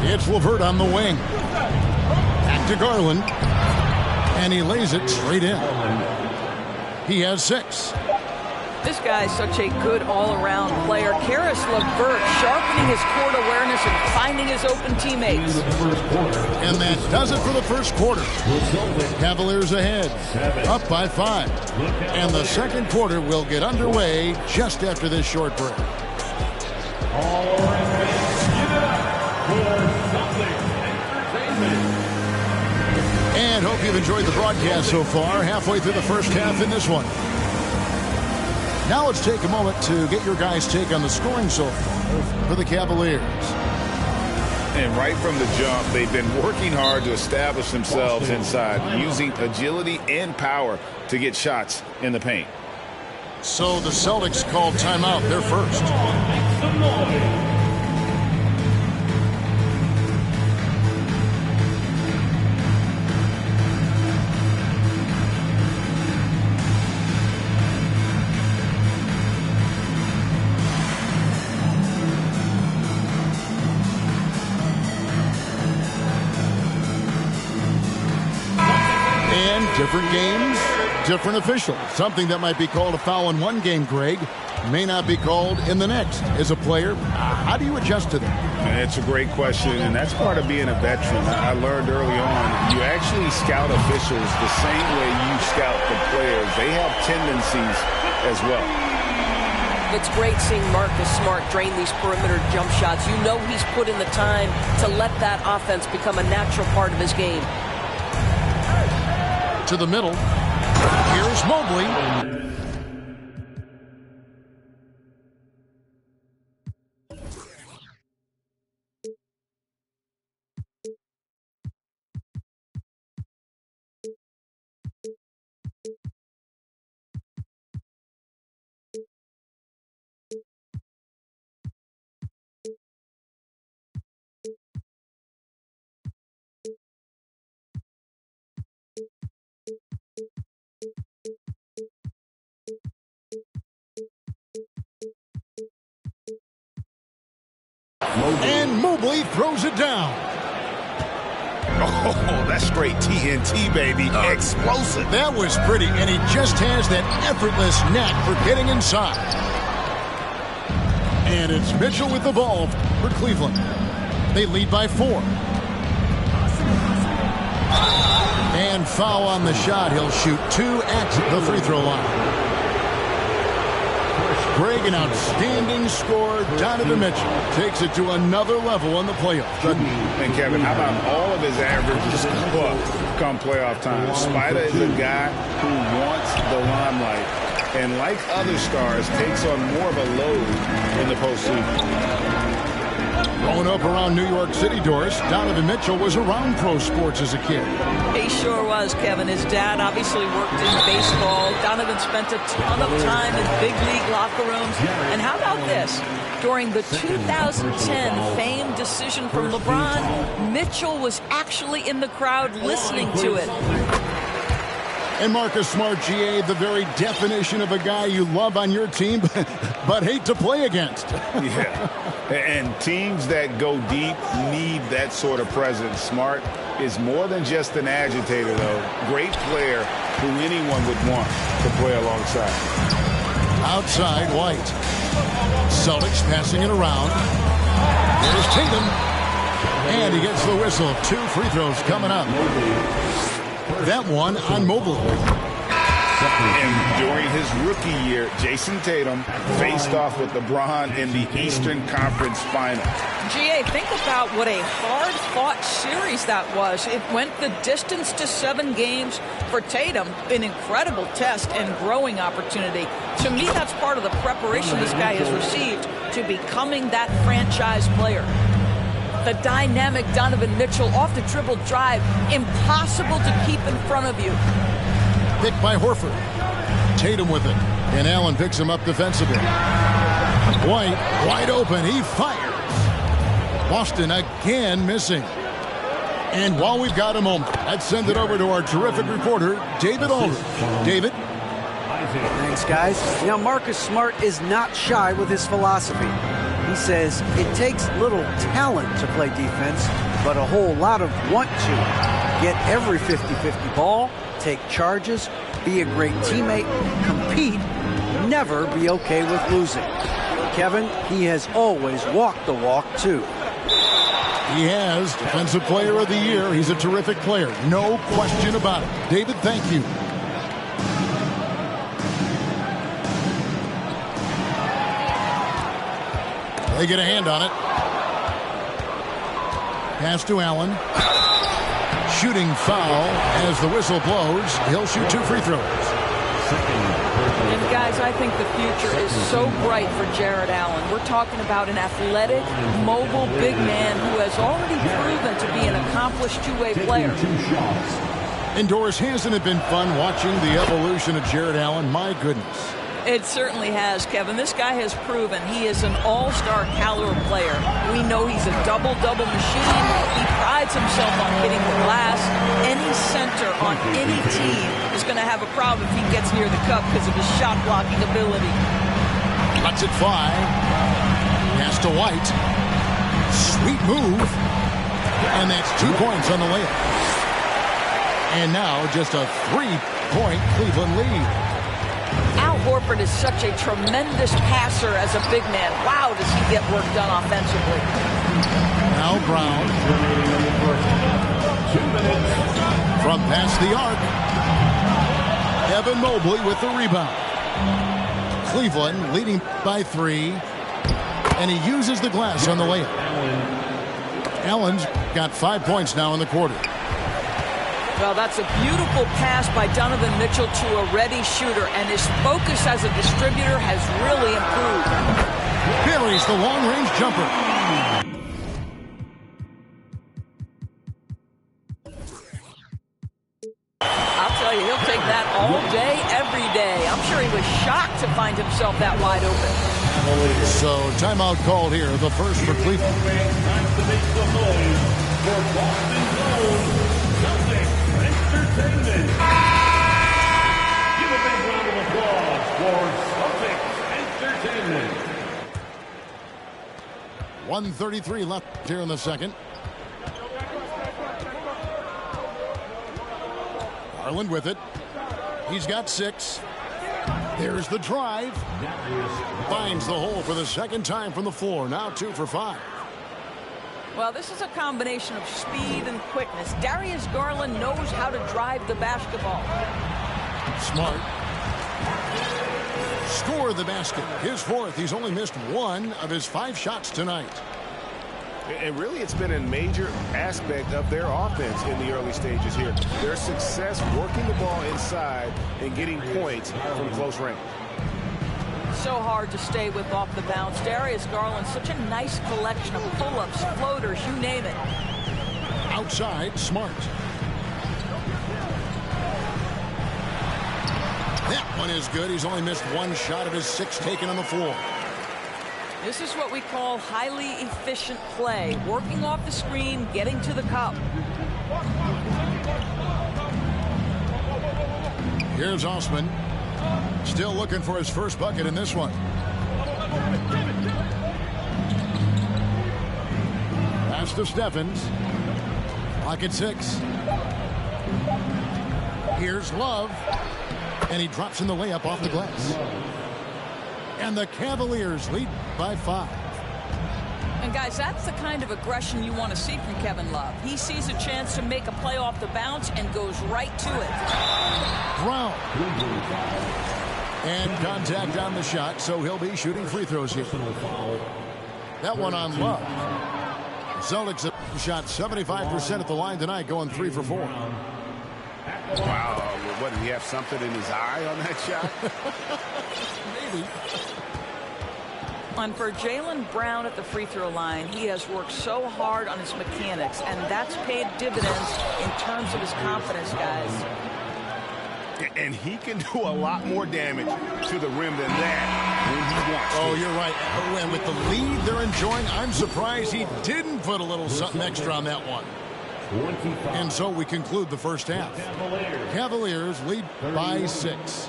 It's LeVert on the wing. Back to Garland. And he lays it straight in. He has 6. This guy is such a good all-around player. Karis LeVert sharpening his court awareness and finding his open teammates. And that does it for the first quarter. Cavaliers ahead, up by 5. And the second quarter will get underway just after this short break. And hope you've enjoyed the broadcast so far. Halfway through the first half in this one. Now let's take a moment to get your guys' take on the scoring so far for the Cavaliers. And right from the jump, they've been working hard to establish themselves inside, using agility and power to get shots in the paint. So the Celtics called timeout. They're first. Different games, different officials. Something that might be called a foul in one game, Greg, may not be called in the next. As a player, how do you adjust to that? It's a great question, and that's part of being a veteran. I learned early on, you actually scout officials the same way you scout the players. They have tendencies as well. It's great seeing Marcus Smart drain these perimeter jump shots. You know he's put in the time to let that offense become a natural part of his game. To the middle. Here's Mobley. And Mobley throws it down. Oh, that's straight TNT, baby. Explosive. That was pretty, and he just has that effortless knack for getting inside. And it's Mitchell with the ball for Cleveland. They lead by 4. And foul on the shot. He'll shoot 2 at the free throw line. Greg, an outstanding scorer. Donovan Mitchell takes it to another level in the playoffs. And Kevin, how about all of his averages come playoff time? Spider is a guy who wants the limelight, and like other stars, takes on more of a load in the postseason. Growing up around New York City, Doris, Donovan Mitchell was around pro sports as a kid. He sure was, Kevin. His dad obviously worked in baseball. Donovan spent a ton of time in big league locker rooms. And how about this? During the 2010 famed decision from LeBron, Mitchell was actually in the crowd listening to it. And Marcus Smart, GA, the very definition of a guy you love on your team, but hate to play against. Yeah, and teams that go deep need that sort of presence. Smart is more than just an agitator, though. Great player who anyone would want to play alongside. Outside, White. Celtics passing it around. There's Tatum. And he gets the whistle. 2 free throws coming up. That one on Mobley. And during his rookie year, Jason Tatum faced off with LeBron in the Eastern Conference Final. GA, think about what a hard-fought series that was. It went the distance to 7 games for Tatum, an incredible test and growing opportunity. To me, that's part of the preparation this guy has received to becoming that franchise player. The dynamic Donovan Mitchell off the dribble drive, impossible to keep in front of you. Picked by Horford. Tatum with it. And Allen picks him up defensively. White, wide open. He fires. Boston again missing. And while we've got a moment, let's send it over to our terrific reporter, David Aldridge. David? Thanks, guys. Now, Marcus Smart is not shy with his philosophy. He says it takes little talent to play defense, but a whole lot of want to. Get every 50-50 ball, take charges, be a great teammate, compete, never be okay with losing. Kevin, he has always walked the walk, too. He has Defensive Player of the Year. He's a terrific player. No question about it. David, thank you. They get a hand on it. Pass to Allen. Shooting foul as the whistle blows. He'll shoot 2 free throws. And guys, I think the future is so bright for Jared Allen. We're talking about an athletic, mobile big man who has already proven to be an accomplished two-way player. Indoors, hasn't it been fun watching the evolution of Jared Allen? My goodness. It certainly has, Kevin. This guy has proven he is an all-star caliber player. We know he's a double-double machine. He prides himself on hitting the glass. Any center on any team is going to have a problem if he gets near the cup because of his shot-blocking ability. Lets it fly. Pass to White. Sweet move. And that's 2 points on the layup. And now just a 3-point Cleveland lead. Al Horford is such a tremendous passer as a big man. Wow, does he get work done offensively. Now Brown. From past the arc. Evan Mobley with the rebound. Cleveland leading by 3. And he uses the glass on the layup. Allen's got 5 points now in the quarter. Well, that's a beautiful pass by Donovan Mitchell to a ready shooter, and his focus as a distributor has really improved. Buries the long-range jumper. I'll tell you, he'll take that all day, every day. I'm sure he was shocked to find himself that wide open. So, timeout called here, the first for Cleveland. Time to make some noise for Boston's own Celtics Entertainment. Give a big round of applause for Celtics Entertainment. 1:33 left here in the second. Garland with it. He's got 6. There's the drive. Finds the hole for the second time from the floor. Now 2 for 5. Well, this is a combination of speed and quickness. Darius Garland knows how to drive the basketball. Smart. Score the basket. His 4th. He's only missed 1 of his 5 shots tonight. And really, it's been a major aspect of their offense in the early stages here. Their success working the ball inside and getting points from close range. So hard to stay with off the bounce. Darius Garland, such a nice collection of pull-ups, floaters, you name it. Outside, Smart. That one is good. He's only missed 1 shot of his 6 taken on the floor. This is what we call highly efficient play. Working off the screen, getting to the cup. Here's Osman. Still looking for his first bucket in this one. Pass to Steffens. Clock at 6. Here's Love. And he drops in the layup off the glass. And the Cavaliers lead by 5. And guys, that's the kind of aggression you want to see from Kevin Love. He sees a chance to make a play off the bounce and goes right to it. Brown. And contact on the shot, so he'll be shooting free throws here. That one on Love. Celtics have shot 75% at the line tonight, going 3 for 4. Wow, what, did he have something in his eye on that shot? Maybe. And for Jaylen Brown at the free throw line, he has worked so hard on his mechanics, and that's paid dividends in terms of his confidence, guys. And he can do a lot more damage to the rim than that when he wants to. Oh, you're right. And with the lead they're enjoying, I'm surprised he didn't put a little something extra on that one. And so we conclude the first half. Cavaliers lead by 6.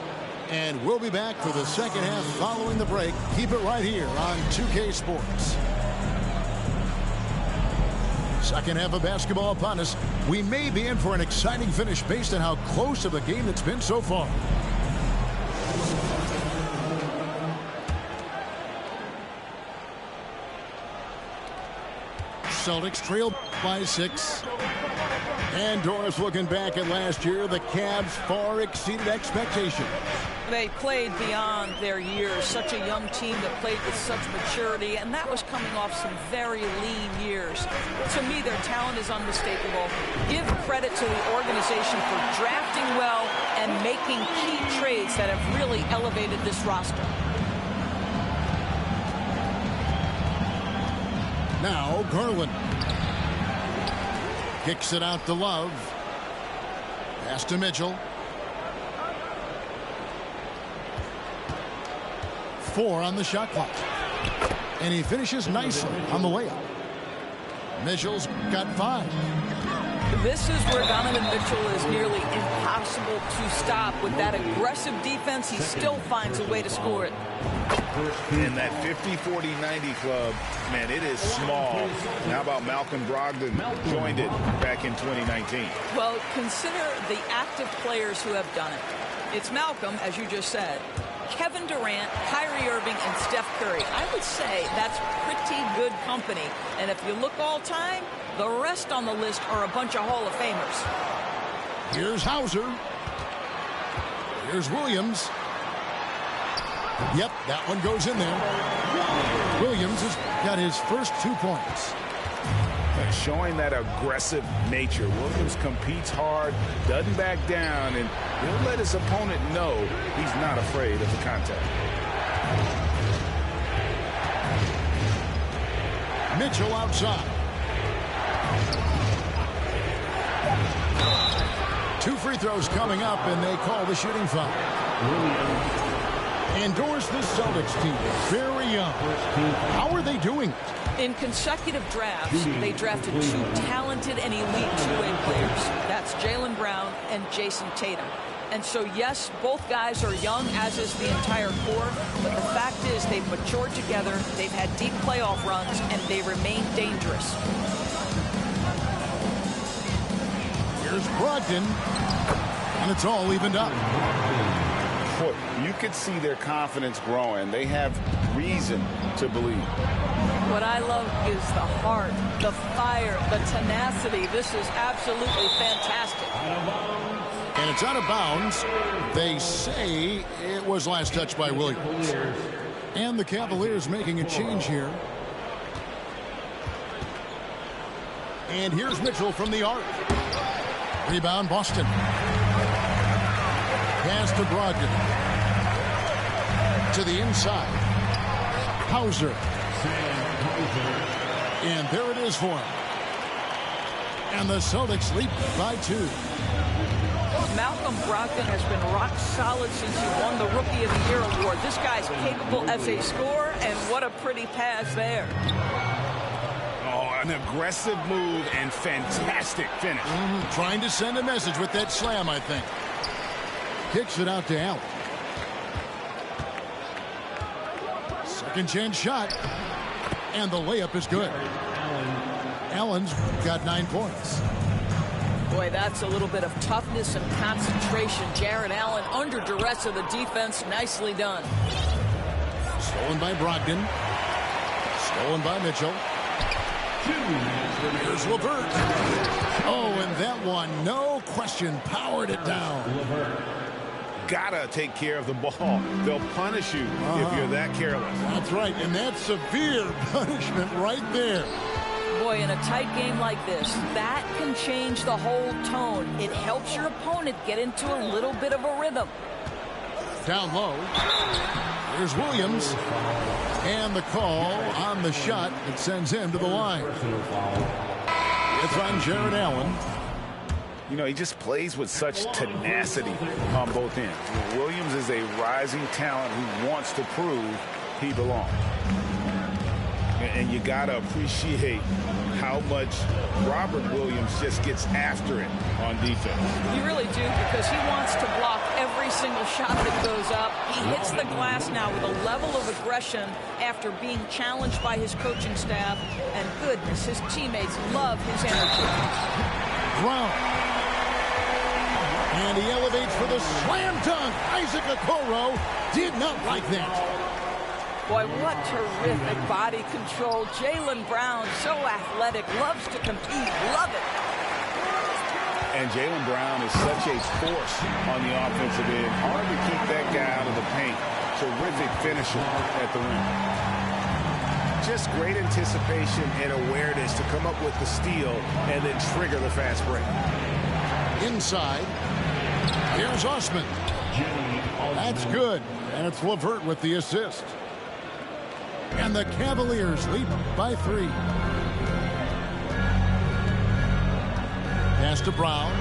And we'll be back for the second half following the break. Keep it right here on 2K Sports. Second half of basketball upon us. We may be in for an exciting finish based on how close of a game it's been so far. Celtics trail by 6. And Doris looking back at last year, the Cavs far exceeded expectation. They played beyond their years. Such a young team that played with such maturity, and that was coming off some very lean years. To me, their talent is unmistakable. Give credit to the organization for drafting well and making key trades that have really elevated this roster. Now, Garland kicks it out to Love. Pass to Mitchell. 4 on the shot clock. And he finishes nicely on the layup. Mitchell's got 5. This is where Donovan Mitchell is nearly impossible to stop. With that aggressive defense, he still finds a way to score it. And that 50-40-90 club, man, it is small. And how about Malcolm Brogdon joined it back in 2019? Well, consider the active players who have done it. It's Malcolm, as you just said, Kevin Durant, Kyrie Irving, and Steph Curry. I would say that's pretty good company. And if you look all time, the rest on the list are a bunch of Hall of Famers. Here's Hauser. Here's Williams. Yep, that one goes in there. Williams has got his first 2 points. Showing that aggressive nature. Williams competes hard, doesn't back down, and he'll let his opponent know he's not afraid of the contact. Mitchell outside. 2 free throws coming up, and they call the shooting foul. And Doris, this Celtics team is very young. How are they doing it? In consecutive drafts, they drafted 2 talented and elite two-way players. That's Jaylen Brown and Jason Tatum. And so, yes, both guys are young, as is the entire core. But the fact is they've matured together, they've had deep playoff runs, and they remain dangerous. Here's Brogdon, and it's all evened up. You could see their confidence growing. They have reason to believe. What I love is the heart, the fire, the tenacity. This is absolutely fantastic. And it's out of bounds. They say it was last touched by Williams. And the Cavaliers making a change here. And here's Mitchell from the arc. Rebound, Boston. Pass to Brogdon. To the inside. Hauser. And there it is for him. And the Celtics lead by 2. Malcolm Brogdon has been rock solid since he won the Rookie of the Year award. This guy's capable as a scorer, and what a pretty pass there. Oh, an aggressive move and fantastic finish. Trying to send a message with that slam, I think. Kicks it out to Allen. Second chance shot. And the layup is good. Allen's got 9 points. Boy, that's a little bit of toughness and concentration. Jarrett Allen under duress of the defense. Nicely done. Stolen by Brogdon. Stolen by Mitchell. Here's LeVert. Oh, and that one, no question, powered it down. Gotta take care of the ball. They'll punish you if you're that careless. That's right, and that's severe punishment right there. Boy, in a tight game like this, that can change the whole tone. It helps your opponent get into a little bit of a rhythm. Down low. Here's Williams. And the call on the shot that sends him to the line. It's on Jared Allen. You know, he just plays with such tenacity on both ends. Williams is a rising talent who wants to prove he belongs. And you got to appreciate how much Robert Williams just gets after it on defense. You really do, because he wants to block every single shot that goes up. He hits the glass now with a level of aggression after being challenged by his coaching staff. And goodness, his teammates love his energy. Brown. And he elevates for the slam dunk. Isaac Okoro did not like that. Boy, what terrific body control. Jaylen Brown, so athletic, loves to compete, love it. And Jaylen Brown is such a force on the offensive end. Hard to keep that guy out of the paint. Terrific finisher at the rim. Just great anticipation and awareness to come up with the steal and then trigger the fast break. Inside, here's Osman. That's good, and it's LeVert with the assist. And the Cavaliers lead by 3. Pass to Brown.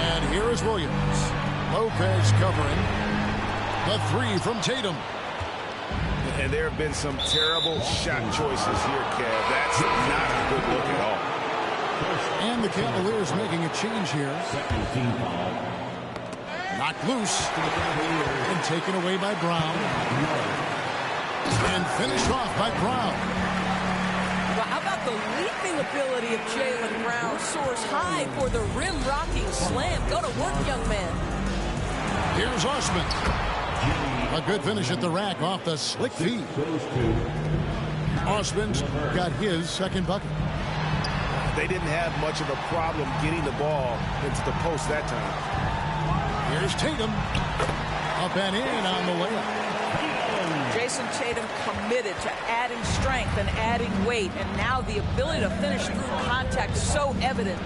And here is Williams. Lopez covering. The 3 from Tatum. And there have been some terrible shot choices here, Kev. That's not a good look at all. And the Cavaliers making a change here. Knocked loose and taken away by Brown. And finished off by Brown. Well, how about the leaping ability of Jaylen Brown? Soars high for the rim-rocking slam. Go to work, young man. Here's Osman. A good finish at the rack off the slick feed. Osman's got his second bucket. They didn't have much of a problem getting the ball into the post that time. Here's Tatum. Up and in on the layup. Jason Tatum committed to adding strength and adding weight, and now the ability to finish through contact so evident.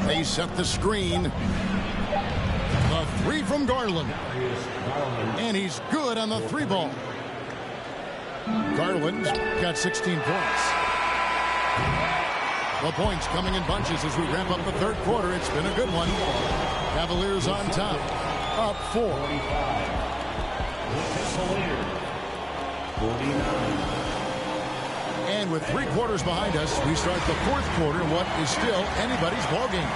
They set the screen. The 3 from Garland. And he's good on the 3 ball. Garland's got 16 points. The points coming in bunches as we wrap up the third quarter. It's been a good one. Cavaliers on top. Up 4. And with 3 quarters behind us, we start the fourth quarter in what is still anybody's ballgame.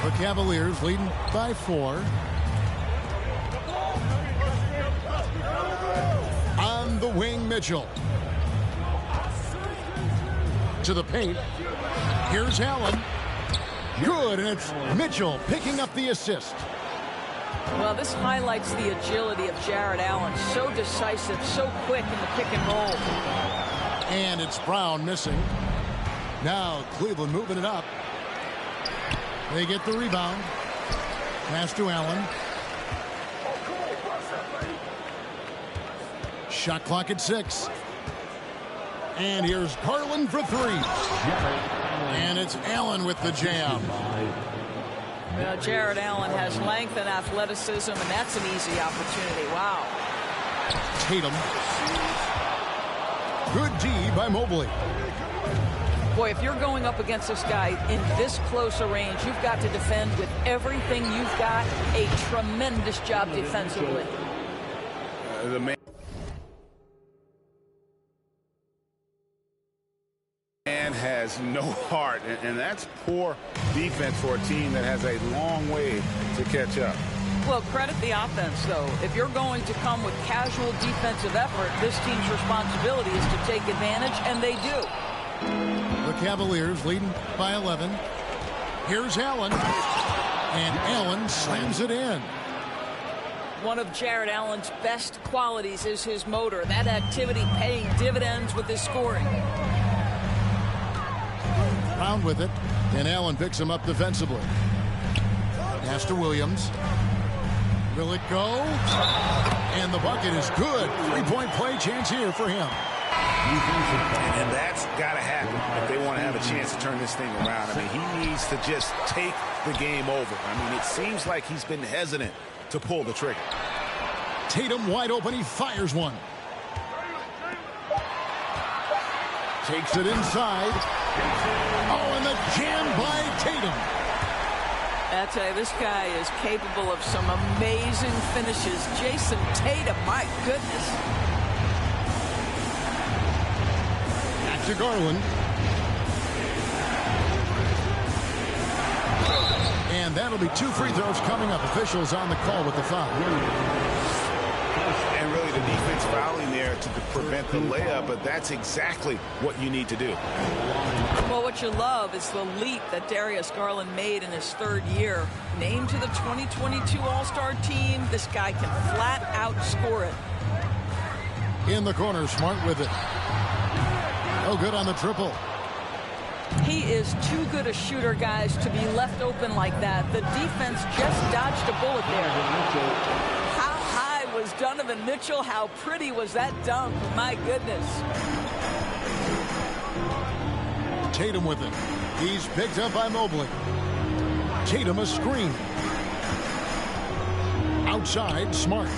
The Cavaliers leading by 4. On the wing, Mitchell. To the paint. Here's Allen. Good, and it's Mitchell picking up the assist. Well, this highlights the agility of Jared Allen. So decisive, so quick in the pick and roll. And it's Brown missing. Now Cleveland moving it up. They get the rebound. Pass to Allen. Shot clock at 6. And here's Garland for 3. And it's Allen with the jam. Well, Jared Allen has length and athleticism, and that's an easy opportunity. Wow. Tatum. Good D by Mobley. Boy, if you're going up against this guy in this close a range, you've got to defend with everything you've got. A tremendous job defensively. The man has no heart, and that's poor defense for a team that has a long way to catch up. Well, credit the offense, though. If you're going to come with casual defensive effort, this team's responsibility is to take advantage, and they do. The Cavaliers leading by 11. Here's Allen. And Allen slams it in. One of Jared Allen's best qualities is his motor. That activity paying dividends with his scoring. Round with it, and Allen picks him up defensively. Pass to Williams. Will it go? And the bucket is good. 3-point play chance here for him. And that's got to happen if they want to have a chance to turn this thing around. I mean, he needs to just take the game over. I mean, it seems like he's been hesitant to pull the trigger. Tatum wide open. He fires one. Takes it inside. Oh, and the jam by Tatum. I tell you, this guy is capable of some amazing finishes. Jason Tatum, my goodness. Back to Garland. And that'll be 2 free throws coming up. Officials on the call with the foul. And really the defense fouling there to prevent the layup, but that's exactly what you need to do. Well, what you love is the leap that Darius Garland made in his 3rd year. Named to the 2022 All-Star team, this guy can flat out score it. In the corner, Smart with it. Oh, good on the triple. He is too good a shooter, guys, to be left open like that. The defense just dodged a bullet there. How high was Donovan Mitchell? How pretty was that dunk? My goodness. Tatum with it. He's picked up by Mobley. Tatum a screen. Outside, Smart.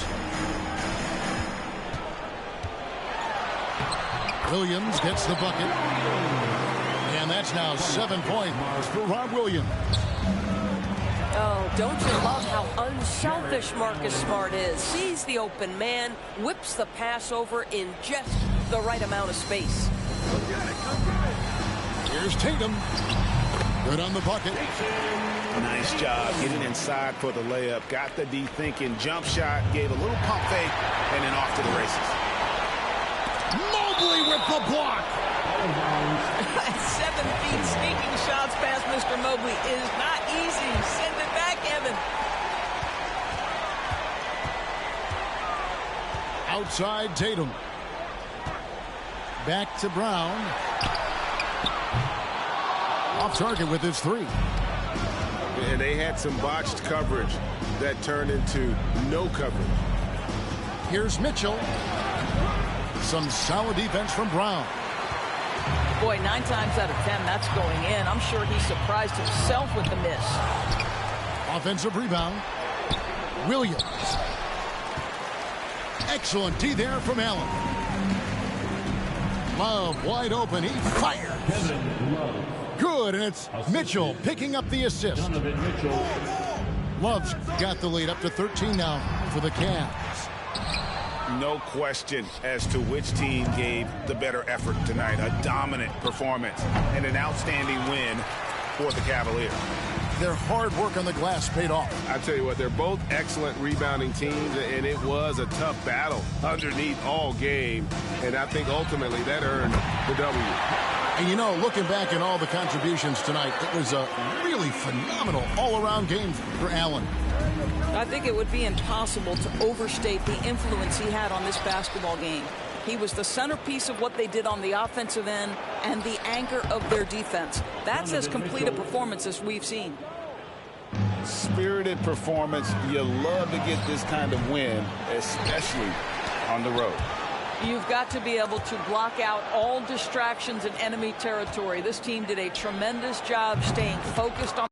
Williams gets the bucket. And that's now 7 points for Rob Williams. Oh, don't you love how unselfish Marcus Smart is? Sees the open man, whips the pass over in just the right amount of space. Here's Tatum. Good on the bucket. Nice job getting inside for the layup. Got the D thinking. Jump shot. Gave a little pump fake. And then off to the races. Mobley with the block. 7 feet sneaking shots past Mr. Mobley is not easy. Send it back, Evan. Outside Tatum. Back to Brown. Off target with his 3. And they had some botched coverage that turned into no coverage. Here's Mitchell. Some solid defense from Brown. Boy, 9 times out of 10, that's going in. I'm sure he surprised himself with the miss. Offensive rebound. Williams. Excellent D there from Allen. Love wide open. He fires. Good, and it's Mitchell picking up the assist. Love's got the lead up to 13 now for the Cavs. No question as to which team gave the better effort tonight. A dominant performance and an outstanding win for the Cavaliers. Their hard work on the glass paid off. I tell you what, they're both excellent rebounding teams, and it was a tough battle underneath all game. And I think ultimately that earned the W. And you know, looking back at all the contributions tonight, it was a really phenomenal all-around game for Allen. I think it would be impossible to overstate the influence he had on this basketball game. He was the centerpiece of what they did on the offensive end and the anchor of their defense. That's as complete a performance as we've seen. Spirited performance. You love to get this kind of win, especially on the road. You've got to be able to block out all distractions in enemy territory. This team did a tremendous job staying focused on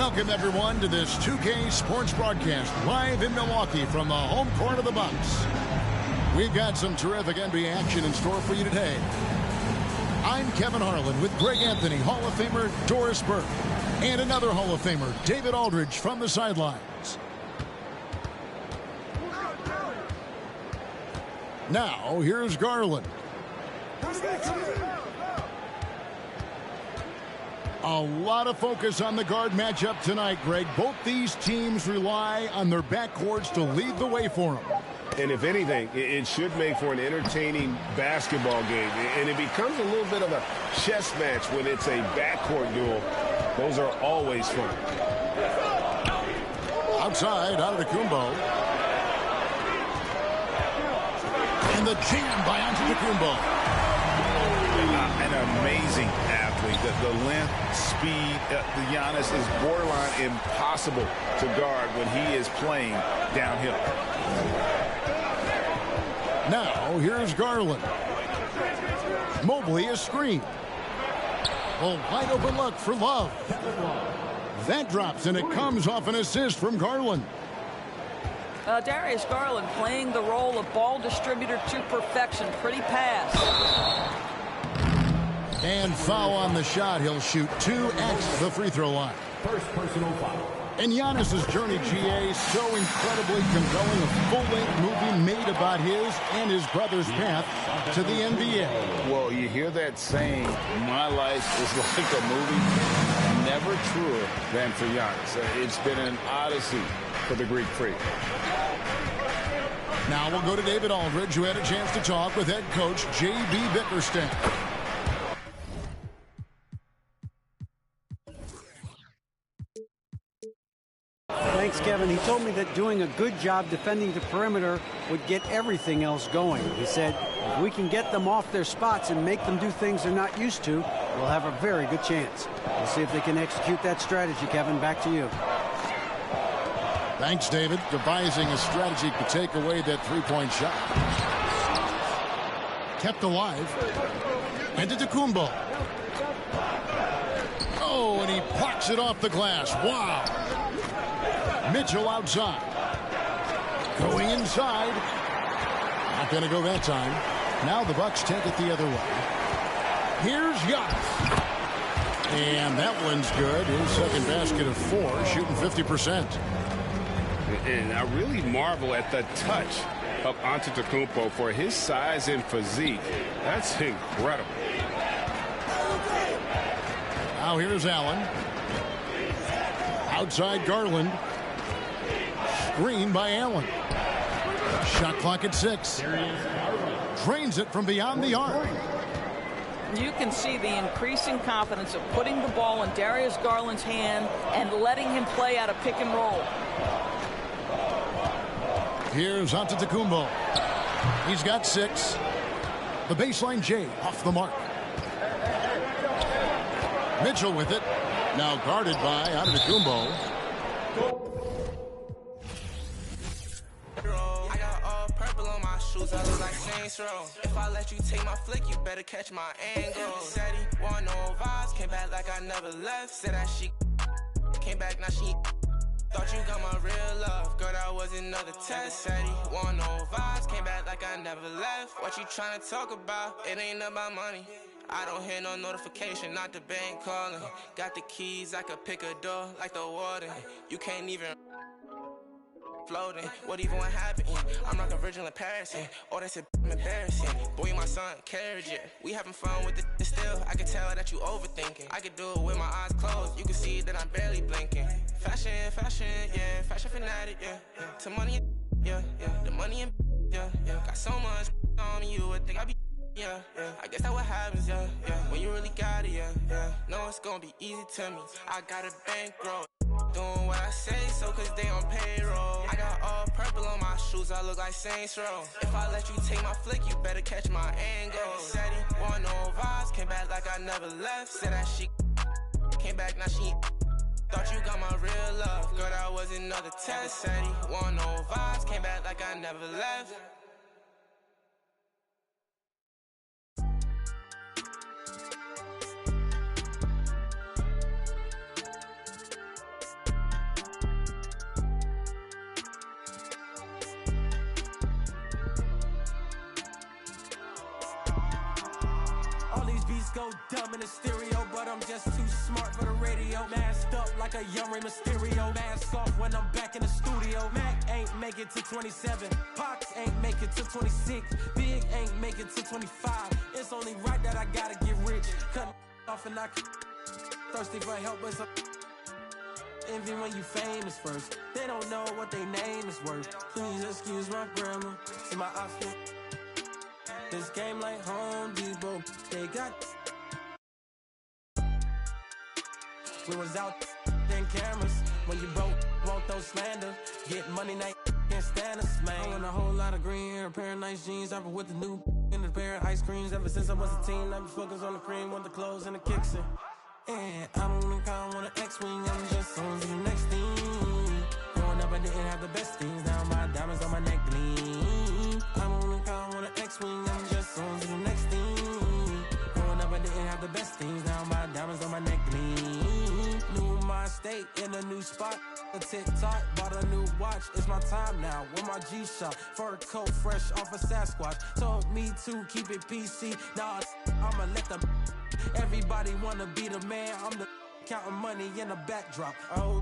Welcome, everyone, to this 2K Sports broadcast live in Milwaukee from the home court of the Bucks. We've got some terrific NBA action in store for you today. I'm Kevin Harlan with Greg Anthony, Hall of Famer Doris Burke, and another Hall of Famer, David Aldridge, from the sidelines. Now, here's Garland. A lot of focus on the guard matchup tonight, Greg. Both these teams rely on their backcourts to lead the way for them. And if anything, it should make for an entertaining basketball game. And it becomes a little bit of a chess match when it's a backcourt duel. Those are always fun. Outside, Antetokounmpo. And the jam by Antetokounmpo. An amazing athlete. The length, speed, Giannis is borderline impossible to guard when he is playing downhill. Now, here's Garland. Mobley is screened. A wide open look for Love. That drops, and it comes off an assist from Garland. Darius Garland playing the role of ball distributor to perfection. Pretty pass. And foul on the shot. He'll shoot 2 at the free throw line. First personal foul. And Giannis's journey, GA, so incredibly compelling. A full-length movie made about his and his brother's path to the NBA. Well, you hear that saying, my life is like a movie. Never truer than for Giannis. It's been an odyssey for the Greek freak. Now we'll go to David Aldridge, who had a chance to talk with head coach J.B. Bickerstaff. Thanks, Kevin. He told me that doing a good job defending the perimeter would get everything else going. He said, if we can get them off their spots and make them do things they're not used to, we'll have a very good chance. We'll see if they can execute that strategy, Kevin. Back to you. Thanks, David. Devising a strategy to take away that three-point shot. Kept alive. Antetokounmpo. Oh, and he plucks it off the glass. Wow. Mitchell outside. Going inside. Not going to go that time. Now the Bucks take it the other way. Here's Giannis. And that one's good. His second basket of 4, shooting 50%. And I really marvel at the touch of Antetokounmpo for his size and physique. That's incredible. Now here's Allen. Outside Garland. Screen by Allen. Shot clock at 6. Drains it from beyond the arc. You can see the increasing confidence of putting the ball in Darius Garland's hand and letting him play out of pick and roll. Here's Antetokounmpo. He's got 6. The baseline J off the mark. Mitchell with it. Now guarded by Antetokounmpo. I got all purple on my shoes, I look like Saints Row. If I let you take my flick, you better catch my angle. Said he want no vibes, came back like I never left. Said that she came back, now she thought you got my real love. Girl, that was another test. Said he want no vibes, came back like I never left. What you trying to talk about? It ain't about money. I don't hear no notification, not the bank calling. Got the keys, I could pick a door like the warden. You can't even floating. What even what happened? I'm like a virgin in Paris. Oh, that's embarrassing. Boy, you my son, carriage. We having fun with it still. I can tell that you overthinking. I could do it with my eyes closed. You can see that I'm barely blinking. Fashion, yeah. Fashion fanatic, yeah. To money, yeah. The money and yeah. Got so much on me, you would think I be. Yeah. I guess that what happens, yeah. When you really got it, yeah. No, it's gonna be easy to me. I got a bankroll. Doing what I say, so cause they on payroll. I got all purple on my shoes, I look like Saints Row. If I let you take my flick, you better catch my angle. Said he want no vibes, came back like I never left. Said that she came back, now she thought you got my real love. Girl, that was another test. Said he want no vibes, came back like I never left. I'm in the stereo, but I'm just too smart for the radio. Masked up like a young Rey Mysterio. Mask off when I'm back in the studio. Mac ain't make it to 27. Pox ain't make it to 26. Big ain't make it to 25. It's only right that I gotta get rich. Cut off and I thirsty for help, but some envy when you famous first. They don't know what their name is worth. Please excuse my grammar. See my option. This game like Home Depot. They got. We was out in cameras. When you broke, won't throw slander. Get money, night can't stand us, man. I want a whole lot of green hair, a pair of nice jeans. I've been with the new and a pair of ice creams. Ever since I was a teen, I've been focused on the cream, want the clothes and the kicks in. And I don't think I want an X-Wing, I'm just on to the next thing. Growing up, I didn't have the best things. Now my diamonds on my neck gleam. I don't think I want an X-Wing, I'm just on to the next thing. Growing up, I didn't have the best things. Now my diamonds on my neck gleam. New in my state, in a new spot. A TikTok, bought a new watch. It's my time now, with my G-Shock. Fur coat, fresh off a Sasquatch. Told me to keep it PC. Now I'ma let them. Everybody wanna be the man. I'm the counting money in the backdrop. Oh,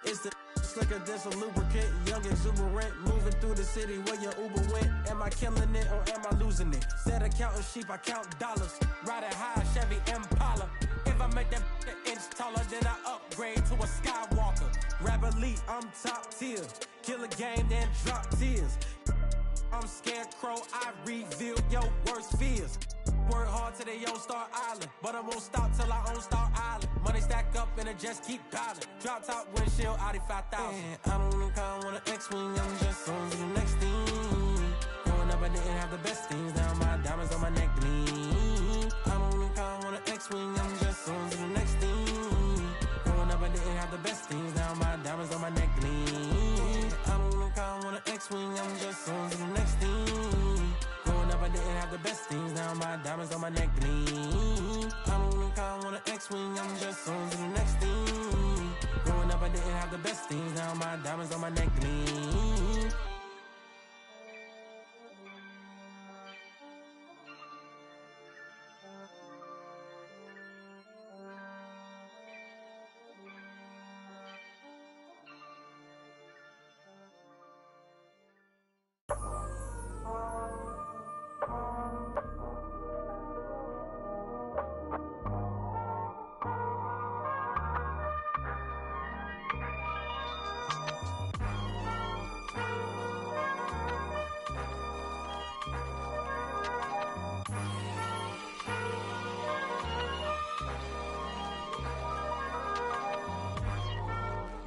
it's the slicker than some lubricant. Young exuberant, moving through the city where your Uber went. Am I killing it or am I losing it? Instead of counting sheep, I count dollars. Riding high, Chevy Impala. If I make that an inch taller, then I upgrade to a Skywalker. Rap elite, I'm top tier. Kill a game, then drop tears. I'm Scarecrow, I reveal your worst fears. Work hard till they own Star Island, but I won't stop till I own Star Island. Money stack up and it just keep piling. Drop top windshield, Audi 5000. I don't think I want an X-Wing, I'm just on to the next thing. Growing up, I didn't have the best things. Now my diamonds on my neck gleam. I don't think I want an X-Wing, I'm just on to the next thing. Growing up, I didn't have the best things. Now my diamonds on my neck gleam. I don't think I want an X-Wing, I'm just on to the next thing. Growing up, I didn't have the best things. Now my diamonds on my neck gleam. I don't think I want an X-Wing, I'm just on to the next thing. Growing up, I didn't have the best things. Now my diamonds on my neck gleam.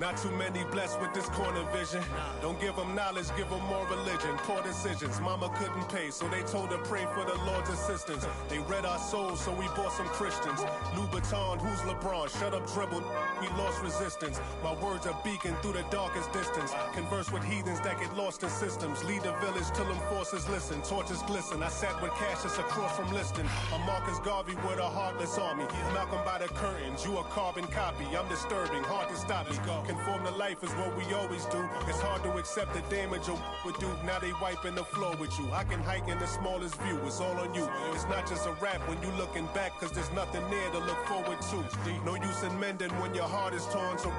Not too many blessed with this corner vision. Don't give them knowledge, give them more religion. Poor decisions, mama couldn't pay, so they told her pray for the Lord's assistance. They read our souls, so we bought some Christians. Louboutin, who's LeBron? Shut up, dribble, we lost resistance. My words are beacon through the darkest distance. Converse with heathens that get lost in systems. Lead the village till them forces listen. Torches glisten, I sat with Cassius across from Liston. I'm Marcus Garvey with a heartless army. Malcolm by the curtains, you a carbon copy. I'm disturbing, hard to stop me. Conform to life is what we always do. It's hard to accept the damage you would do. Now they wiping the floor with you. I can hike in the smallest view, it's all on you. It's not just a rap when you looking back, cause there's nothing there to look forward to. No use in mending when your heart is torn, so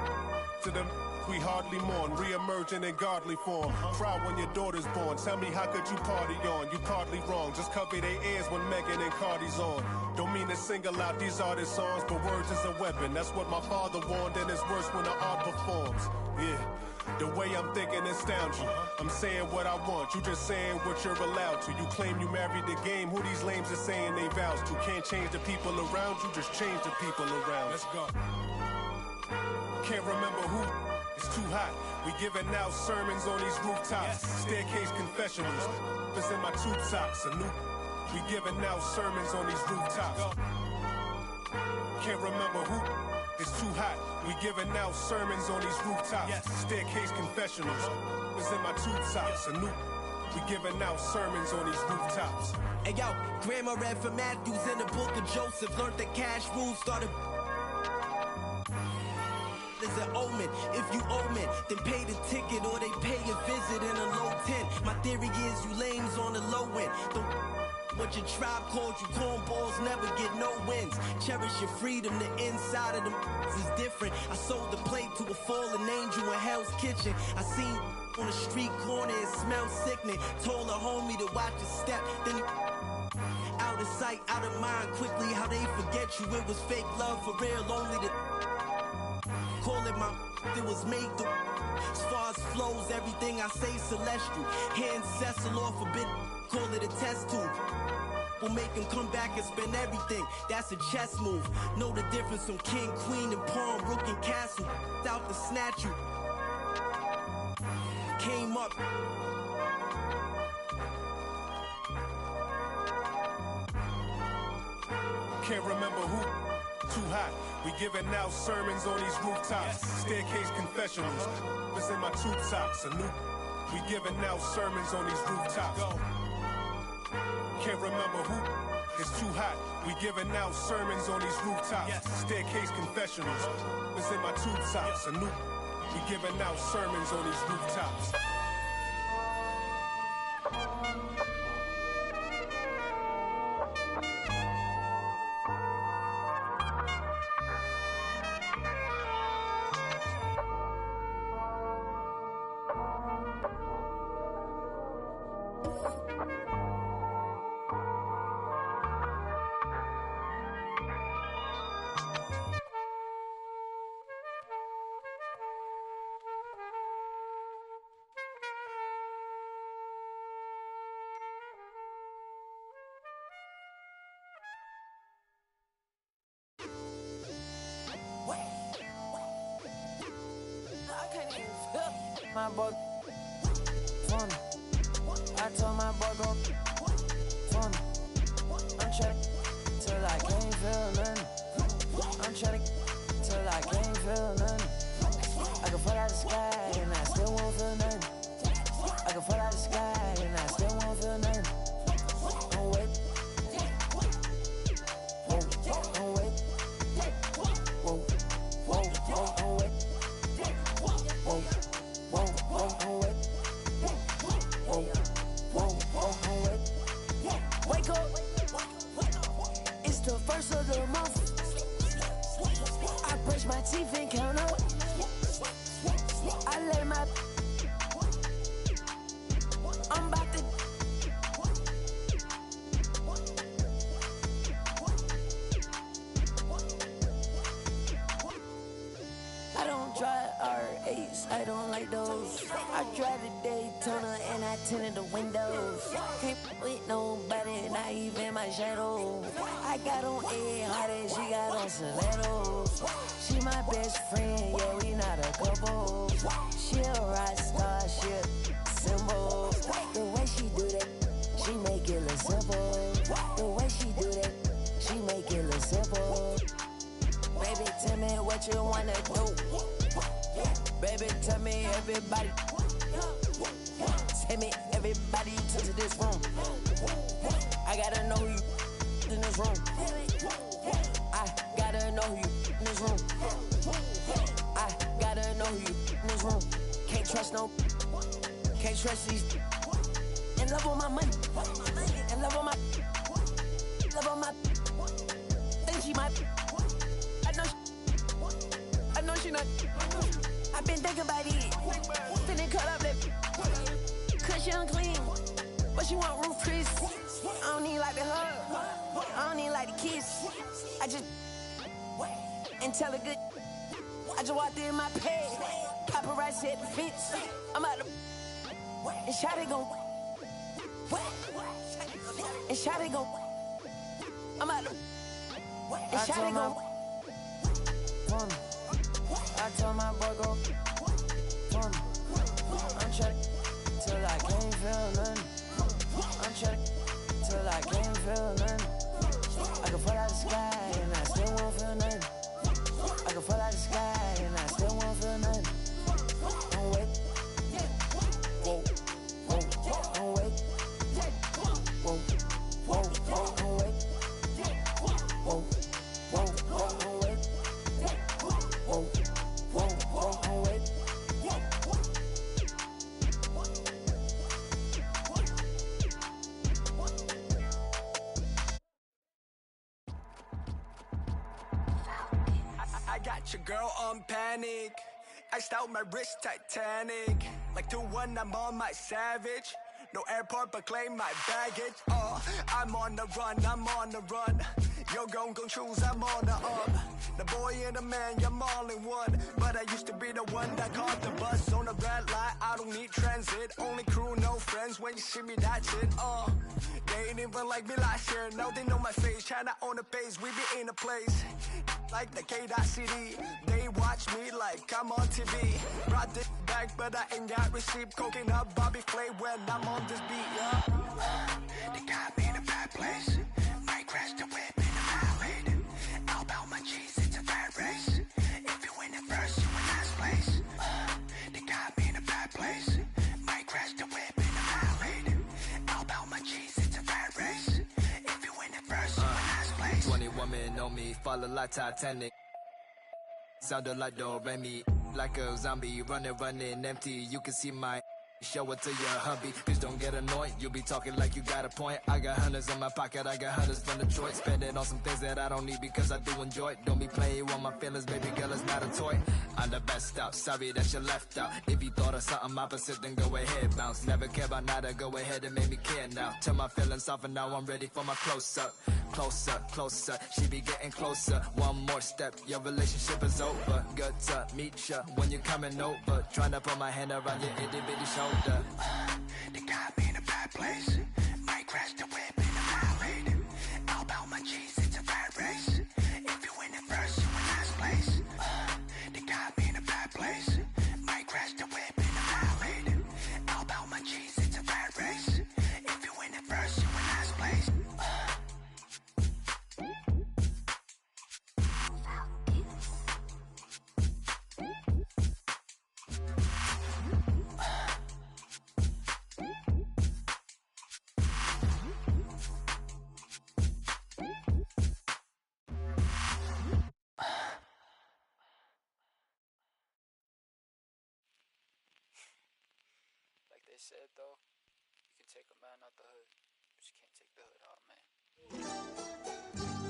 to them we hardly mourn, re-emerging in godly form. Cry when your daughter's born. Tell me, how could you party on? You partly wrong. Just cover their ears when Megan and Cardi's on. Don't mean to single out these artist songs, but words is a weapon. That's what my father warned, and it's worse when the art performs. Yeah, the way I'm thinking astounds you. I'm saying what I want, you just saying what you're allowed to. You claim you married the game, who these lames are saying they vows to. Can't change the people around you, just change the people around. Let's go. Can't remember who. It's too hot. We giving out sermons on these rooftops. Staircase confessionals. It's in my tube socks. We giving out sermons on these rooftops. Can't remember who. It's too hot. We giving out sermons on these rooftops. Staircase confessionals. It's in my tube socks. We giving out sermons on these rooftops. Hey yo, Grandma read from Matthews in the book of Joseph. Learned the cash rules, started is an omen. If you omen, then pay the ticket or they pay a visit in a low tent. My theory is you lames on the low end. Don't what your tribe called you. Cornballs never get no wins. Cherish your freedom, the inside of them is different. I sold the plate to a fallen angel in Hell's Kitchen. I seen on the street corner, it smelled sickening. Told a homie to watch his step, then he out of sight, out of mind. Quickly, how they forget you, it was fake love for real, only the call it my it was made to. As far as flows, everything I say celestial. Hand Cecil or forbidden, call it a test tube. We'll make him come back and spend everything. That's a chess move. Know the difference from king, queen, and pawn, rook and castle. Out to snatch you. Came up. Can't remember who. Too hot. We giving out sermons on these rooftops. Staircase confessionals. What's in my tube socks? A new. We giving out sermons on these rooftops. Can't remember who. It's too hot. We giving out sermons on these rooftops. Staircase confessionals. What's in my tube socks? A new. We giving out sermons on these rooftops. My boy, fun. I told my boy go fun. I'm trying till I can't feel nothing. I'm trying till I can't feel nothing. I can fall out the sky and I still won't feel nothing. I can fall out the sky and I still won't feel nothing. Don't wait. Whoa, don't wait. Whoa, whoa, don't wait. Whoa. Wake up, it's the first of the month. I brush my teeth and count up. I let my I'm about to I don't drive R8s, I don't like those. I drive the Daytona and I tinted the windows. Can't with nobody, not even my shadow. I got on A hard and she got on stilettos. She my best friend, yeah, we not a couple. She a rock star, she a symbol. The way she do that, she make it look simple. The way she do that, she make it look simple. Baby, tell me what you wanna do. Baby, tell me everybody. Tell me everybody to this room. I gotta know who you in this room. I gotta know who you in this room. I gotta know who you in this room. Can't trust no. Can't trust these. In love with my money. In love with my. Love with my. Think she might. I know she not. I've been thinking about it. Finna cut up that. Cause she unclean. But she want roof Chris. I don't need like the hug. I don't need like the kiss. I just. And tell her good. I just walked in my pad. Paparazzi at the fence. I'm out of. And Shawty gon'. And Shawty gon'. I'm out of. And Shawty gon'. I told my boy go fun. I'm trying till I can't feel nothing. I'm trying till I can't feel nothing. I can fall out the sky and I still won't feel nothing. I can fall out the sky and I still won't feel nothing. Don't wait. Whoa, whoa, don't wait. Whoa, whoa, don't wait. Whoa, whoa, don't wait. Whoa. Whoa, whoa, don't wait. got your girl on panic. Iced out my wrist, Titanic. Like 2-1, I'm on my savage. No airport, but claim my baggage. I'm on the run, I'm on the run. Yo, gon' choose, I'm on the up. The boy and the man, I'm all in one. But I used to be the one that caught the bus on the red light. I don't need transit, only crew, no friends. When you see me, that's it. They ain't even like me last year. Now they know my face, China on the base. We be in a place like the K.City. They watch me like I'm on TV. Brought this back, but I ain't got receipt. Coking up Bobby Flay when I'm on this beat, yeah. They got me in a bad place. Might crash the whip in the valley. All about my cheese, it's a bad race. If you win it first, you in last place. They got me in a bad place. Might crash the whip in the valley. All about my cheese, it's a bad race. If you win it first, you in last place. 20 women on me, follow like Titanic. Sounded like Do Re Mi, like a zombie, running empty. You can see my show it to your hubby. Please don't get annoyed, you be talking like you got a point. I got hundreds in my pocket, I got hundreds from Detroit. Spend it on some things that I don't need because I do enjoy it. Don't be playing with my feelings, baby girl, it's not a toy. I'm the best out, sorry that you left out. If you thought of something opposite, then go ahead, bounce. Never care about nada, go ahead and make me care now. Turn my feelings off and now I'm ready for my close-up. Closer, closer, she be getting closer. One more step, your relationship is over. Good to meet ya when you're coming over. Trying to put my hand around your itty-bitty shoulder. They got me in a bad place. Might crash the whip in the valley. All about my cheese, it's a bad race. If you win it first, you in last place. They got me in a bad place. Might crash the whip in the valley. All about my cheese, it's a bad race. If you win it first, you in last place. Like they said though, you can take a man out the hood, but you can't take the hood out of man.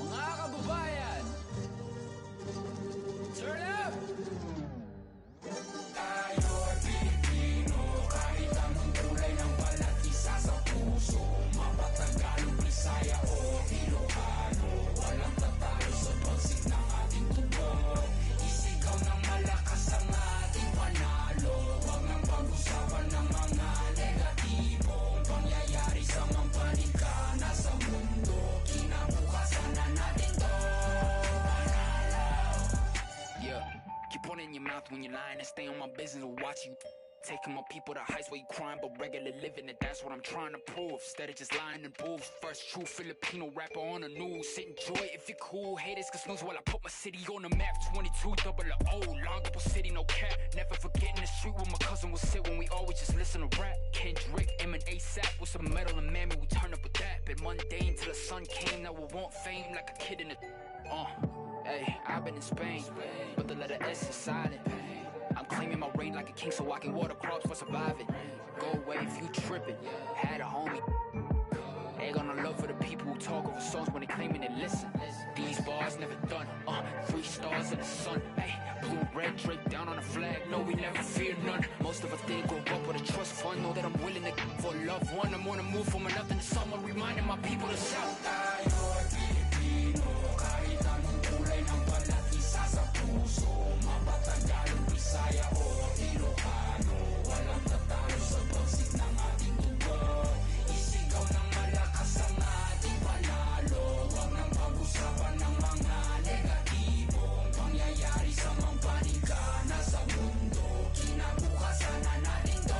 Mga kababayan! Turn up! Tayo'y Pilipino, kahit anong kulay ng balat, isa sa puso. Mapatagalong Bisaya o Ilocano, walang tatalo sa pagsik ng ating tubo. Isigaw ng malakas ang ating panalo. Huwag nang pag-usapan ng mga negatibong pangyayari sa mampanig ka na sa mundo. Kinabukasan na natin to panalo. Yeah, keep one in your mouth when you're lying and stay on my business and watch you. Taking my people to heights where you crying, but regular living it, that's what I'm trying to prove. Instead of just lying in booths. First true Filipino rapper on the news. Sit enjoy if you're cool. Haters can snooze while I put my city on the map. 22 double O, Longapo City, no cap. Never forgetting the street where my cousin would sit when we always just listen to rap. Kendrick, M and ASAP with some metal and mammy, we turn up with that. Been mundane till the sun came, now we want fame like a kid in the hey, I've been in Spain, but the letter S is silent. I'm claiming my reign like a king so I can water crops for surviving. Go away if you tripping. Had a homie. Ain't gonna love for the people who talk over songs when they claiming they listen. These bars never done. 3 stars in the sun. Hey, blue, red, draped down on the flag. No, we never fear none. Most of us didn't grow up with a trust fund. Know that I'm willing to give for a loved one. I'm on the move from nothing to someone, reminding my people to shout. Tayo'y Pilipino, kahit anong kulay ng balat, isa sa puso. Mapatagalong Bisaya o Ilocano, walang tatalo sa pagsik ng ating tubo. Isigaw ng malakas ang ating panalo. Huwag nang pag-usapan ng mga negatibong pangyayari sa mampanig ka na sa mundo. Kinabukasan na natin to.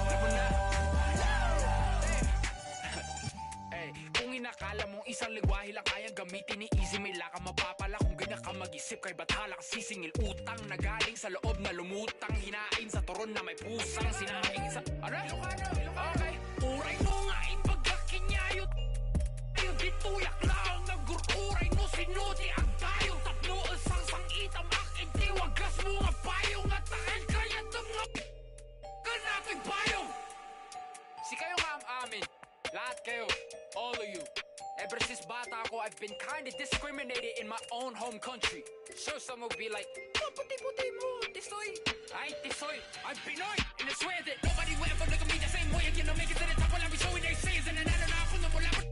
Hey, kung inakala mong isang lingwahe lang kayang gamitin ni Easy, may laka mapapala kung ganyan ka mag-isip. Kay bathala ka sisingil utang na galing sa loob na lumutang. Hinain sa turon na may pusang sinaing sa... Ano? Okay. Uray mo nga ipagkakinyayot. Ayaw dituyak lang nagururay no sinuti ang tayong tapno ang sang itam aking tiwagas mo nga payong at tahan kaya nga kanapig payong. Si kayo nga ang amin. Lahat kayo. All of you. Ever since bata ako, I've been kinda discriminated in my own home country. Sure, some will be like, puti-puti mo, tisoy. Ay, tisoy, I'm Pinoy, and I swear that nobody will ever look at me the same way again. I'll make it to the top while I'll be showing their sins. And nanalo na ako nung mula ko.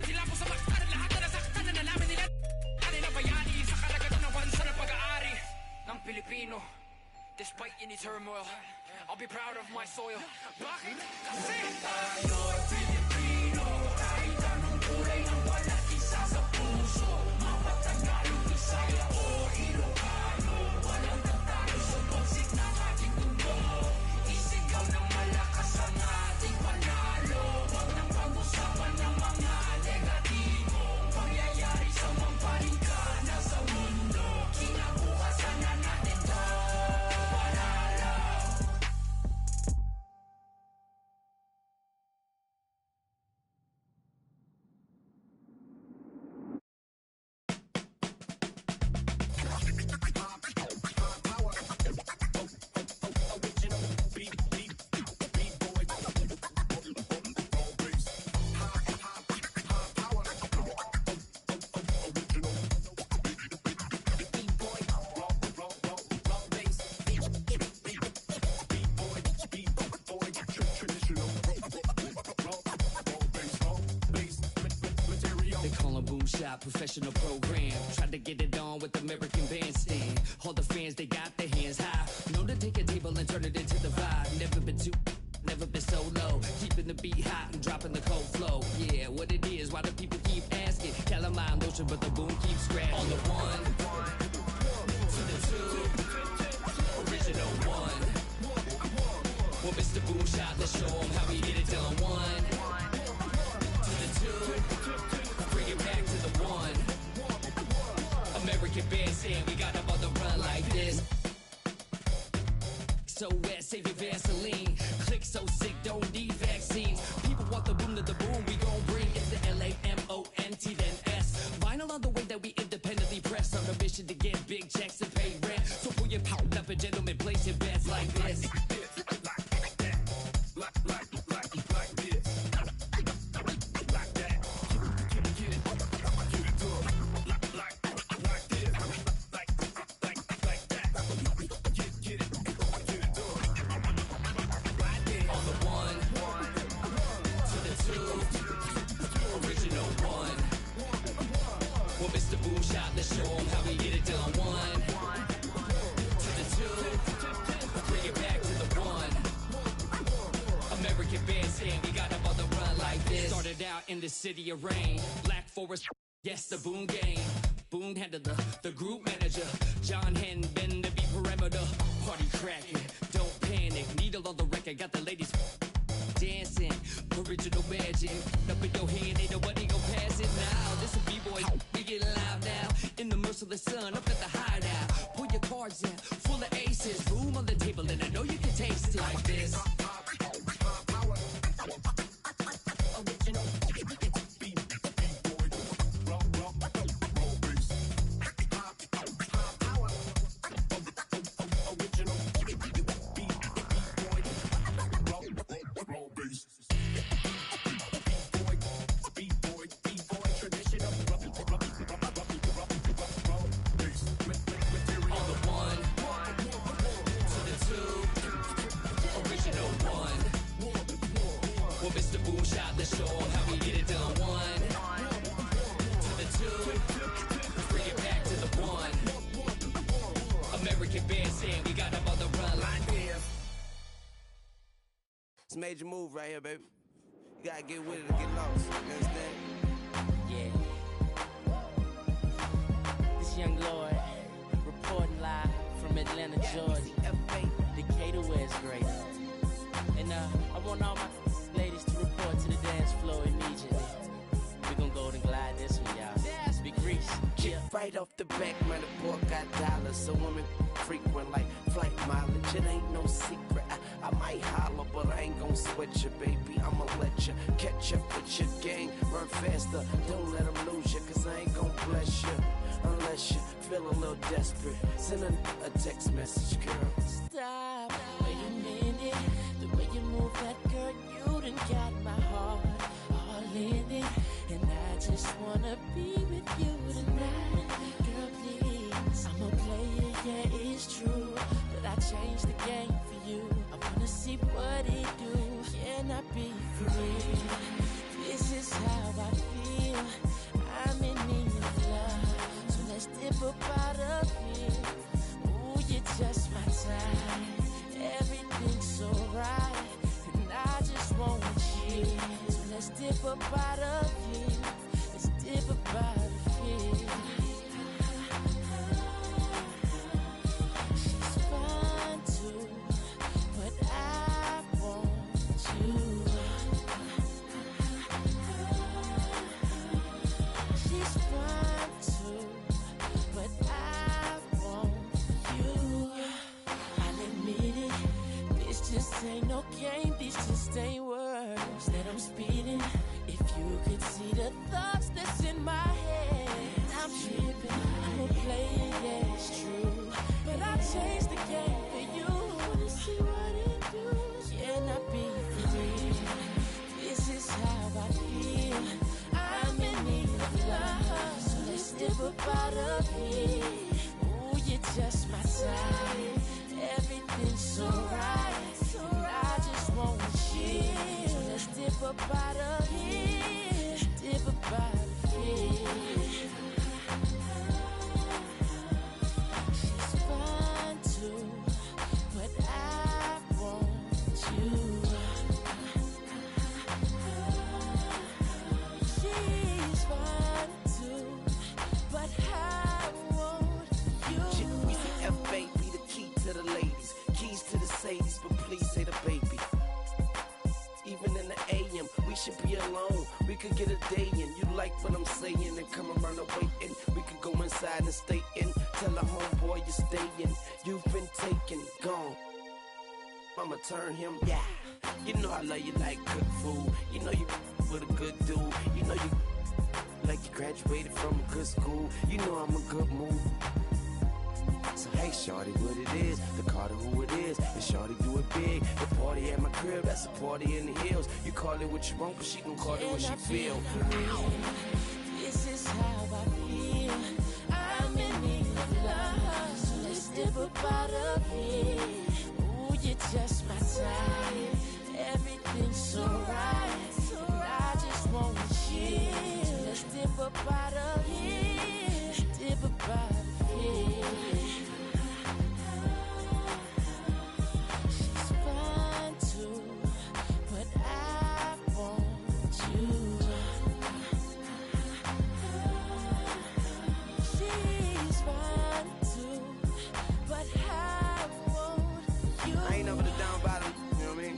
Sila po sa maktan at lahat na nasaktan na nalaman nila. Ano na bayani sa karagatan ng bansa na pag-aari ng Pilipino. Despite any turmoil, I'll be proud of my soil. Bakit? Kasi tayo'y Pilipino. Kahit anong kulay ng balat, isa sa puso. Mga Tagalog, Bisaya o Ilocano. Walang tatalo sa pagsik ng ating mundo. Isigaw ng malakas ang ating panalo. Huwag nang pag-usapan ng mga negatibo. Pangyayari sa mampaling ka na sa mundo. Kinabukasan na natin to. Professional program, tried to get it on with American Bandstand. All the fans, they got their hands high. Known to take a table and turn it into the vibe. Never been too, never been so low. Keeping the beat hot and dropping the cold flow. Yeah, what it is, why do people keep asking? Calamine lotion, but the boom keeps scratching. On the one, to the two, original one. Well, Mr. Boom Shot, let's show him how we get it done. One, to the two. Bring it back to the one. American Bandstand, we got them on the run like this. So wet, save your Vaseline. Click so sick, don't need vaccines. People want the boom to the boom, we gon' bring it to LAMONT then S. Vinyl on the way that we independently press. On a mission to get big checks and pay rent. So pull your power up and gentlemen, place your bets like this. In the city of rain, Black Forest, yes, the Boom Gang. Boom handled the group manager. John Henn been to be perimeter. Party cracking, don't panic. Needle on the record, got the ladies dancing. Original magic, up in your hand, ain't nobody gon' pass it now. This a B-boy, we get live now. In the merciless sun, up at the hideout. Pull your cards out, full of aces. Room on the table, and I know you can taste it like this. It's a major move right here, baby. You gotta get with it or get lost. You understand? Yeah. This young Lord reporting live from Atlanta, Georgia. Decatur, where it's great. And I want all my ladies to report to the dance floor immediately. We're gonna go and glide this one, y'all. Big Reese. Yeah. Right off the back, man, the boy got dollars. So women frequent like flight mileage. It ain't no secret. I might holler, but I ain't gon' sweat you, baby. I'ma let you catch up with your gang. Run faster, don't let them lose you, cause I ain't gon' bless you. Unless you feel a little desperate. Send a text message, girl. Stop, wait a minute. The way you move that girl, you done got my heart all in it. And I just wanna be with you tonight. Girl, please, I'm a player, yeah, it's true. dip up out of here. Let's dip up out of here. She's fine too, but I want you. She's fine too, but I want you. I'll admit it, this just ain't no game, this just ain't words that I'm speeding. If you could see the thoughts that's in my head, I'm tripping, I'ma play it, yeah, it's true. But I changed the game for you. Wanna see what it do? Can I be free? This is how I feel. I'm in need of love, so let's dip up out of here. Ooh, you're just my type. Everything's so right, and I just want you. So let's dip up out of here. Dip up out of here. She's fine too, but I want you. She's fine too, but I want you. We say F-Baby, the key to the ladies, keys to the Sadies, but please say the baby. Even in the AM, we should be alone. We could get a day in. You like what I'm saying and come around the waiting. We could go inside and stay in. Tell the homeboy you're staying. You've been taken, gone. I'ma turn him, yeah. You know I love you like good food. You know you with a good dude. You know you like you graduated from a good school. You know I'm a good move. So hey shorty, what it is, the Carter who it is, and shorty do it big. The party at my crib, that's a party in the hills. You call it what you want, but she gon' call it what she feel. This is how I feel. I'm in need of love, so let's dip up out of here. Ooh, you're just my type. Everything's so right, and I just want you. So let's dip up out of here. Dip up out of here. She's fine too, but I want you. She's fine too, but I want you. I ain't never the down bottom, you know what I mean?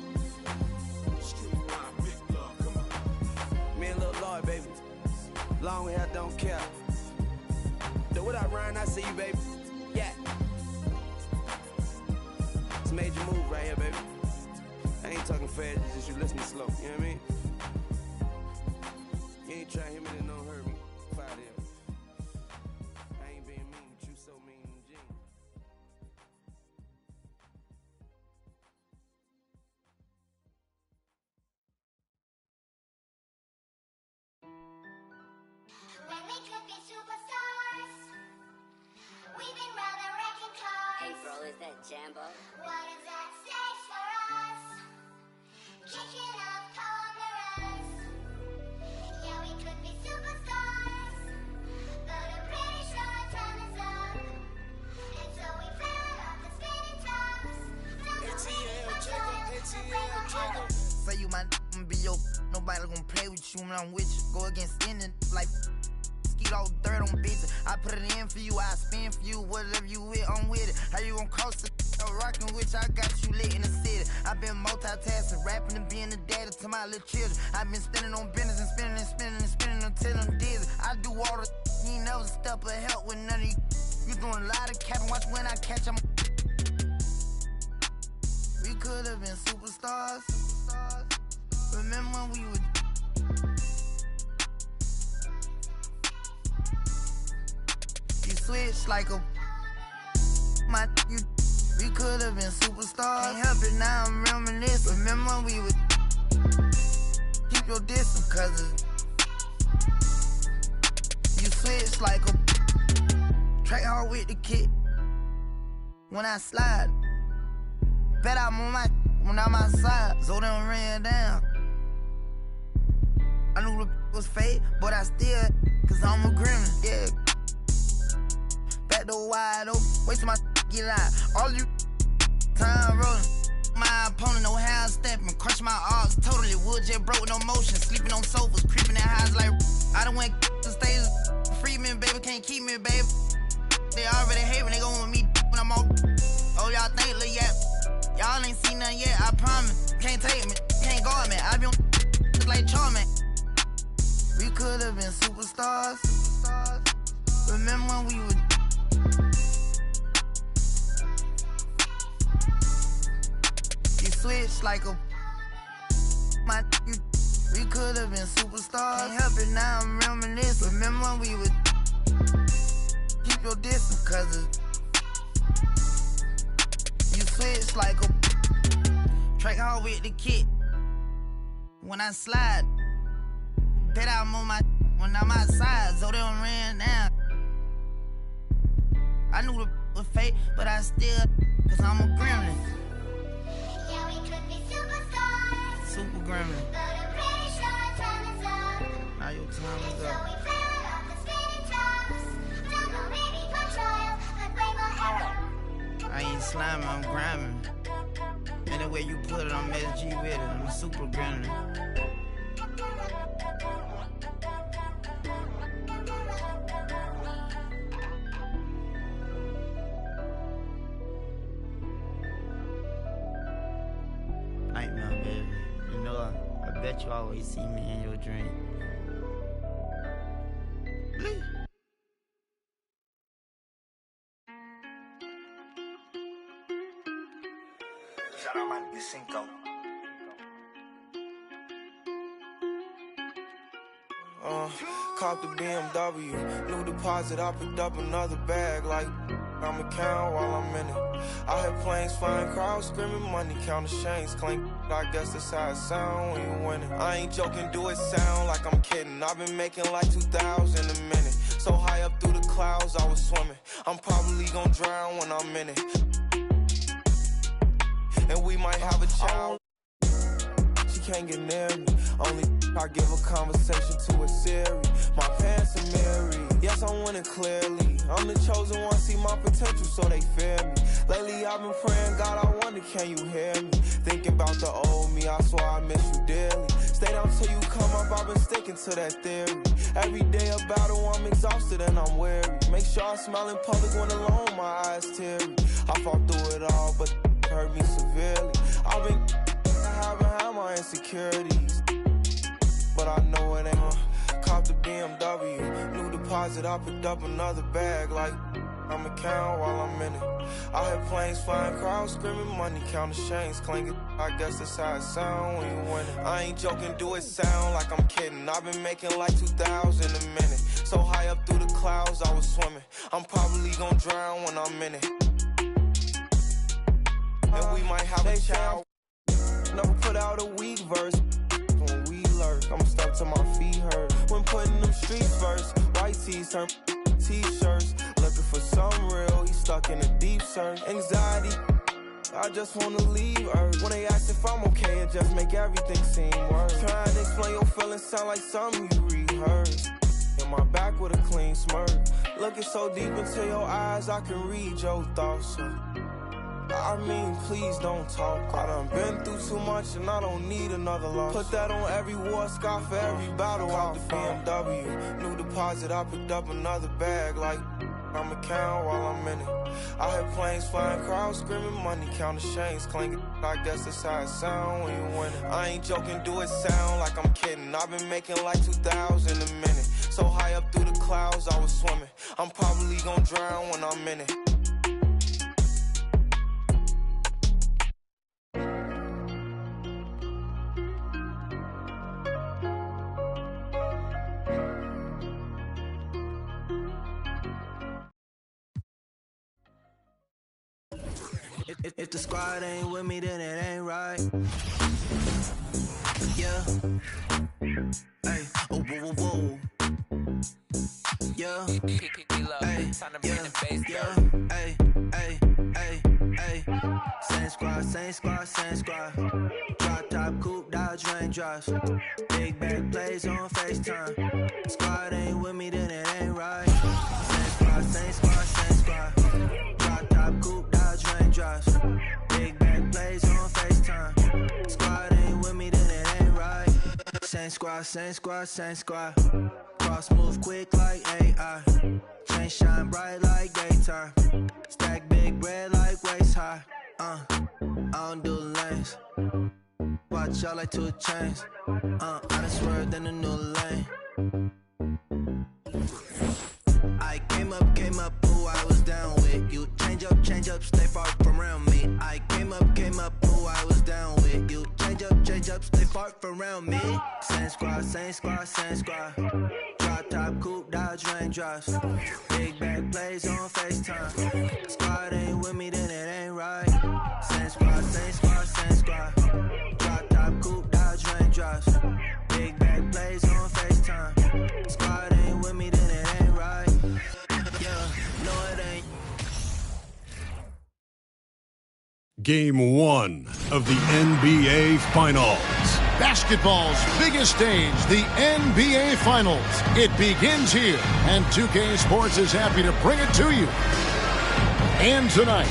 Me and Lil Lloyd, baby. Long hair, don't care. So what up, Ryan? I see you, baby. Yeah. It's a major move right here, baby. I ain't talking fast, it's just you listening slow, you know what I mean? You ain't trying to hear me, then don't hurt me. Fire there. I ain't being mean, but you so mean and Gene. When we could be superstars, we've been rather wrecking cars. Hey bro, is that Jambo? What is at stake for us? Kicking up cold mirrors. Yeah, we could be superstars, but I'm pretty sure our time is up. And so we fell off the spinning tops. Say you my I'ma be your nobody gonna play with you when I'm with you. Go against any like skeet all dirt on bitches. I put it in for you, I spin for you. Whatever you with, I'm with it. How you gon' cross the rockin' with you? I got you lit in the city. I've been multitasking, rapping and being the daddy to my little children. I've been spinning on business and spinning and spinning and spinning until I'm dizzy. I do all the you ain't never step or help with none of you. You doing a lot of capping, watch when I catch them. We could have been superstars. Remember when we were you switch like a my you. We could have been superstars. Can't help it now, I'm reminiscing. Remember when we would keep your distance, cause you switch like a track hard with the kid. When I slide, bet I'm on my when I'm outside, so them ran down. I knew the was fake, but I still, cause I'm a gremlin, yeah. Back door wide open, wait till my get out. All you time rolling, my my opponent, no half stepping. Crush my arms, totally wood, just broke, no motion. Sleeping on sofas, creeping in highs like I done went to stages. Free me, baby, can't keep me, baby. They already hate when they go with me when I'm on. Oh, y'all think, look, yeah. Y'all ain't seen nothing yet, I promise. Can't take me, can't guard me. I been like Charmin. We could have been superstars. Remember when we were. You switched like a. We could have been superstars. Can't help it now, I'm reminiscing. Remember when we would. Keep your distance, cause you switch like a track hard with the kid. When I slide, bet I'm on my when I'm outside, so they don't ran down. I knew the was fake, but I still, cause I'm a gremlin. Yeah, we could be superstars. Super gremlin. But I'm pretty sure our time is up. Now your time is So up. we fell off the spinning tops. Don't go ready for trial, but way more error. I ain't sliming, I'm grinding. Any way you put it, I'm SG with it. I'm a super gremlin. Nightmare, baby. You know, I bet you always see me in your dream. Shout out my nigga Cinco. Caught the BMW, new deposit, I picked up another bag like I'm a count while I'm in it. I hear planes flying, crowds screaming, money counting chains clink. I guess that's how it sound when you winning. I ain't joking, do it sound like I'm kidding. I've been making like 2,000 a minute. So high up through the clouds, I was swimming. I'm probably gonna drown when I'm in it. And we might have a child. She can't get near me. Only I give a conversation to a Siri. My pants are mirrored. Yes, I'm winning clearly. I'm the chosen one, see my potential, so they fear me. Lately I've been praying, God, I wonder, can you hear me? Thinking about the old me, I swear I miss you dearly. Stay down till you come up, I've been sticking to that theory. Every day a battle, I'm exhausted and I'm weary. Make sure I smile in public when alone, my eyes teary. I fought through it all, but hurt me severely. I've been having had my insecurities, but I know it ain't. Caught the BMW, new deposit, I picked up another bag like I'm a count while I'm in it. I hear planes flying, crowds screaming, money counting chains clinking. I guess that's how it sound when you winning. I ain't joking, do it sound like I'm kidding. I've been making like 2,000 a minute. So high up through the clouds, I was swimming. I'm probably gonna drown when I'm in it. And we might have a child. Never put out a weak verse. When we lurk, I'm stuck till my feet hurt. When putting them streets first, white tees turn t-shirts. Looking for some real, he's stuck in a deep search. Anxiety, I just wanna leave Earth. When they ask if I'm okay, it just make everything seem worse. Trying to explain your feelings sound like something you rehearsed. In my back with a clean smirk. Looking so deep into your eyes, I can read your thoughts. I mean, please don't talk. I done been through too much and I don't need another loss. Put that on every war scar for every battle. Out the BMW, new deposit, I picked up another bag like I'm a count while I'm in it. I hear planes flying, crowds screaming, money counting chains clinking. I guess that's how it sound when you winning. I ain't joking, do it sound like I'm kidding. I've been making like 2,000 a minute. So high up through the clouds, I was swimming. I'm probably gonna drown when I'm in it. If the squad ain't with me, then it ain't right. Yeah. Hey. Oh, whoa, whoa, whoa. Yeah. Hey. Yeah. Hey. Hey. Hey. Hey. Same squad, same squad, same squad. Drop top, coupe, Dodge raindrops. Big bag plays on FaceTime. Squad ain't with me, then it ain't right. Same squad, same squad, same squad. Drop top, coupe, Dodge raindrops. Big bag plays on FaceTime. Same squad, same squad, same squad. Cross move quick like AI. Chain shine bright like daytime. Stack big bread like waist high. I don't do lanes. Watch out like 2 chains. I done swerved in a new lane. I came up, who I was down with. You change up, stay far from around me. I came up, who I was down with. You change up, stay far from around me. Same squad, same squad, same squad. Drop top, coupe, Dodge raindrops. Big back plays on FaceTime. Squad ain't with me, then it ain't right. Same squad, same squad, same squad. Drop top, coupe, Dodge raindrops. Big back plays on FaceTime. Squad ain't with me, then it ain't right. Yeah, no it ain't. Game 1 of the NBA Finals. Basketball's biggest stage, the NBA Finals. It begins here, and 2K Sports is happy to bring it to you. And tonight,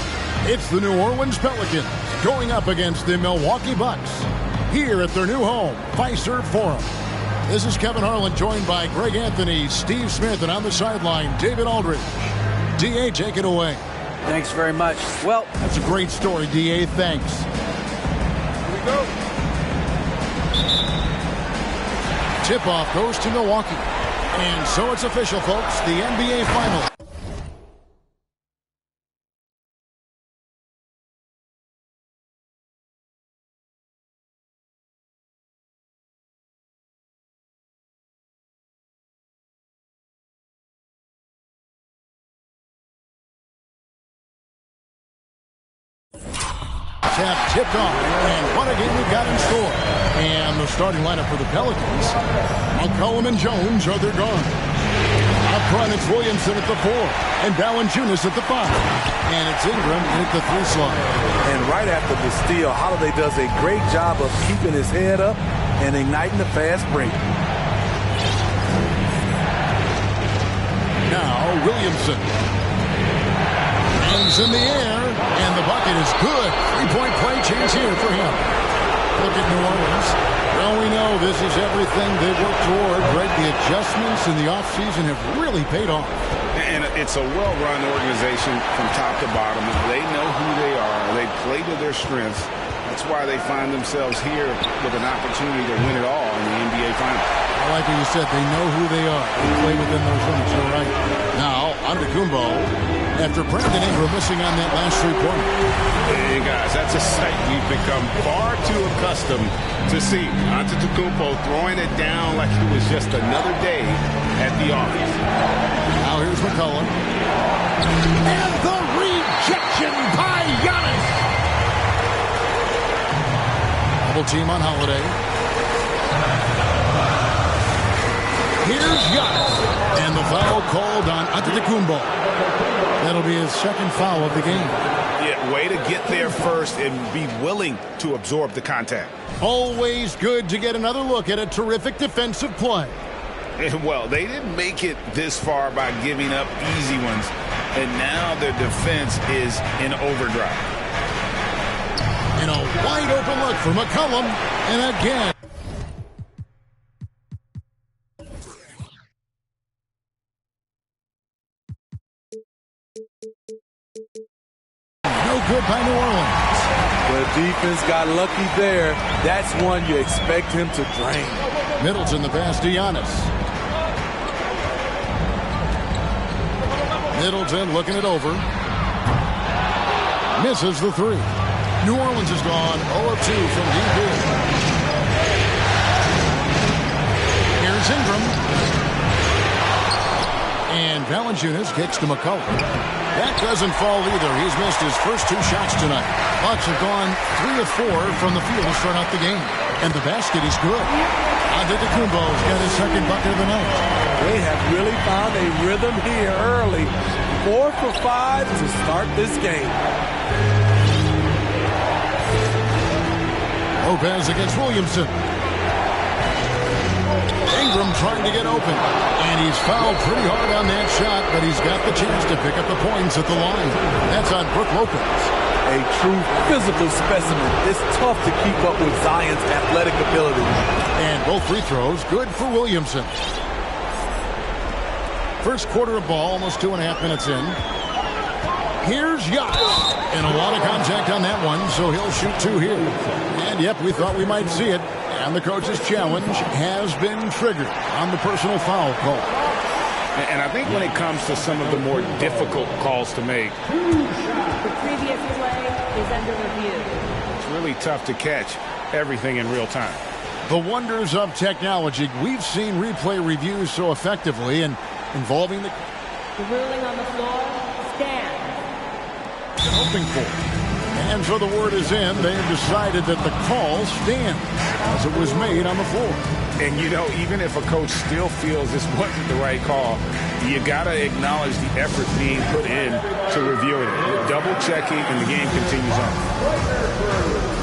it's the New Orleans Pelicans going up against the Milwaukee Bucks here at their new home, Fiserv Forum. This is Kevin Harlan, joined by Greg Anthony, Steve Smith, and on the sideline, David Aldridge. D.A., take it away. Thanks very much. Well, that's a great story, D.A. Thanks. Here we go. Tip-off goes to Milwaukee. And so it's official, folks, the NBA Finals. Tap tipped off, and what a game we've got in store. And the starting lineup for the Pelicans, McCollum and Jones are their guards. Up front, it's Williamson at the 4, and Valanciunas at the 5. And it's Ingram at the 3 slot. And right after the steal, Holiday does a great job of keeping his head up and igniting the fast break. Now, Williamson. Hangs in the air, and the bucket is good. 3-point play chance here for him. Look at New Orleans. Well, we know this is everything they've worked toward. Greg, the adjustments in the offseason have really paid off. And it's a well-run organization from top to bottom. They know who they are. They play to their strengths. That's why they find themselves here with an opportunity to win it all in the NBA Finals. I like what you said. They know who they are. They play within those limits. You're right. Now, Antetokounmpo, after Brandon Ingram missing on that last 3-pointer. Hey, guys, that's a sight we've become far too accustomed to see. Antetokounmpo throwing it down like it was just another day at the office. Now here's McCollum. And the rejection by Giannis. Double team on Holiday. Here's Giannis. And the foul called on Antetokounmpo. That'll be his second foul of the game. Yeah, way to get there first and be willing to absorb the contact. Always good to get another look at a terrific defensive play. And, well, they didn't make it this far by giving up easy ones. And now their defense is in overdrive. And a wide open look for McCollum. And again. No good by New Orleans. The defense got lucky there. That's one you expect him to drain. Middleton the pass to Giannis. Middleton looking it over. Misses the 3. New Orleans is gone 0 of 2 from deep here. Here's Ingram. And Valanciunas kicks to McCollum. That doesn't fall either. He's missed his first 2 shots tonight. Bucks have gone 3 of 4 from the field to start out the game. And the basket is good. Antetokounmpo's got his second bucket of the night. They have really found a rhythm here early. 4 for 5 to start this game. Lopez against Williamson. Ingram trying to get open. And he's fouled pretty hard on that shot, but he's got the chance to pick up the points at the line. That's on Brook Lopez. A true physical specimen. It's tough to keep up with Zion's athletic ability. And Both free throws good for Williamson. First quarter of ball, almost 2.5 minutes in. Here's Yachts. And a lot of contact on that one, so he'll shoot 2 here. And, yep, we thought we might see it. And the coach's challenge has been triggered on the personal foul call. And I think when it comes to some of the more difficult calls to make, the previous play is under review. It's really tough to catch everything in real time. The wonders of technology. We've seen replay reviews so effectively and involving the ruling on the floor stands. Hoping for. And so the word is in. They have decided that the call stands as it was made on the floor. And, you know, even if a coach still feels this wasn't the right call, you got to acknowledge the effort being put in to reviewing it. You're double checking, and the game continues on.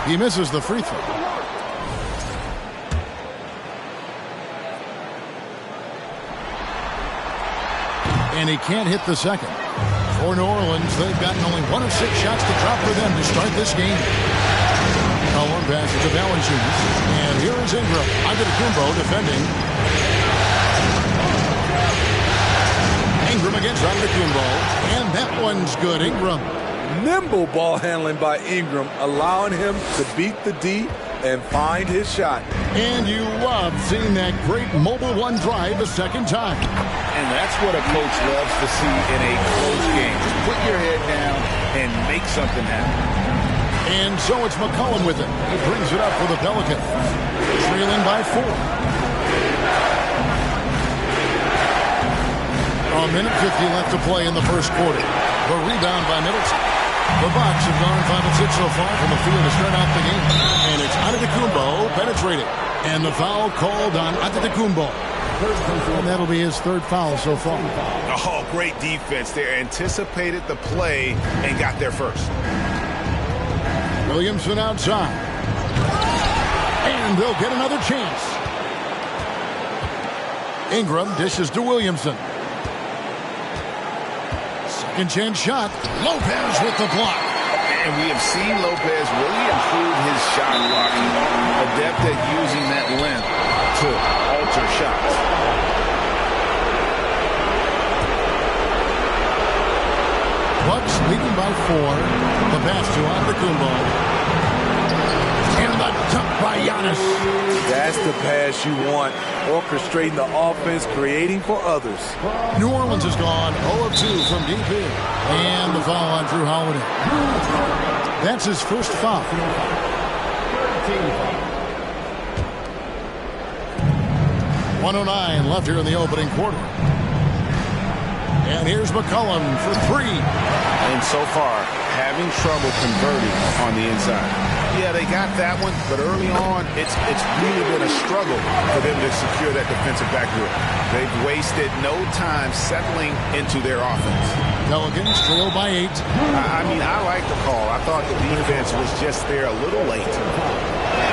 He misses the free throw. And he can't hit the second. For New Orleans, they've gotten only 1 of 6 shots to drop for them to start this game. Cullen passes to Valanciunas. And here is Ingram. Antetokounmpo defending. Ingram against Antetokounmpo. And that one's good. Ingram. Nimble ball handling by Ingram, allowing him to beat the D and find his shot. And you love seeing that great mobile one drive a second time. And that's what a coach loves to see in a close game. Just put your head down and make something happen. And so it's McCollum with it. He brings it up for the Pelicans. Trailing by 4. A minute 50 left to play in the first quarter. The rebound by Middleton. The Bucks have gone 5 of 6 so far from the field to start out the game. And it's Antetokounmpo penetrating. And the foul called on Antetokounmpo. And that'll be his 3rd foul so far. Oh, great defense there. Anticipated the play and got there first. Williamson outside. And they'll get another chance. Ingram dishes to Williamson. Second chance shot. Lopez with the block. And we have seen Lopez really improve his shot blocking. Adept at using that length to alter shots. Bucks leading by 4. The pass to Antetokounmpo. And the dunk by Giannis. That's the pass you want. Orchestrating the offense, creating for others. New Orleans has gone 0 of 2 from deep here. And the foul on Drew Holiday. That's his first foul. 1:09 left here in the opening quarter. And here's McCollum for 3. And so far, having trouble converting on the inside. Yeah, they got that one, but early on, it's really been a struggle for them to secure that defensive backboard. They've wasted no time settling into their offense. Pelicans trail by 8. I mean, I like the call. I thought the defense was just there a little late.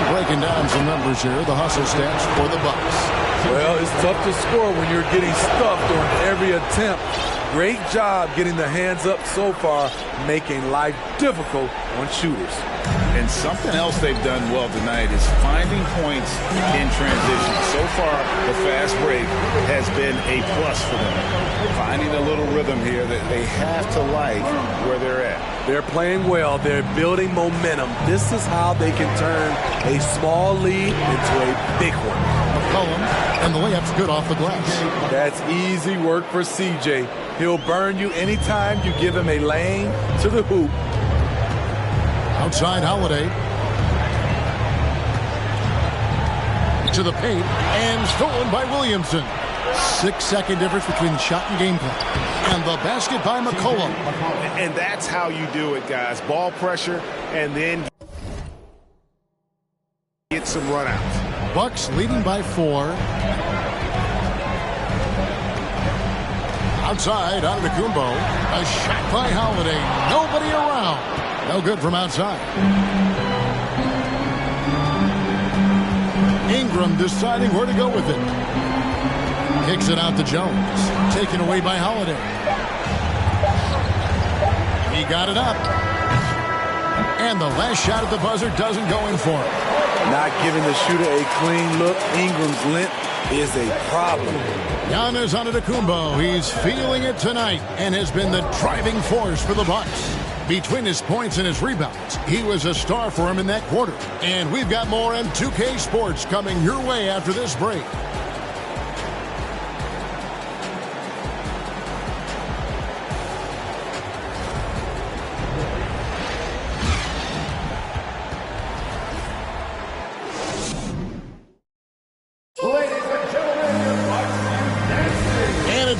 Breaking down some numbers here, the hustle stats for the Bucks. Well, it's tough to score when you're getting stuffed on every attempt. Great job getting the hands up so far, making life difficult on shooters. And something else they've done well tonight is finding points in transition. So far, the fast break has been a plus for them. Finding a little rhythm here that they have to like where they're at. They're playing well. They're building momentum. This is how they can turn a small lead into a big one. McCollum, and the layup's good off the glass. That's easy work for CJ. He'll burn you anytime you give him a lane to the hoop. Outside Holiday. To the paint, and stolen by Williamson. 6-second difference between shot and game clock. And the basket by McCollum. And that's how you do it, guys. Ball pressure and then get some runouts. Bucks leading by 4. Outside, Antetokounmpo. A shot by Holiday. Nobody around. No good from outside. Ingram deciding where to go with it. Kicks it out to Jones. Taken away by Holiday. He got it up. And the last shot at the buzzer doesn't go in for him. Not giving the shooter a clean look. Ingram's length is a problem. Giannis Antetokounmpo, he's feeling it tonight and has been the driving force for the Bucks. Between his points and his rebounds, he was a star for him in that quarter. And we've got more M2K Sports coming your way after this break.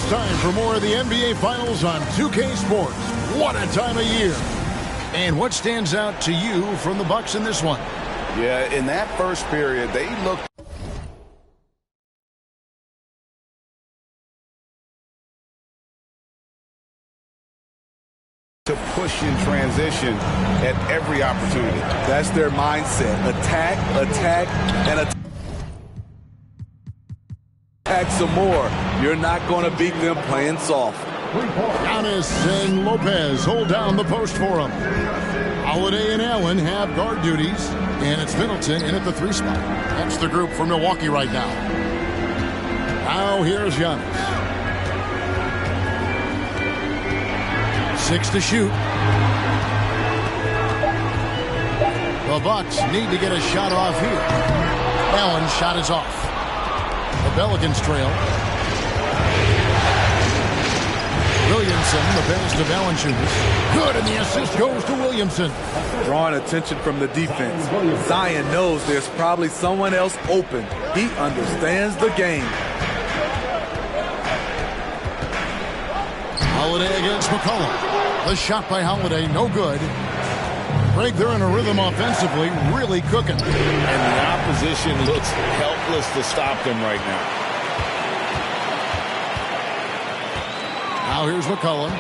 Time for more of the NBA Finals on 2K Sports. What a time of year. And what stands out to you from the Bucks in this one? Yeah, in that first period, they looked to push in transition at every opportunity. That's their mindset. Attack, attack, and attack. Some more. You're not going to beat them playing soft. Giannis and Lopez hold down the post for him. Holiday and Allen have guard duties, and it's Middleton in at the 3 spot. That's the group for Milwaukee right now. Now here's Giannis. 6 to shoot. The Bucks need to get a shot off here. Allen's shot is off. The Pelicans trail. Williamson, the pass to Valanciunas. Good, and the assist goes to Williamson. Drawing attention from the defense. Zion knows there's probably someone else open. He understands the game. Holiday against McCollum. The shot by Holiday, no good. Greg, they're in a rhythm offensively, really cooking. And the opposition looks helpless to stop them right now. Now here's McCollum.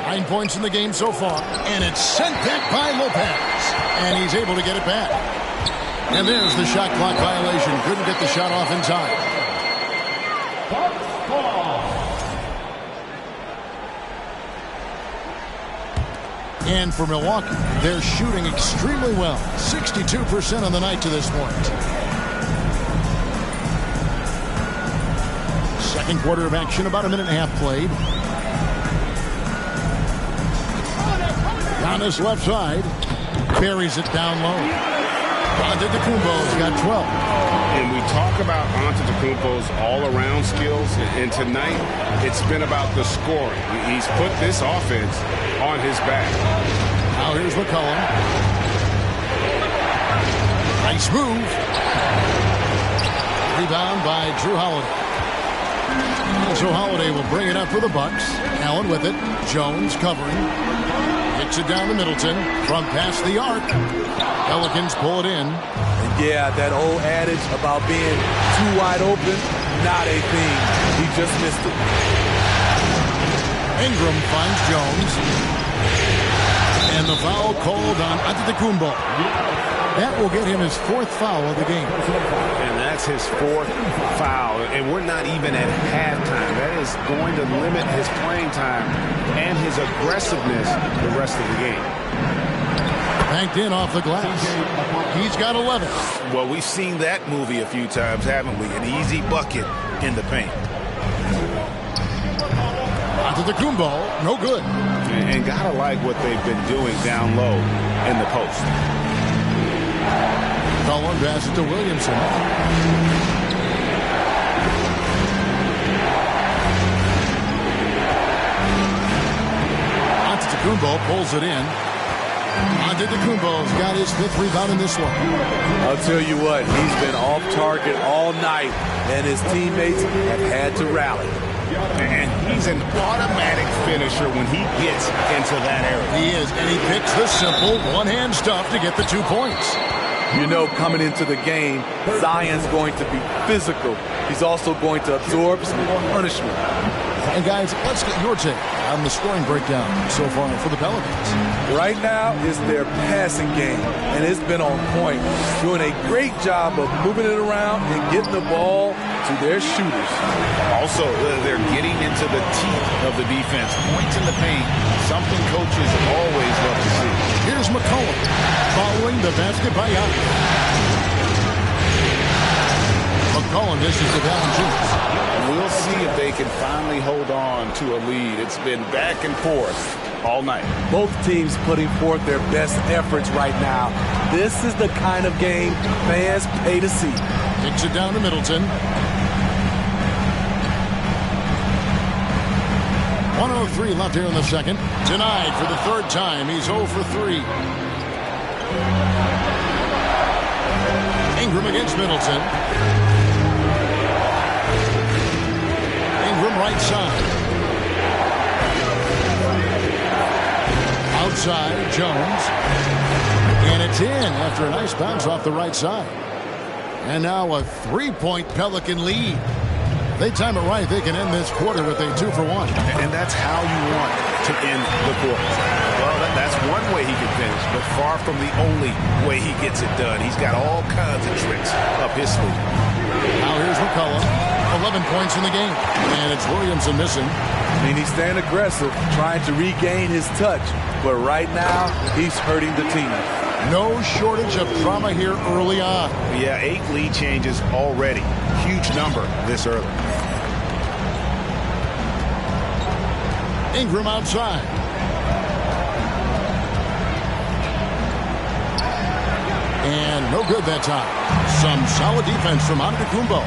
9 points in the game so far. And it's sent back by Lopez. And he's able to get it back. And there's the shot clock violation. Couldn't get the shot off in time. And for Milwaukee, they're shooting extremely well. 62% on the night to this point. Second quarter of action, about a minute and a half played. Giannis left side. Buries it down low. Antetokounmpo's got 12. And we talk about Antetokounmpo's all-around skills, and tonight it's been about the scoring. He's put this offense on his back. Now here's McCollum. Nice move. Rebound by Drew Holiday. So Holiday will bring it up for the Bucks. Allen with it. Jones covering. Hits it down to Middleton from past the arc. Pelicans pull it in. And yeah, that old adage about being too wide open, not a thing. He just missed it. Ingram finds Jones. And the foul called on Antetokounmpo. That will get him his 4th foul of the game. And that's his 4th foul. And we're not even at halftime. That is going to limit his playing time and his aggressiveness the rest of the game. Banked in off the glass. He's got 11. Well, we've seen that movie a few times, haven't we? An easy bucket in the paint. Antetokounmpo, no good. And gotta like what they've been doing down low in the post. Cullen passes to Williamson. Antetokounmpo pulls it in. Antetokounmpo's got his 5th rebound in this one. I'll tell you what, he's been off target all night, and his teammates have had to rally. And He's an automatic finisher when he gets into that area. He is, and he picks the simple one-hand stuff to get the 2 points. You know, coming into the game, Zion's going to be physical. He's also going to absorb some punishment. And guys, let's get your take on the scoring breakdown so far for the Pelicans. Right now is their passing game, and it's been on point, doing a great job of moving it around and getting the ball to their shooters. Also, they're getting into the teeth of the defense. Points in the paint, something coaches always love to see. Here's McCollum following the basket by Giannis. McCollum dishes to Valanciunas. We'll see if they can finally hold on to a lead. It's been back and forth all night. Both teams putting forth their best efforts right now. This is the kind of game fans pay to see. Kicks it down to Middleton. 1:03 left here in the second. Denied for the third time. He's 0 for 3. Ingram against Middleton. Ingram right side. Outside, Jones. And it's in after a nice bounce off the right side. And now a 3-point Pelican lead. If they time it right, they can end this quarter with a 2 for 1. And that's how you want to end the quarter. Well, that's one way he can finish, but far from the only way he gets it done. He's got all kinds of tricks up his sleeve. Now here's McCollum. 11 points in the game. And it's Williamson missing. I mean, he's staying aggressive, trying to regain his touch. But right now, he's hurting the team. No shortage of drama here early on. Yeah, 8 lead changes already. Huge number this early. Ingram outside. And no good that time. Some solid defense from Antetokounmpo.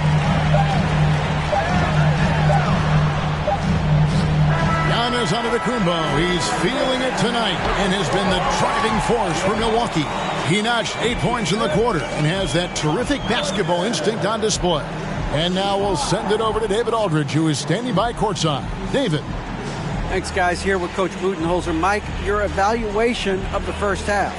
Giannis Antetokounmpo, he's feeling it tonight and has been the driving force for Milwaukee. He notched 8 points in the quarter and has that terrific basketball instinct on display. And now we'll send it over to David Aldridge, who is standing by courtside. David. Thanks, guys. Here with Coach Budenholzer. Mike, your evaluation of the first half.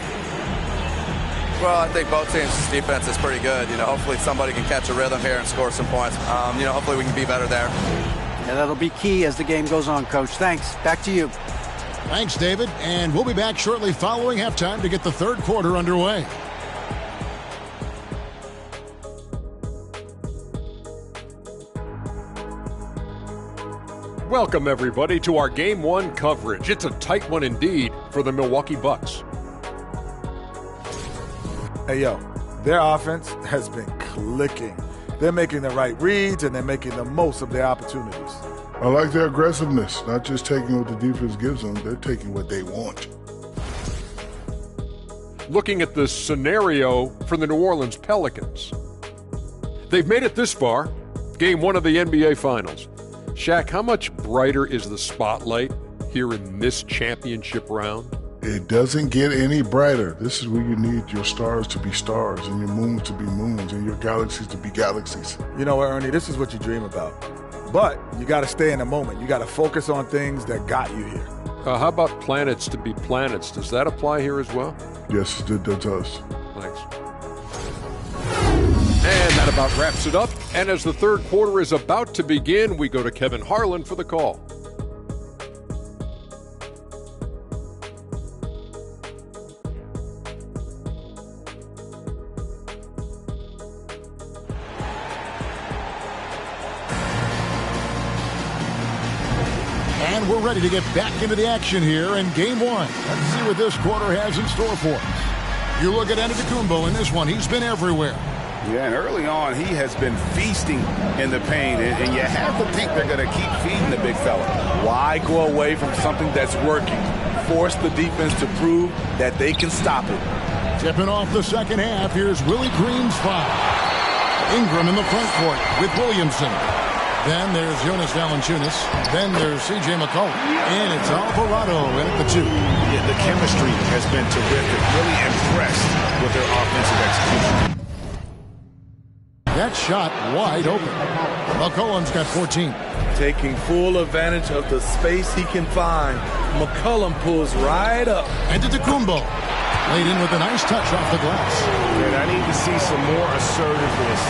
Well, I think both teams' defense is pretty good. Hopefully somebody can catch a rhythm here and score some points. Hopefully we can be better there. Yeah, that'll be key as the game goes on, Coach. Thanks. Back to you. Thanks, David. And we'll be back shortly following halftime to get the third quarter underway. Welcome, everybody, to our Game 1 coverage. It's a tight one indeed for the Milwaukee Bucks. Hey, yo, their offense has been clicking. They're making the right reads, and they're making the most of their opportunities. I like their aggressiveness, not just taking what the defense gives them, they're taking what they want. Looking at the scenario for the New Orleans Pelicans. They've made it this far, Game 1 of the NBA Finals. Shaq, how much brighter is the spotlight here in this championship round? It doesn't get any brighter. This is where you need your stars to be stars and your moons to be moons and your galaxies to be galaxies. You know what, Ernie, this is what you dream about. But you got to stay in the moment. You got to focus on things that got you here. How about planets to be planets? Does that apply here as well? Yes, it does. Thanks. And that about wraps it up. And as the third quarter is about to begin, we go to Kevin Harlan for the call. And we're ready to get back into the action here in Game 1. Let's see what this quarter has in store for us. You look at Antetokounmpo in this one. He's been everywhere. Yeah, and early on, he has been feasting in the paint, and you have to think they're going to keep feeding the big fella. Why go away from something that's working? Force the defense to prove that they can stop it. Tipping off the second half, here's Willie Green's foul. Ingram in the front court with Williamson. Then there's Jonas Valanciunas. Then there's C.J. McCollum. And it's Alvarado in at the 2. Yeah, the chemistry has been terrific. Really impressed with their offensive execution. That shot wide open. McCollum's got 14. Taking full advantage of the space he can find. McCollum pulls right up. And Antetokounmpo laid in with a nice touch off the glass. And I need to see some more assertiveness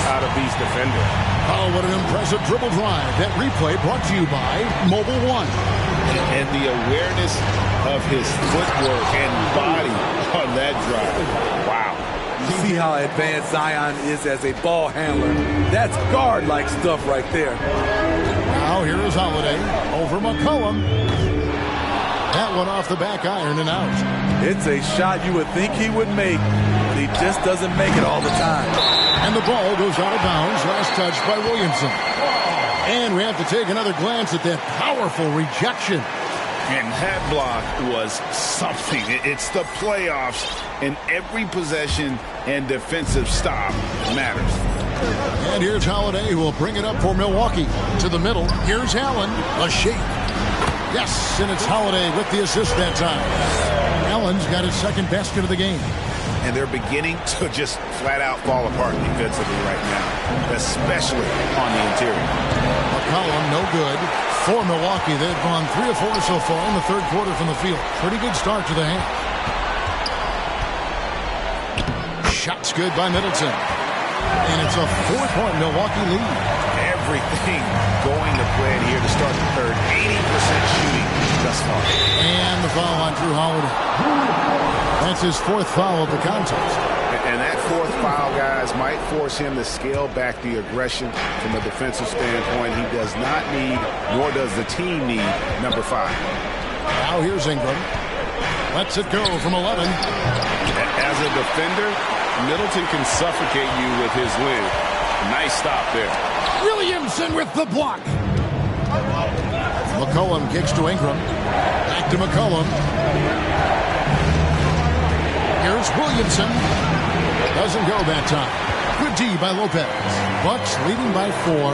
out of these defenders. Oh, what an impressive dribble drive. That replay brought to you by Mobile One. And the awareness of his footwork and body on that drive. Wow. You see how advanced Zion is as a ball handler. That's guard-like stuff right there. Now here is Holiday over McCollum. That one off the back iron and out. It's a shot you would think he would make, but he just doesn't make it all the time. And the ball goes out of bounds. Last touch by Williamson. And we have to take another glance at that powerful rejection. And that block was something. It's the playoffs, and every possession and defensive stop matters. And here's Holiday, who will bring it up for Milwaukee. To the middle. Here's Allen. A shake. Yes, and it's Holiday with the assist that time. Allen's got his second basket of the game. And they're beginning to just flat out fall apart defensively right now, especially on the interior. McCollum, no good. For Milwaukee, they've gone 3 of 4 so far in the third quarter from the field. Pretty good start to the half. Shot's good by Middleton. And it's a 4-point Milwaukee lead. Everything going to plan here to start the third. 80% shooting thus far. And the foul on Drew Holiday. That's his 4th foul of the contest. And that 4th foul, guys, might force him to scale back the aggression from a defensive standpoint. He does not need, nor does the team need, number 5. Now here's Ingram. Lets it go from 11. As a defender, Middleton can suffocate you with his length. Nice stop there. Williamson with the block. McCollum kicks to Ingram. Back to McCollum. Here's Williamson. Doesn't go that time. Good D by Lopez. Bucks leading by 4.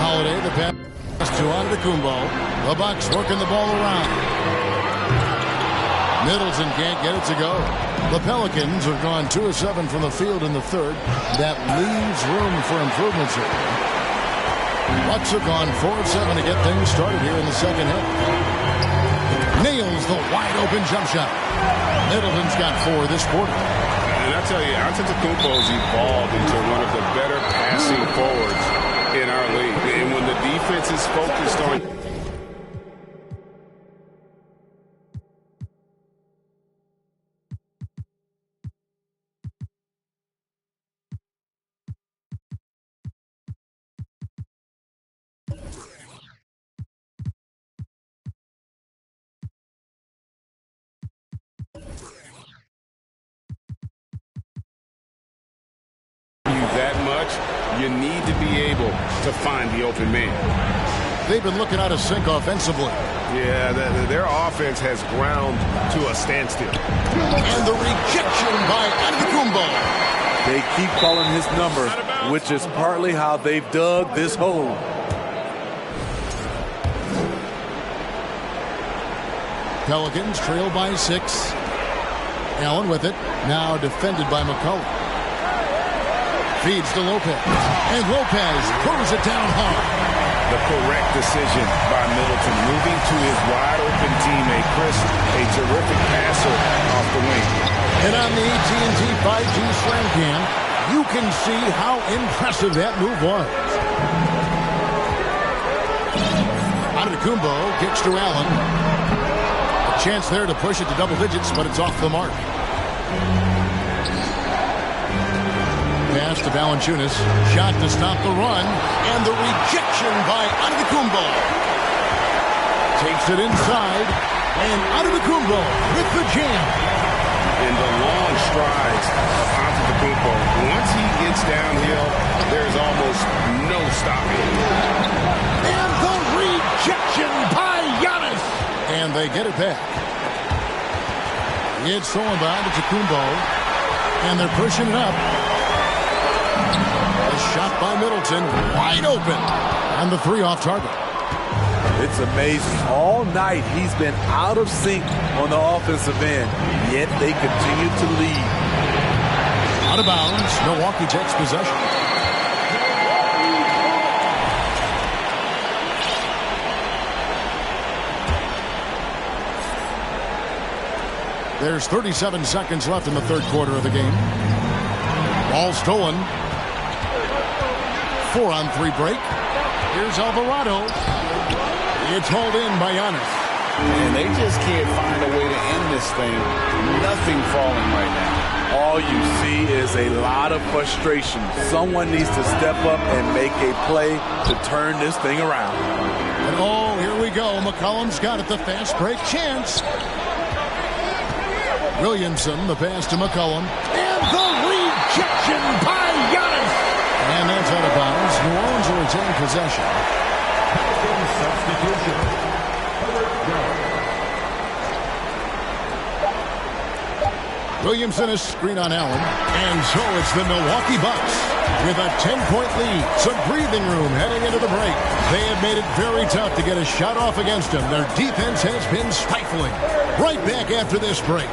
Holiday, the pass to Antetokounmpo. The Bucks working the ball around. Middleton can't get it to go. The Pelicans have gone 2 of 7 from the field in the third. That leaves room for improvements here. Bucks have gone 4 of 7 to get things started here in the second half. Nails the wide-open jump shot. Middleton's got 4 this quarter. And I tell you, Antetokounmpo's evolved into one of the better passing forwards in our league. And when the defense is focused on... that much, you need to be able to find the open man. They've been looking out of sync offensively. Yeah, their offense has ground to a standstill. And the rejection by Antetokounmpo. They keep calling his number, which is partly how they've dug this hole. Pelicans trail by 6. Allen with it. Now defended by McCollum. Feeds to Lopez. And Lopez throws it down hard. The correct decision by Middleton, moving to his wide-open teammate, Chris, a terrific passer off the wing. And on the AT&T 5G Slam Cam, you can see how impressive that move was. Antetokounmpo kicks to Allen. A chance there to push it to double digits, but it's off the mark. Pass to Valanciunas. Shot to stop the run. And the rejection by Antetokounmpo. Takes it inside. And Antetokounmpo with the jam. In the long strides of Antetokounmpo, once he gets downhill, there's almost no stopping. And the rejection by Giannis. And they get it back. It's stolen by Antetokounmpo. And they're pushing it up. A shot by Middleton, wide open, and the 3 off target. It's amazing. All night he's been out of sync on the offensive end, yet they continue to lead. Out of bounds. Milwaukee takes possession. There's 37 seconds left in the third quarter of the game. Ball stolen. 4-on-3 break. Here's Alvarado. It's hauled in by Giannis. And they just can't find a way to end this thing. Nothing falling right now. All you see is a lot of frustration. Someone needs to step up and make a play to turn this thing around. And oh, here we go. McCollum's got it. The fast break chance. Williamson, the pass to McCollum. And the rejection by Giannis. And that's out of bounds. New Orleans will retain possession. Substitution. Williamson is screen on Allen. And so it's the Milwaukee Bucks with a 10-point lead. Some breathing room heading into the break. They have made it very tough to get a shot off against them. Their defense has been stifling. Right back after this break.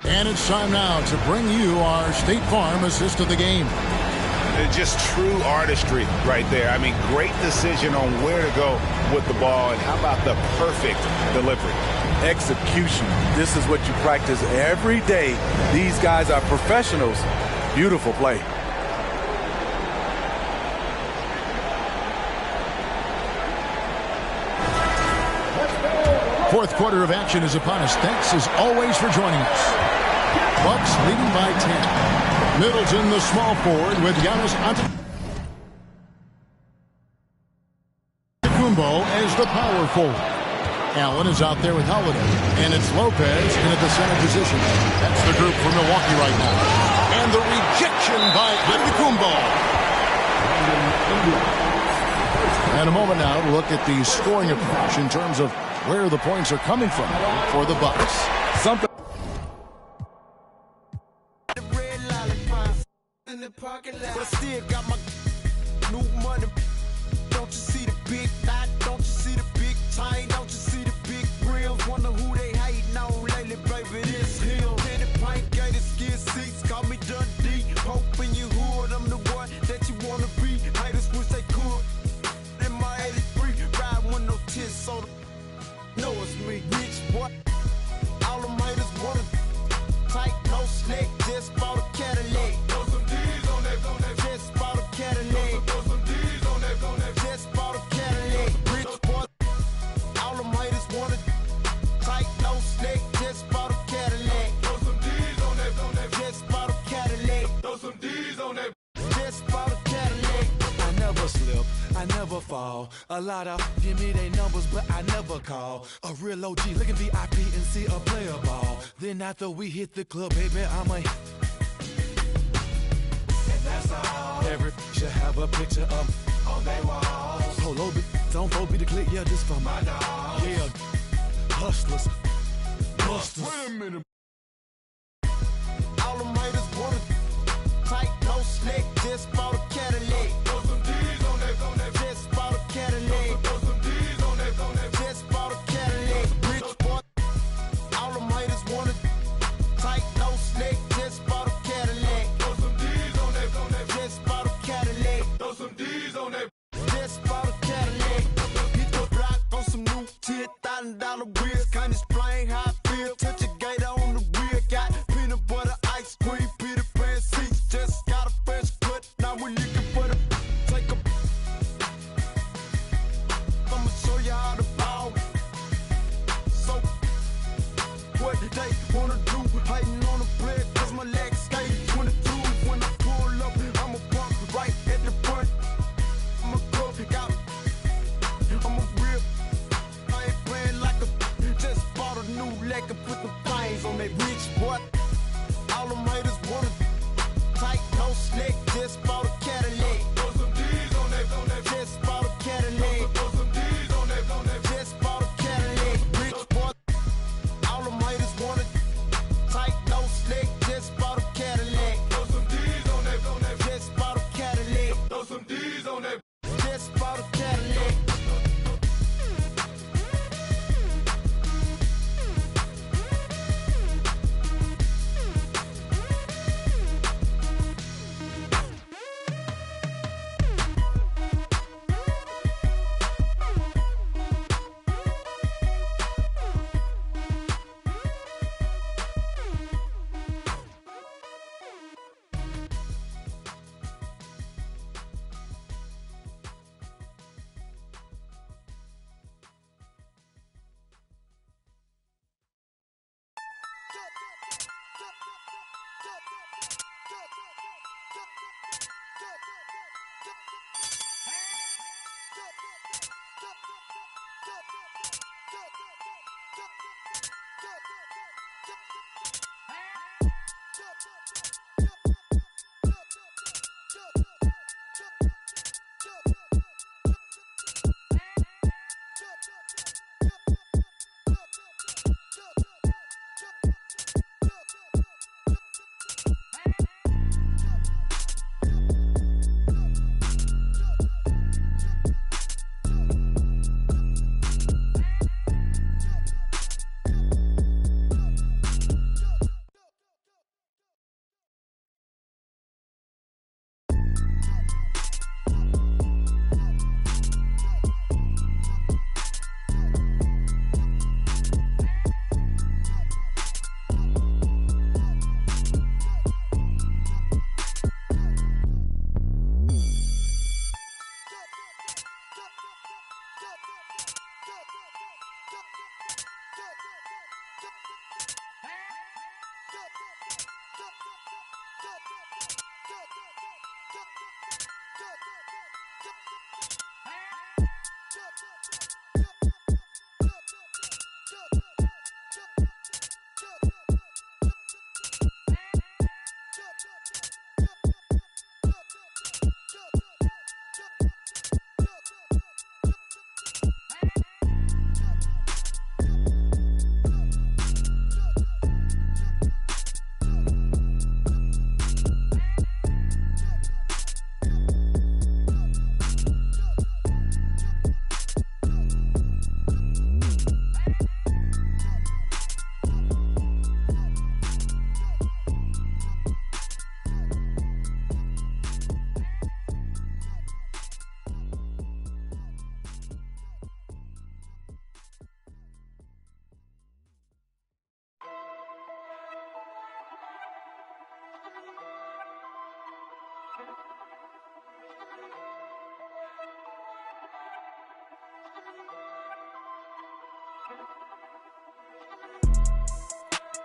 And it's time now to bring you our State Farm assist of the game. Just true artistry right there. I mean, great decision on where to go with the ball, and how about the perfect delivery? Execution. This is what you practice every day. These guys are professionals. Beautiful play. Fourth quarter of action is upon us. Thanks as always for joining us. Bucks leading by 10. Middleton, the small forward, with Giannis Antetokounmpo as the power forward. Allen is out there with Holiday, and it's Lopez in at the center position. That's the group for Milwaukee right now. And the rejection by Antetokounmpo. And a moment now to look at the scoring approach in terms of where the points are coming from for the Bucks. Something. In the parking lot, but I still got my new money. Don't you see the big knot? Don't you see the big chain? Don't you see the big grills? Wonder who they hating on lately, baby. This him. Penny pint, gated skin seats, call me Dundee. Hoping you hood, I'm the one that you wanna be. Haters wish they could. In my 83, ride with no tits, so know it's me. Rich boy, all them haters wanna tight, no slick, just bought a Cadillac. Just bought a Cadillac. Just bought a Cadillac. Rich boy, all them haters wanna tight, no slick, just bought a Cadillac. Just bought a Cadillac. Just bought a Cadillac. I never slip, I never fall. A lot of give me they numbers, but I never call. A real OG, look at VIP and see a player ball. Then after we hit the club, baby, I'm a. That's all. Every should have a picture of on their walls. Polo don't go be the click, yeah, this for my dog. Yeah, hustlers, busters. Wait a minute. All them haters wanna tight, no slick, just bought a Cadillac. Just bought a Cadillac. Just bought a Cadillac. Rich boy, all them haters wanna tight, no slick, just bought a Cadillac. Just bought a Cadillac. Just bought a Cadillac. Hit the block on some new $10,000 wheels. Can't explain how I feel. Touch a gator on the wheel. Got peanut butter, ice cream, Peter Pan seats. Just got a fresh cut. Now we're looking for the take a. I'ma show you how to ball. So what they wanna do? Hating on the play 'cause my legs skate 22 when I pull up. I'ma park right at the front. I'm a real. I ain't playing like a.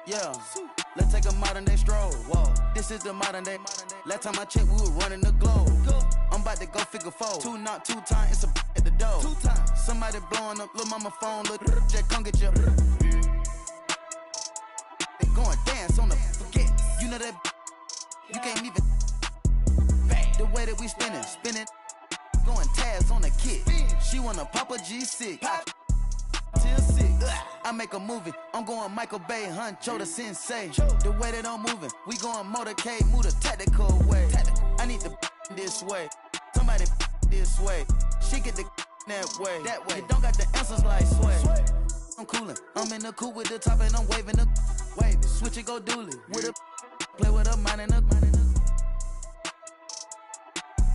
Yeah, let's take a modern day stroll. Whoa, this is the modern day. Last time I checked, we were running the globe. I'm about to go figure four. 2 not 2 times, it's a at the door. 2 times. Somebody blowing up, little mama phone, look, Jack, come get your. They going dance on the forget. You know that you can't even. The way that we spinning, going Taz on the kid. She wanna pop a G6. Till 6. I make a movie. I'm going Michael Bay, Huncho the Sensei. The way that I'm moving, we going motorcade, move the tactical way. I need the this way. Somebody this way. She get the that way. You don't got the answers like sway. I'm coolin'. I'm in the coupe with the top and I'm waving the wave. Switch it, go dooley. With a play with a mind and a.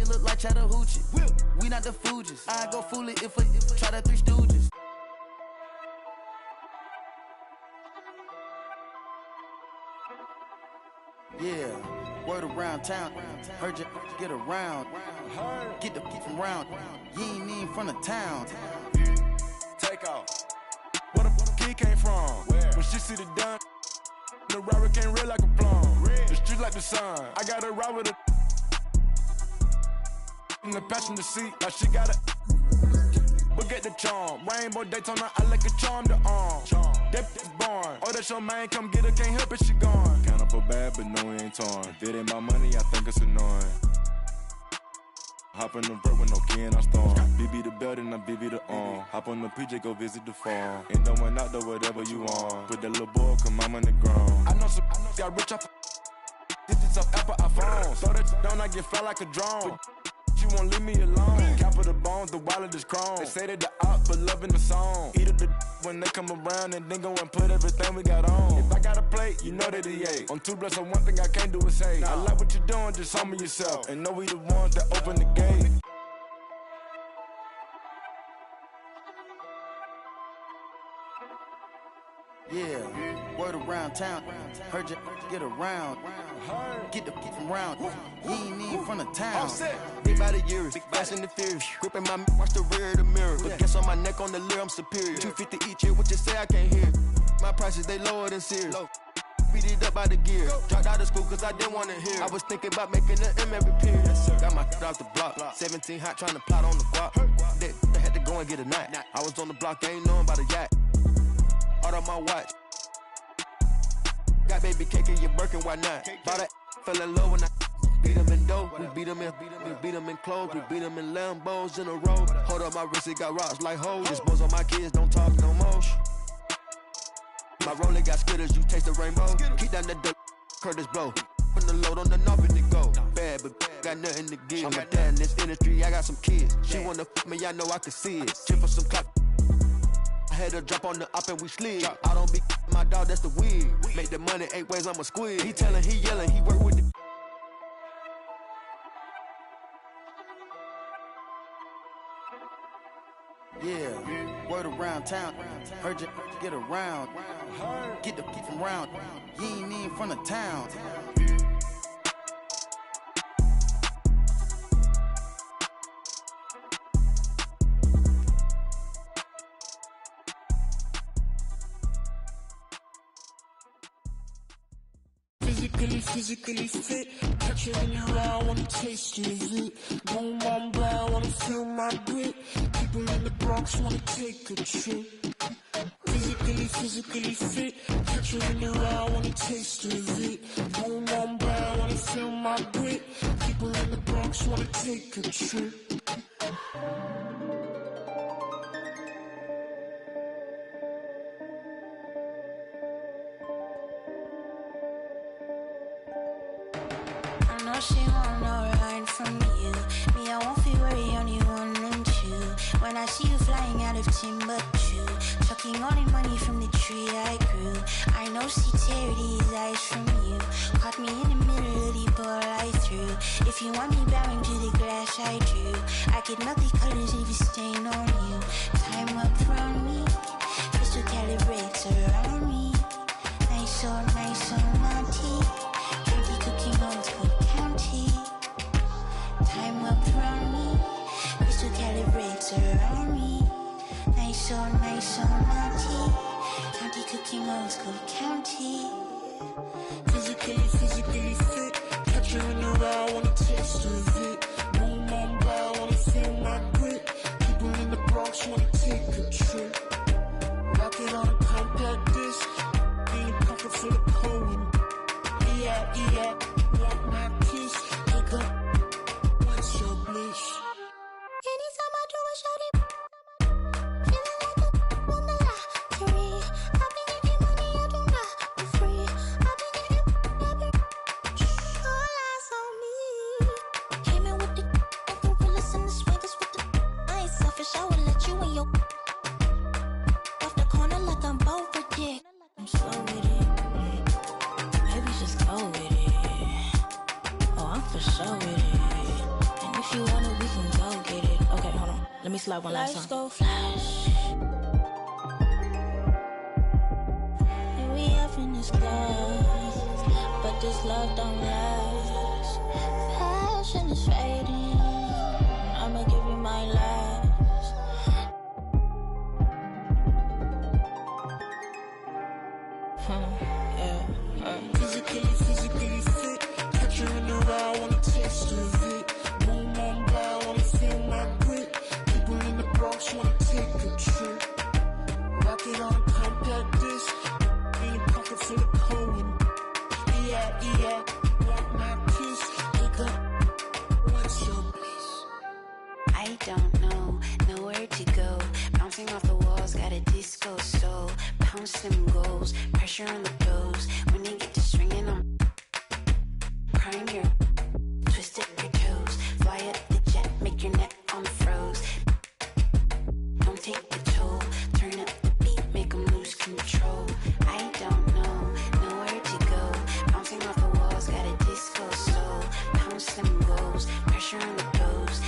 It look like Chattahoochee. We not the Fugees. I go fool it if I try the Three Stooges. Yeah, word around town. Heard you get around. Get the from round. You ain't even from the town. Take off. Where the key came from? When she see the dun, the robber came red like a plum. The street like the sun. I got a ride with a in the passenger seat. Like she got a. Look at the charm. Rainbow Daytona, I like a charm to arm. Depth is born. Oh, that's your man, come get her, can't help it, she gone. Count up a bad, but no, it ain't torn. If it ain't my money, I think it's annoying. Hop in the vert with no key and I storm. BB the belt and I BB the arm. Hop on the PJ, go visit the farm. Ain't no one out there, whatever you want. Put that little boy, come I'm on the ground. I know some got rich off digits of Apple iPhones. Throw that down, I get fly like a drone. You won't leave me alone. Cap of the bones, the wallet is chrome. They say that the op, but loving the song. Eat up the when they come around and then go and put everything we got on. If I got a plate, you know that he ate. On 2 blocks, so one thing I can't do is hate. I like what you're doing, just humble yourself. And know we the ones that open the gate. Yeah, word around town. Heard you get around. Get the from round. You ain't even from the town. Big by the years, fast and the furious. Gripping my watch the rear of the mirror. But guess on my neck on the leer, I'm superior. 250 each year, what you say I can't hear. My prices, they lower than Sears. Beat it up by the gear. Dropped out of school cause I didn't want to hear. I was thinking about making an M every period. Got my off the block. 17 hot trying to plot on the guap. They had to go and get a knot. I was on the block, ain't knowing about a yacht. Out on my watch. Got baby cake in your Birkin, why not? Bought that, fell in love when I beat them in dough. We beat them in clothes. We beat them in Lambos in a row. Hold up my wrist, it got rocks like hoes. Just bones on my kids, don't talk no more. My roller got skitters, you taste the rainbow. Keep down the dirt, Curtis blow. Put the load on the knob and it go. Bad, but got nothing to give. I'm a dad in this industry, I got some kids. She wanna f me, I know I can see it. Chip for some clock. I had her drop on the up and we slid. I don't be my dog, that's the wig. Make the money 8 ways, I'm a squid. He tellin', he yellin', he work with the. Yeah, word around town. Heard you get around. Get the from round. You ain't even from the town. Physically fit. Catch it in your eye, wanna taste of it. Boom, boom, blah, wanna feel my grit. People in the Bronx wanna take a trip. Physically fit. Catch it in your eye, wanna taste of it. Boom, boom, blah, wanna feel my grit. People in the Bronx wanna take a trip. She want no line from you. Me, I won't feel worry, only one and two. When I see you flying out of Timbuktu, chucking all the money from the tree I grew. I know see tear these eyes from you. Caught me in the middle of the ball I threw. If you want me bowing to the glass I drew, I could melt the colors if you stain on you. Time up from me, crystal calibrates around me. Nice so naughty. Drinky cooking on food. Time up from me, crystal calibrates around me. Nice so naughty. King old school county. Physically fit. Catch you in the ride, wanna taste of it. Boom on by, wanna feel my grip. People in the Bronx wanna take a trip. Rock it on a compact disc. In your pocket full of coin. Yeah, want my kiss. Pick up, what's your bliss? Anytime I do a shawty, feeling like a on the lottery. I've been getting money, I do not be free. I've been getting, all eyes on me. Came in with the gorillas and the swingers with the. I ain't selfish, I will let you in your. Off the corner like I'm both for dick. I'm slow with it. Maybe just go with it. Oh, I'm for sure with it. And if you want it, we can go get it. Okay, hold on. Let me slide one last time. Let's go flash. And we up in this class, but this love don't last. Passion is fading. I'ma give you my last. Physically fit. Catch you in the ride, wanna taste of it. Boom on by, wanna feel my grip. People in the Bronx wanna take a trip. Rock it on a compact disc. In your pocket full of coin. Yeah, want my kiss. Pick up, what's your bliss? I don't know, nowhere to go. Bouncing off the walls, got a disco soul. Pounce them goals, pressure on the toes. When you get to stringing, I'm prime your twisted your toes. Fly up the jet, make your neck on froze. Don't take the toll, turn up the beat, make them lose control. I don't know, nowhere to go. Bouncing off the walls, got a disco soul. Pounce them goals, pressure on the toes.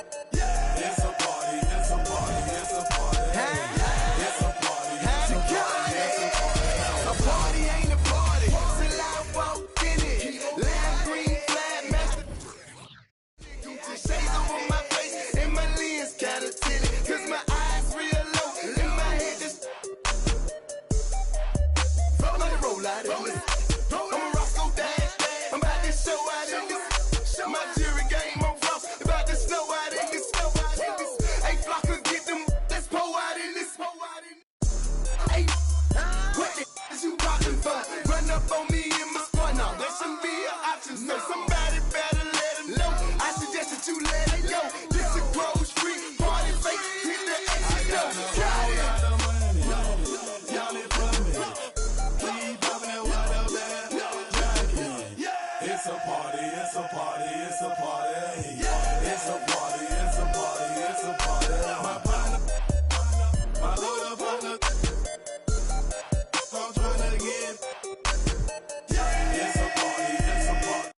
It's a party, it's a party, it's a party. It's a party, it's a party, it's a party. A party ain't a party till I walk in it. Lime green flag master. Shades over my face and my lens kinda tinted. Cause my eyes real low and my head just. I'ma roll out in this. I'm a Roscoe Dash. I'm about to show out in this. My jury game on floss. About to snow out in this. Hey, Flocka, get them. Let's pour out in this. Hey, what the is you rockin' for? Run up on me in my squad now. That shouldn't be an option. So somebody better let them know. I suggest that you let it go. This a Grove Street party face. Hit the exit door. Got it. Y'all it for me. Keep popping that wide up there. It's a party, it's a party, it's a party. It's a party, it's a party, it's a party. My partner, my little partner. I'm trying to get. It's a party, it's a party.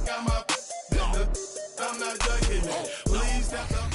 Got my I'm not joking. Please step up.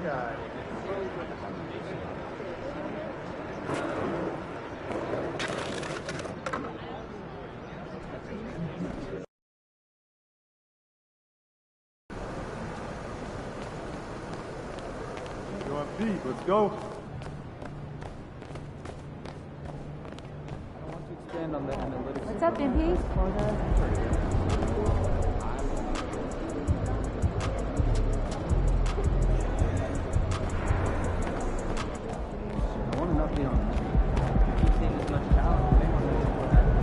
Go up deep. Let's go. What's up, Impy? I want an update on that. Keep seeing as much talent. They want to know what happened.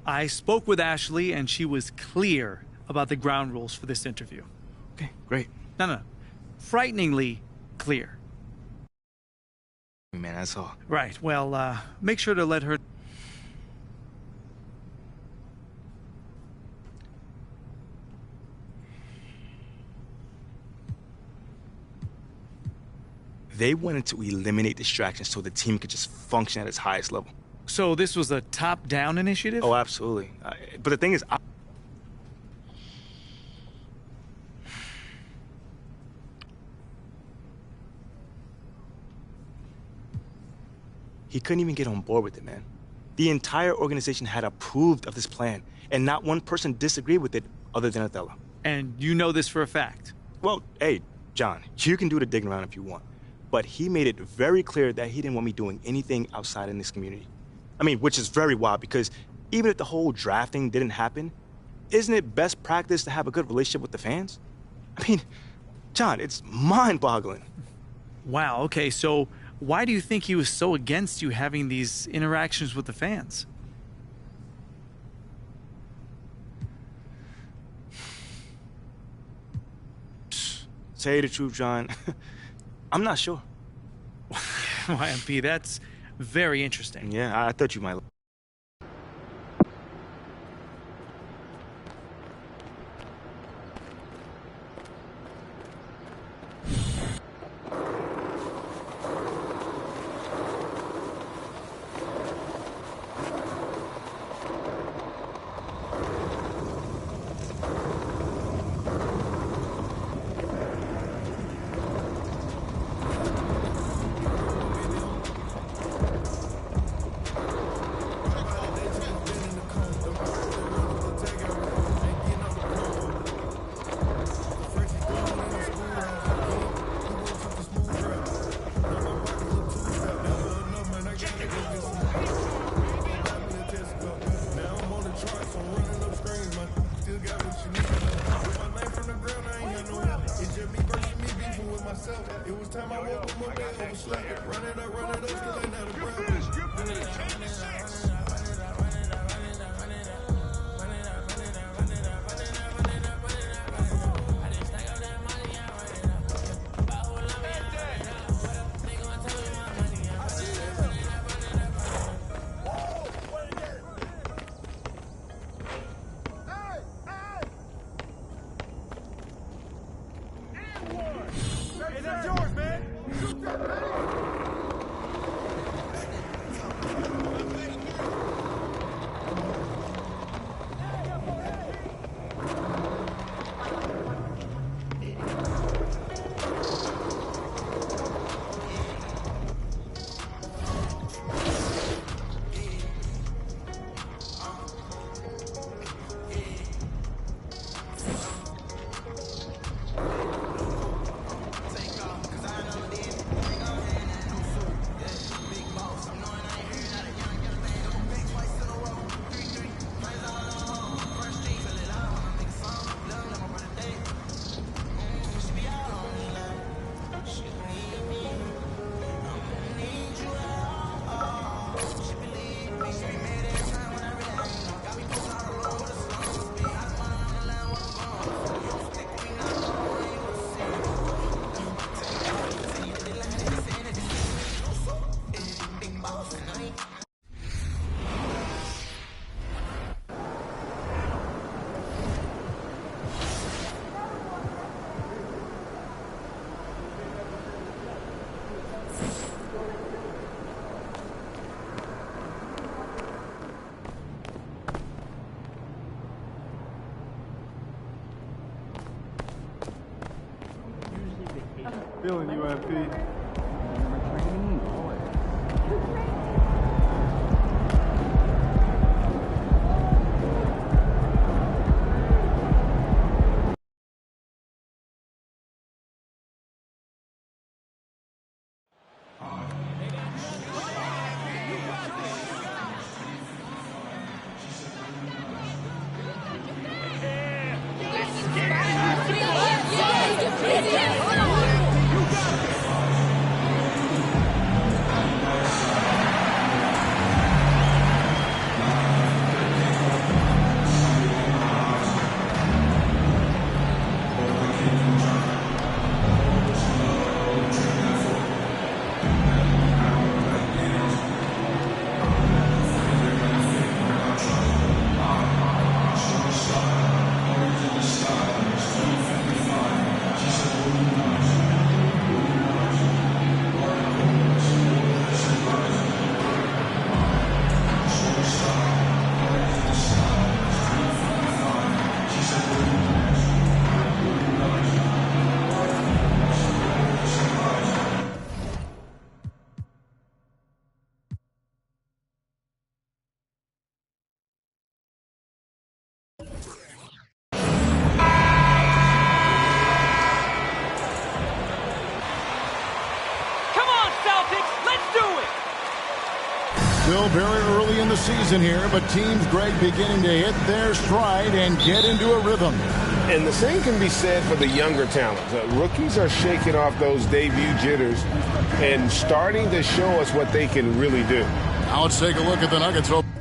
I spoke with Ashley, and she was clear about the ground rules for this interview. Okay, great. No. Frighteningly clear. Man, that's all. Right. Well, make sure to let her... They wanted to eliminate distractions so the team could just function at its highest level. So this was a top-down initiative? Oh, absolutely. But the thing is, he couldn't even get on board with it, man. The entire organization had approved of this plan, and not one person disagreed with it other than Othello. And you know this for a fact? Well, hey, John, you can do the digging around if you want. But he made it very clear that he didn't want me doing anything outside in this community. I mean, which is very wild, because even if the whole drafting didn't happen, isn't it best practice to have a good relationship with the fans? I mean, John, it's mind-boggling. Wow, okay, so why do you think he was so against you having these interactions with the fans? Say the truth, John. I'm not sure. YMP, that's very interesting. Yeah, I thought you might. It was time I woke up my bed, overslept. Run it up, still ain't had a breath. Hey! feeling you, MP. Still very early in the season here, but Team Greg beginning to hit their stride and get into a rhythm. And the same can be said for the younger talent. Rookies are shaking off those debut jitters and starting to show us what they can really do. Now let's take a look at the Nuggets.